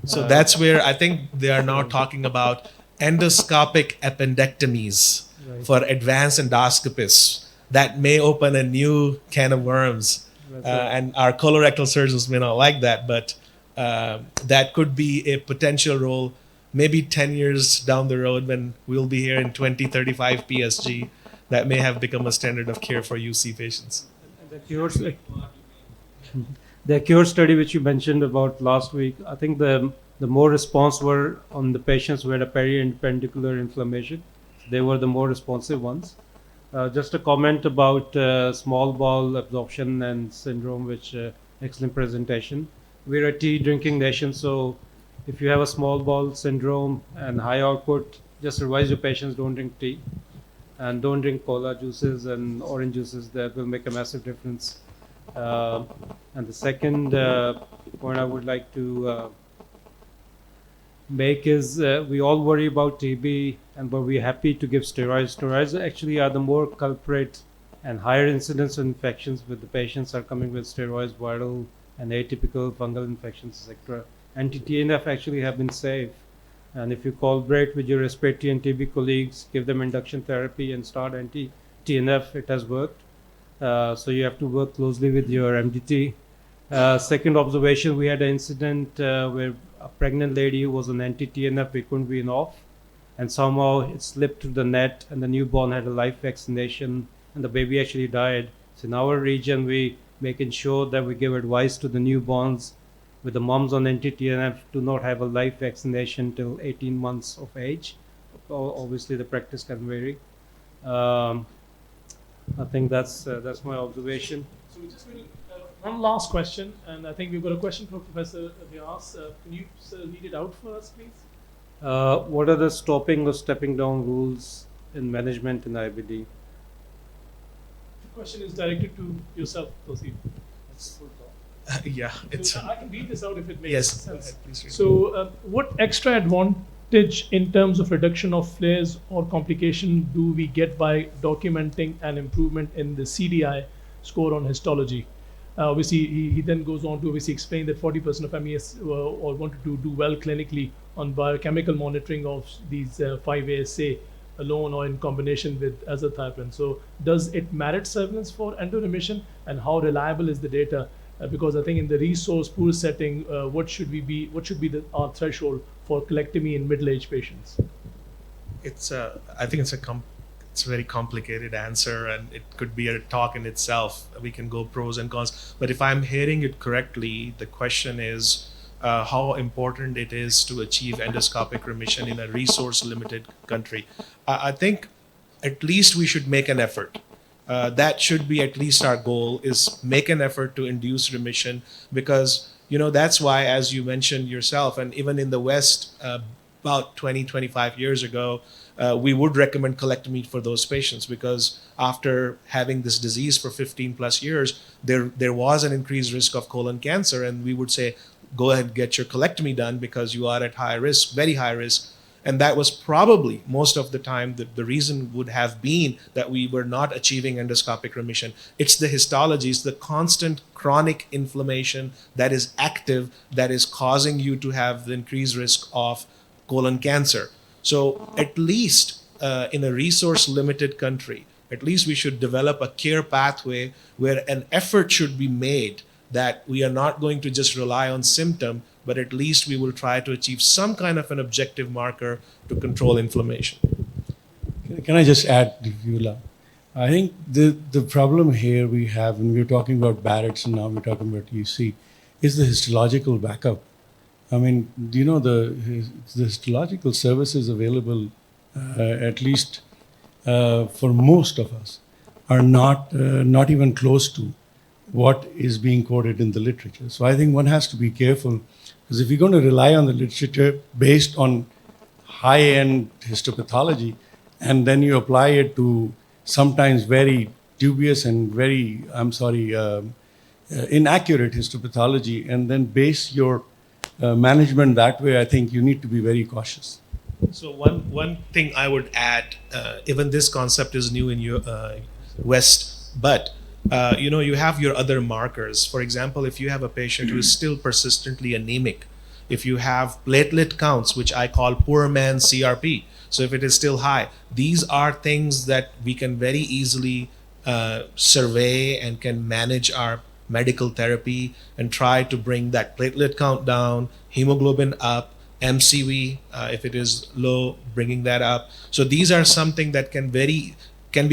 Speaker 2: So that's where I think they are now talking about endoscopic appendectomies
Speaker 10: Right.
Speaker 2: for advanced endoscopists. That may open a new can of worms.
Speaker 10: That's right.
Speaker 2: And our colorectal surgeons may not like that, but that could be a potential role maybe 10 years down the road when we'll be here in 2035 PSG. That may have become a standard of care for UC patients.
Speaker 10: The cure study which you mentioned about last week, I think the more response were on the patients who had a periappendicular inflammation. They were the more responsive ones. Just a comment about small bowel absorption and syndrome, which excellent presentation. We're a tea drinking nation, so if you have a small bowel syndrome and high output, just advise your patients don't drink tea and don't drink cola juices and orange juices. That will make a massive difference. And the second point I would like to make is we all worry about TB, but we're happy to give steroids. Steroids actually are the more culprit and higher incidence of infections with the patients are coming with steroids, viral and atypical fungal infections, etc. Anti-TNF actually have been safe. And if you collaborate with your respiratory and TB colleagues, give them induction therapy and start anti-TNF, it has worked. So you have to work closely with your MDT. Second observation, we had an incident where a pregnant lady who was on anti-TNF, we couldn't wean off, and somehow it slipped through the net and the newborn had a live vaccination and the baby actually died. So in our region, we making sure that we give advice to the newborns with the moms on anti-TNF to not have a live vaccination till 18 months of age. Obviously, the practice can vary. I think that's my observation.
Speaker 6: So we just will one last question, and I think we've got a question from Professor Vyas. Can you read it out for us, please?
Speaker 10: What are the stopping or stepping down rules in management in IBD?
Speaker 6: The question is directed to yourself, Tosif.
Speaker 2: Yeah, it's
Speaker 6: So I can read this out if it makes
Speaker 2: yes.
Speaker 6: sense.
Speaker 2: Please read.
Speaker 6: So, what extra advantage in terms of reduction of flares or complication do we get by documenting an improvement in the CDI score on histology? Obviously, he then goes on to obviously explain that 40% of MES or wanted to do well clinically on biochemical monitoring of these 5-ASA alone or in combination with azathioprine. So, does it merit surveillance for endoremission, and how reliable is the data? Because I think in the resource poor setting, what should be our threshold for colectomy in middle-aged patients?
Speaker 2: I think it's a very complicated answer, and it could be a talk in itself. We can go pros and cons, but if I'm hearing it correctly, the question is how important it is to achieve endoscopic remission in a resource-limited country. I think at least we should make an effort. That should be at least our goal, is make an effort to induce remission, because that's why, as you mentioned yourself, and even in the West, about 20, 25 years ago, we would recommend colectomy for those patients because after having this disease for 15 plus years, there was an increased risk of colon cancer. And we would say, go ahead and get your colectomy done because you are at high risk, very high risk. And that was probably most of the time the reason would have been that we were not achieving endoscopic remission. It's the histology, it's the constant chronic inflammation that is active that is causing you to have the increased risk of colon cancer. So at least in a resource limited country, at least we should develop a care pathway where an effort should be made that we are not going to just rely on symptom, but at least we will try to achieve some kind of an objective marker to control inflammation.
Speaker 11: Can I just add, if you allow? I think the problem here we have, when we're talking about Barrett's and now we're talking about UC, is the histological backup. I mean, you know, the histological services available, at least for most of us, are not even close to what is being quoted in the literature. So I think one has to be careful, because if you're going to rely on the literature based on high-end histopathology, and then you apply it to sometimes very dubious and very, inaccurate histopathology, and then base your management that way, I think you need to be very cautious.
Speaker 2: So one thing I would add, even this concept is new in West, but you have your other markers. For example, if you have a patient who is still persistently anemic, if you have platelet counts, which I call poor man CRP, so if it is still high, these are things that we can very easily survey and can manage our medical therapy and try to bring that platelet count down, hemoglobin up, MCV, if it is low, bringing that up. So these are something that can be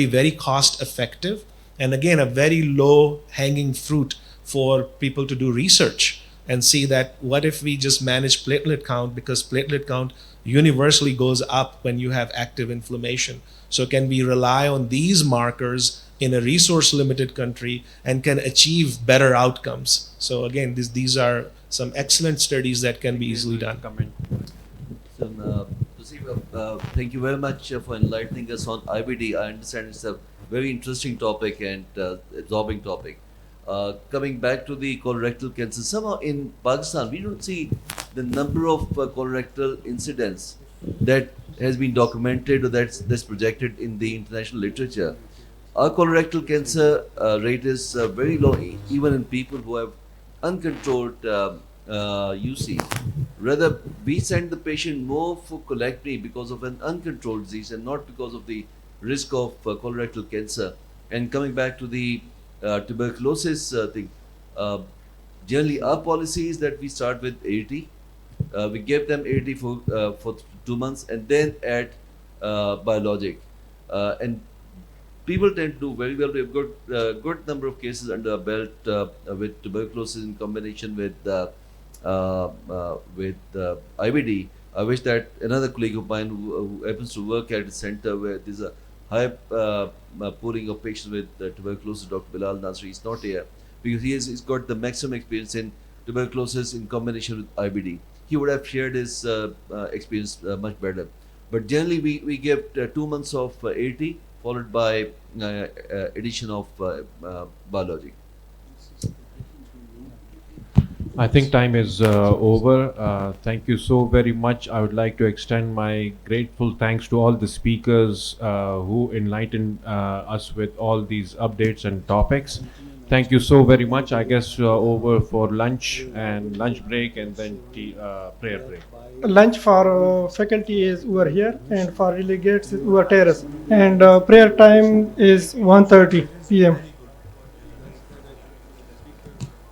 Speaker 2: very cost effective, and again, a very low hanging fruit for people to do research and see that what if we just manage platelet count, because platelet count universally goes up when you have active inflammation. So can we rely on these markers in a resource limited country and can achieve better outcomes? So again, these are some excellent studies that can be easily done.
Speaker 12: So, thank you very much for enlightening us on IBD. I understand it's a very interesting topic and absorbing topic. Coming back to the colorectal cancer, somehow in Pakistan, we don't see the number of colorectal incidents that has been documented or that's projected in the international literature. Our colorectal cancer rate is very low, even in people who have uncontrolled UC. Rather, we send the patient more for colectomy because of an uncontrolled disease and not because of the risk of colorectal cancer. And coming back to the tuberculosis thing, generally our policy is that we start with AET. We give them AET for 2 months and then add biologic. And people tend to do very well. We have got good number of cases under our belt with tuberculosis in combination with IBD. I wish that another colleague of mine who happens to work at a center where there's a high pooling of patients with tuberculosis, Dr. Bilal Nasri, is not here because he's got the maximum experience in tuberculosis in combination with IBD. He would have shared his experience much better. But generally, we give 2 months of AT followed by addition of biologic.
Speaker 8: I think time is over. Thank you so very much. I would like to extend my grateful thanks to all the speakers who enlightened us with all these updates and topics. Thank you so very much. I guess over for lunch and lunch break and then prayer break.
Speaker 13: Lunch for faculty is over here and for delegates is over terrace. And prayer time is 1:30 p.m.